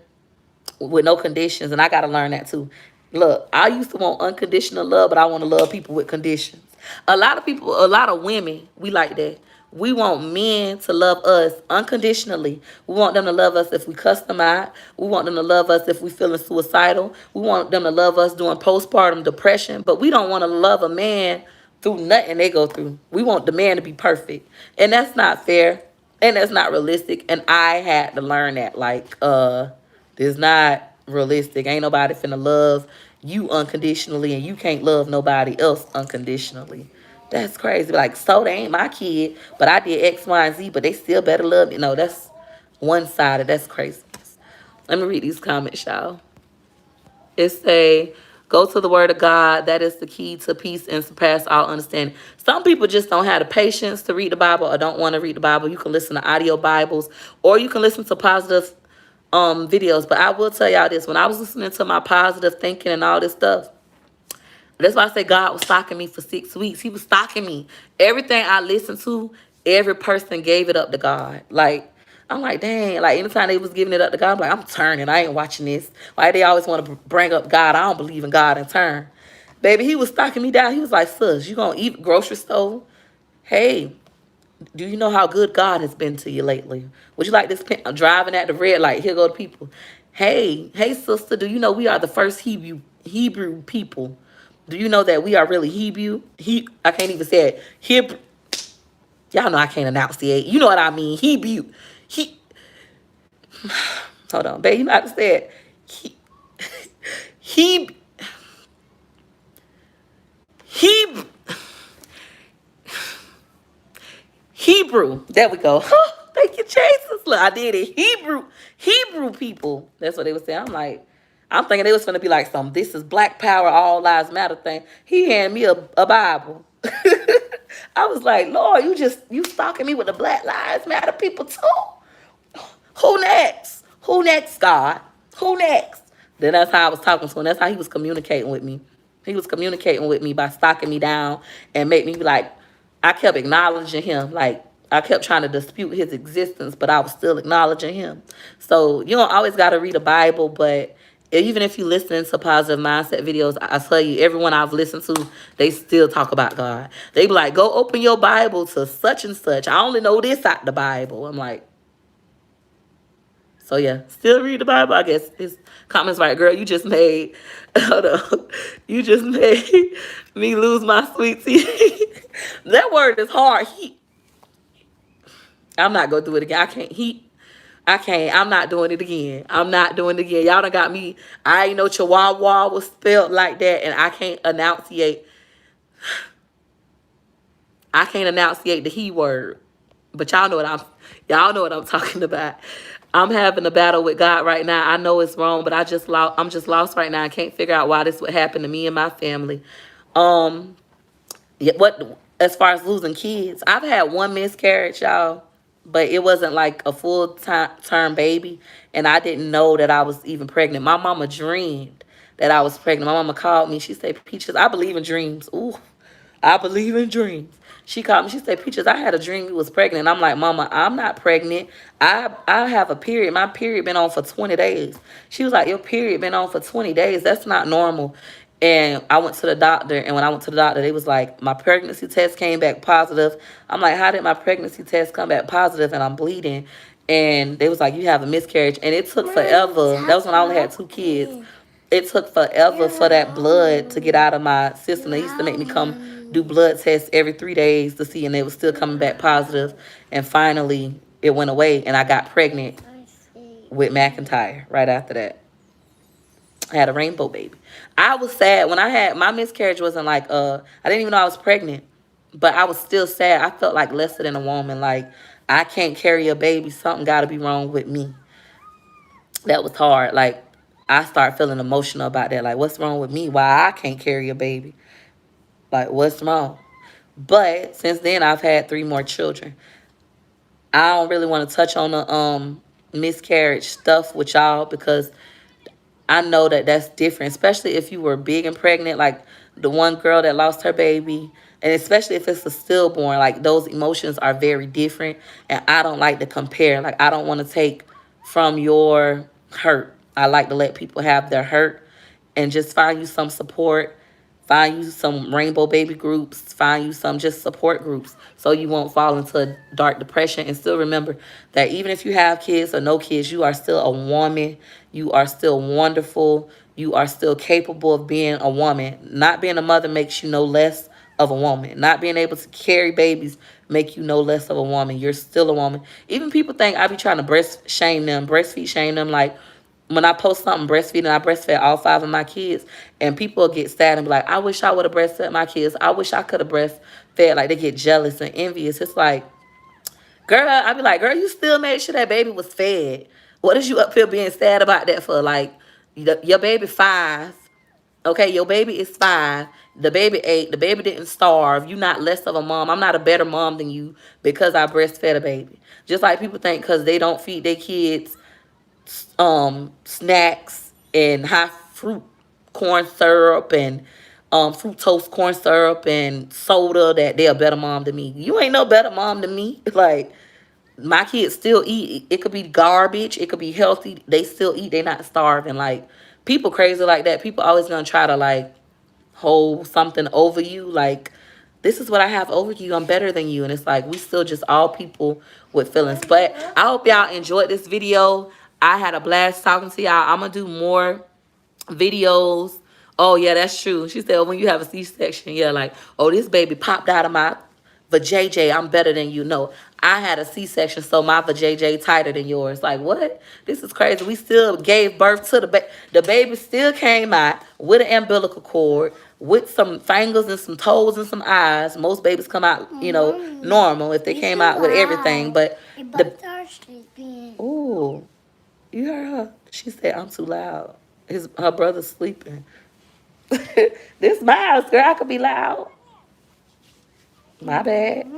A: with no conditions, and I gotta learn that too. Look, I used to want unconditional love, but I want to love people with conditions. A lot of women, we like that. We want men to love us unconditionally. We want them to love us if we cuss them out. We want them to love us if we feeling suicidal. We want them to love us during postpartum depression. But we don't want to love a man through nothing they go through. We want the man to be perfect. And that's not fair. And that's not realistic. And I had to learn that. Like, it's not realistic. Ain't nobody finna love you unconditionally, and you can't love nobody else unconditionally. That's crazy. Like, so they ain't my kid, but I did X, Y, and Z, but they still better love me. No, that's one-sided. That's crazy. Let me read these comments, y'all. It say, go to the word of God. That is the key to peace and surpass all understanding. Some people just don't have the patience to read the Bible or don't want to read the Bible. You can listen to audio Bibles, or you can listen to positive videos. But I will tell y'all this. When I was listening to my positive thinking and all this stuff, that's why I say God was stalking me for 6 weeks. He was stalking me. Everything I listened to, every person gave it up to God. Like, I'm like, dang. Like, anytime they was giving it up to God, I'm like, I'm turning. I ain't watching this. Why they always want to bring up God? I don't believe in God and turn. Baby, he was stalking me down. He was like, sis, you going to eat grocery store? Hey, do you know how good God has been to you lately? Would you like this? I'm driving at the red light. Here go the people. Hey, sister, do you know we are the first Hebrew people? Do you know that we are really Hebrew? I can't even say it. Hebrew. Y'all know I can't enunciate. You know what I mean. Hebrew. Hold on, babe. You know how to say it. He, Hebrew. Hebrew. There we go. Thank you, Jesus. Look, I did it. Hebrew people. That's what they would say. I'm thinking they was gonna be like some "this is Black Power, all lives matter" thing. He handed me a Bible. I was like, Lord, you stalking me with the Black Lives Matter people too. Who next? Who next, God? Who next? Then that's how I was talking to him. That's how he was communicating with me. He was communicating with me by stalking me down and make me be like, I kept acknowledging him. Like, I kept trying to dispute his existence, but I was still acknowledging him. So you don't always got to read a Bible, but even if you listen to positive mindset videos, I tell you, everyone I've listened to, they still talk about God. They be like, go open your Bible to such and such. I only know this out the Bible. I'm like, so yeah, still read the Bible. I guess his comments like, girl, you just made, hold on, you just made me lose my sweet tea. That word is hard. I'm not gonna do it again. I can't. I can't. I'm not doing it again. I'm not doing it again. Y'all done got me. I ain't know Chihuahua was spelled like that, and I can't enunciate. I can't enunciate the he word. But y'all know what I'm talking about. I'm having a battle with God right now. I know it's wrong, but I'm just lost right now. I can't figure out why this would happen to me and my family. Um, yeah, what as far as losing kids, I've had one miscarriage, y'all, but it wasn't like a full time term baby, and I didn't know that I was even pregnant. My mama dreamed that I was pregnant. My mama called me. She said, "Peaches, I believe in dreams." Ooh, I believe in dreams. She called me. She said, "Peaches, I had a dream you was pregnant." I'm like, "Mama, I'm not pregnant. I have a period. My period been on for 20 days." She was like, "Your period been on for 20 days. That's not normal." And I went to the doctor, and when I went to the doctor, they was like, my pregnancy test came back positive. I'm like, how did my pregnancy test come back positive and I'm bleeding? And they was like, you have a miscarriage. And it took forever. That was when I only had 2 kids. It took forever for that blood to get out of my system. They used to make me come do blood tests every 3 days to see, and they was still coming back positive. And finally, it went away, and I got pregnant with McIntyre right after that. I had a rainbow baby. I was sad when I had my miscarriage. Wasn't like I didn't even know I was pregnant, but I was still sad. I felt like lesser than a woman. Like I can't carry a baby. Something got to be wrong with me. That was hard. Like I started feeling emotional about that. Like what's wrong with me? Why I can't carry a baby? Like what's wrong? But since then I've had 3 more children. I don't really want to touch on the miscarriage stuff with y'all because I know that that's different, especially if you were big and pregnant, like the one girl that lost her baby, and especially if it's a stillborn, like those emotions are very different. And I don't like to compare. Like I don't want to take from your hurt. I like to let people have their hurt and just find you some support. Find you some rainbow baby groups. Find you some just support groups so you won't fall into a dark depression. And still remember that even if you have kids or no kids, you are still a woman. You are still wonderful. You are still capable of being a woman. Not being a mother makes you no less of a woman. Not being able to carry babies make you no less of a woman. You're still a woman. Even people think I be trying to breastfeed shame them. Like when I post something breastfeeding, I breastfed all 5 of my kids, and people get sad and be like, I wish I would have breastfed my kids. I wish I could have breastfed. Like they get jealous and envious. It's like, girl, I be like, girl, you still made sure that baby was fed. What is you up here being sad about that for? Like, your baby 5. Okay, your baby is 5. The baby ate. The baby didn't starve. You not less of a mom. I'm not a better mom than you because I breastfed a baby. Just like people think because they don't feed their kids snacks and high fruit corn syrup and fructose corn syrup and soda that they're a better mom than me. You ain't no better mom than me. Like my kids still eat. It could be garbage. It could be healthy. They still eat. They not starving. Like people crazy like that. People always gonna try to like hold something over you. Like this is what I have over you. I'm better than you. And it's like we still just all people with feelings. But I hope y'all enjoyed this video. I had a blast talking to y'all. I'm gonna do more videos. Oh yeah, that's true. She said when you have a C-section, yeah, like, oh, this baby popped out of my vajayjay. I'm better than you. No, I had a C-section, so my vajayjay tighter than yours. Like what? This is crazy. We still gave birth to the baby. The baby still came out with an umbilical cord, with some fingers and some toes and some eyes. Most babies come out, normal if they came out with everything. But the ooh, you heard her. She said I'm too loud. Her brother's sleeping. This my house, girl. I could be loud. My bad.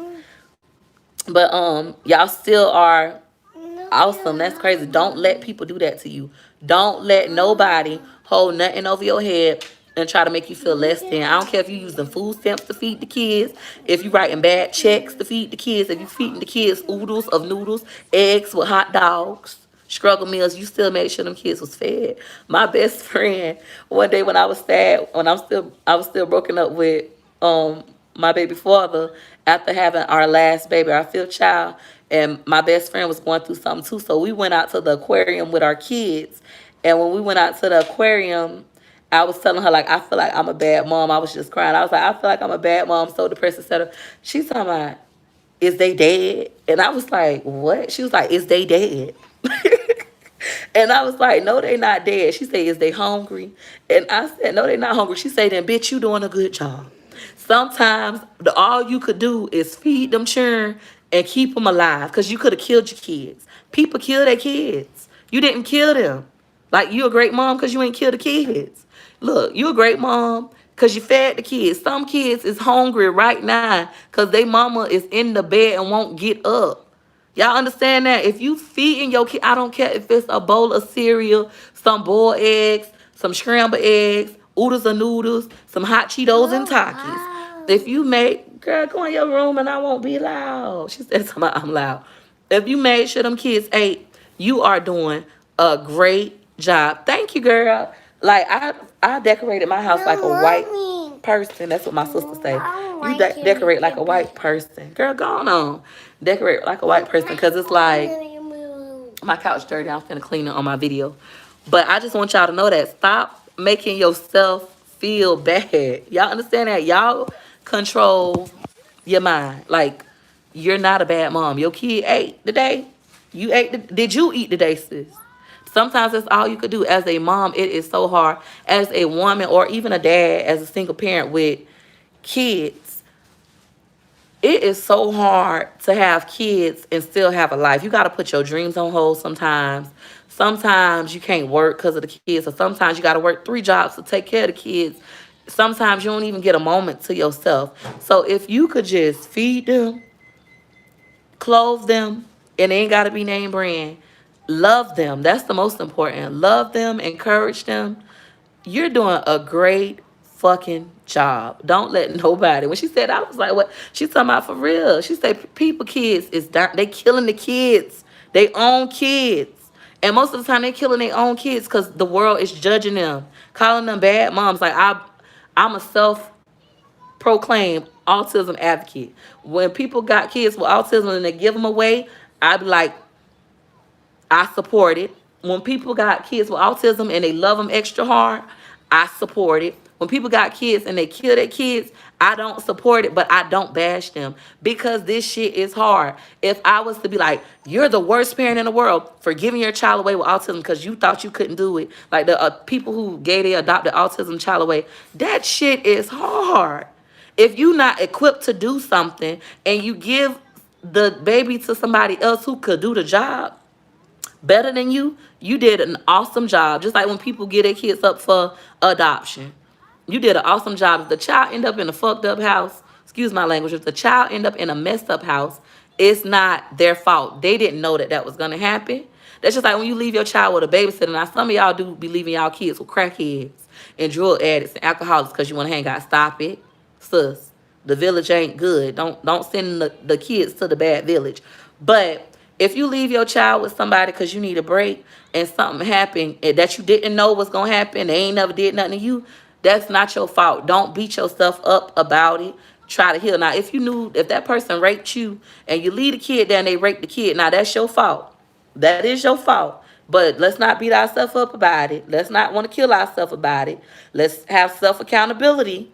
A: But y'all still are awesome. That's crazy. Don't let people do that to you. Don't let nobody hold nothing over your head and try to make you feel less than. I don't care if you're using food stamps to feed the kids, if you're writing bad checks to feed the kids, if you're feeding the kids oodles of noodles, eggs with hot dogs, struggle meals, you still made sure them kids was fed. My best friend, one day when I was sad, when I was still broken up with my baby father after having our last baby, our fifth child, and my best friend was going through something too. So we went out to the aquarium with our kids, and when we went out to the aquarium, I was telling her, like, I feel like I'm a bad mom. I was just crying. I was like, I feel like I'm a bad mom, so depressed, etc. She's talking about, is they dead? And I was like, what? She was like, is they dead? And I was like, no, they not dead. She said, is they hungry? And I said, no, they not hungry. She said, then bitch, you doing a good job. Sometimes all you could do is feed them children and keep them alive, because you could have killed your kids. People kill their kids. You didn't kill them. Like, you a great mom because you ain't killed the kids. Look, you a great mom because you fed the kids. Some kids is hungry right now because they mama is in the bed and won't get up. Y'all understand that? If you feeding your kid, I don't care if it's a bowl of cereal, some boiled eggs, some scrambled eggs, oodles of noodles, some hot Cheetos and Takis. If you make, girl, go in your room and I won't be loud. She said something, I'm loud. If you made sure them kids ate, you are doing a great job. Thank you, girl. Like, I decorated my house like a white person. That's what my sister say. You decorate like a white person. Girl, go on. Decorate like a white person, because it's like, my couch dirty. I'm finna clean it on my video. But I just want y'all to know that. Stop making yourself feel bad. Y'all understand that? Y'all control your mind. Like, you're not a bad mom. Your kid ate today. You ate. Did you eat today, sis? Sometimes that's all you could do. As a mom, it is so hard. As a woman, or even a dad, as a single parent with kids, it is so hard to have kids and still have a life. You got to put your dreams on hold sometimes. Sometimes you can't work because of the kids, or sometimes you got to work 3 jobs to take care of the kids. Sometimes you don't even get a moment to yourself. So if you could just feed them, clothe them, and it ain't got to be name brand, love them. That's the most important. Love them, encourage them. You're doing a great fucking job. Don't let nobody. When she said, I was like, what? She's talking about for real. She said, people, kids is down. They killing the kids. They own kids. And most of the time they killing their own kids because the world is judging them, calling them bad moms. Like, I'm a self-proclaimed autism advocate. When people got kids with autism and they give them away, I be like, I support it. When people got kids with autism and they love them extra hard, I support it. When people got kids and they kill their kids, I don't support it, but I don't bash them, because this shit is hard. If I was to be like, you're the worst parent in the world for giving your child away with autism because you thought you couldn't do it, like the people who gave their adopted autism child away, that shit is hard. If you're not equipped to do something and you give the baby to somebody else who could do the job better than you did an awesome job. Just like when people get their kids up for adoption, you did an awesome job. If the child end up in a fucked up house, excuse my language, if the child end up in a messed up house, it's not their fault. They didn't know that that was going to happen. That's just like when you leave your child with a babysitter. Now, some of y'all do be leaving y'all kids with crackheads and drug addicts and alcoholics because you want to hang out. Stop it, sis. The village ain't good. Don't send the kids to the bad village. But if you leave your child with somebody because you need a break and something happened that you didn't know was going to happen, they ain't never did nothing to you, that's not your fault. Don't beat yourself up about it. Try to heal. Now, if that person raped you and you leave the kid there and they rape the kid, now that's your fault. That is your fault. But let's not beat ourselves up about it. Let's not want to kill ourselves about it. Let's have self-accountability.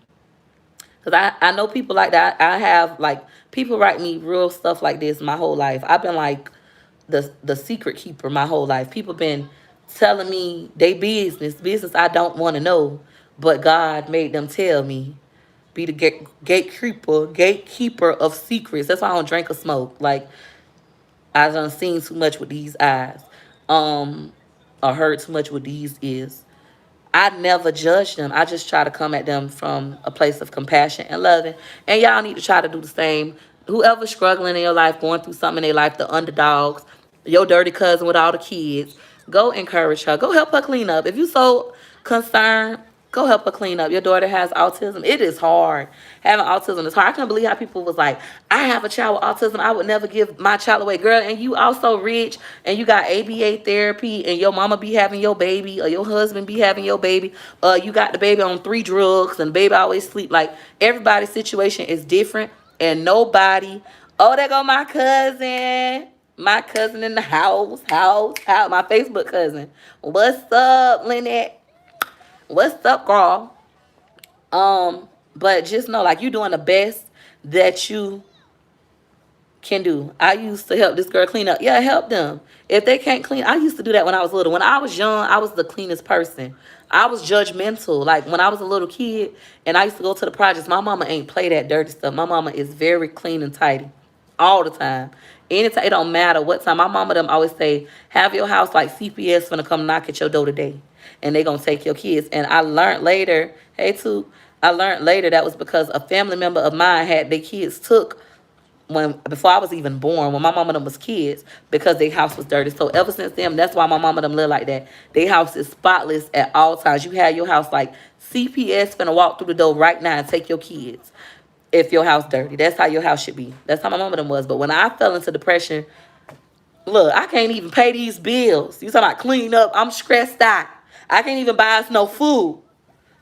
A: Because I know people like that. I have, like, people write me real stuff like this my whole life. I've been like the secret keeper my whole life. People been telling me they business I don't want to know, but God made them tell me. Be the gatekeeper of secrets. That's why I don't drink or smoke. Like, I done seen too much with these eyes. Or heard too much with these ears. I never judge them. I just try to come at them from a place of compassion and loving. And y'all need to try to do the same. Whoever's struggling in your life, going through something in their life, the underdogs, your dirty cousin with all the kids, go encourage her. Go help her clean up. If you so concerned Go help her clean up. Your daughter has autism. It is hard. Having autism is hard. I can't believe how people was like, I have a child with autism. I would never give my child away. Girl, and you also rich and you got ABA therapy and your mama be having your baby or your husband be having your baby. You got the baby on 3 drugs and the baby always sleep. Like, everybody's situation is different and nobody. Oh, there go my cousin. My cousin in the house. My Facebook cousin. What's up, Lynette? What's up, girl? But just know, like, you doing the best that you can do. I used to help this girl clean up. Yeah, help them. If they can't clean, I used to do that when I was little. When I was young, I was the cleanest person. I was judgmental. Like, when I was a little kid and I used to go to the projects, my mama ain't play that dirty stuff. My mama is very clean and tidy all the time. Anytime, it don't matter what time. My mama them always say, have your house like CPS finna come knock at your door today. And they gonna take your kids. And I learned later, hey, too, I learned later that was because a family member of mine had their kids took before I was even born, when my mama them was kids, because their house was dirty. So ever since then, that's why my mama them live like that. Their house is spotless at all times. You have your house like CPS finna walk through the door right now and take your kids if your house dirty. That's how your house should be. That's how my mama them was. But when I fell into depression, look, I can't even pay these bills. You talking about clean up? I'm stressed out. I can't even buy us no food.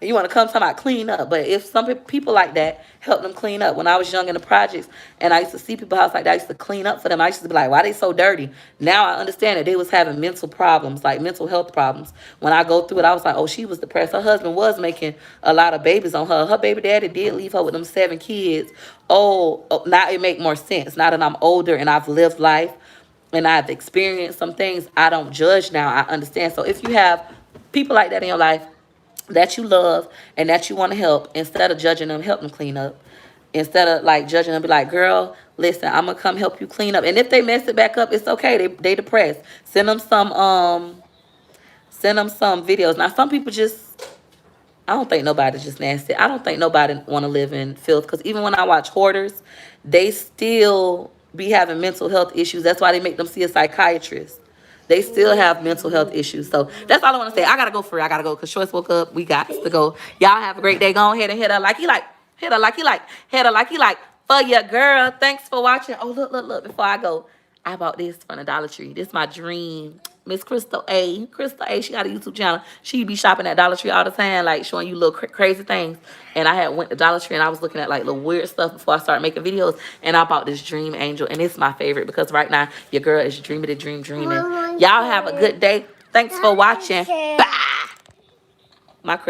A: And you want to come talking about clean up. But if some people like that, help them clean up. When I was young in the projects and I used to see people's house like that, I used to clean up for them. I used to be like, why they so dirty? Now I understand that they was having mental problems, like mental health problems. When I go through it, I was like, oh, she was depressed. Her husband was making a lot of babies on her. Her baby daddy did leave her with them 7 kids. Now it make more sense. Now that I'm older and I've lived life and I've experienced some things, I don't judge now. I understand. So if you have people like that in your life that you love and that you want to help, instead of judging them, help them clean up. Instead of like judging them, be like, girl, listen, I'm gonna come help you clean up. And if they mess it back up, it's okay. They depressed. Send them some videos. Now some people just, I don't think nobody's just nasty. I don't think nobody want to live in filth, because even when I watch hoarders, they still be having mental health issues. That's why they make them see a psychiatrist. They still have mental health issues. So that's all I want to say. I got to go for it. I got to go because Shorts woke up. We got to go. Y'all have a great day. Go ahead and hit her like he like. Hit her like he like. Hit her like he like. For your girl. Thanks for watching. Oh, look. Before I go, I bought this from the Dollar Tree. This is my dream. Miss Crystal A. Crystal A, she got a YouTube channel. She be shopping at Dollar Tree all the time, like showing you little crazy things. And I had went to Dollar Tree and I was looking at like little weird stuff before I started making videos. And I bought this Dream Angel. And it's my favorite because right now your girl is dreaming the dreaming. Y'all have a good day. Thanks for watching. Bye. My Crystal.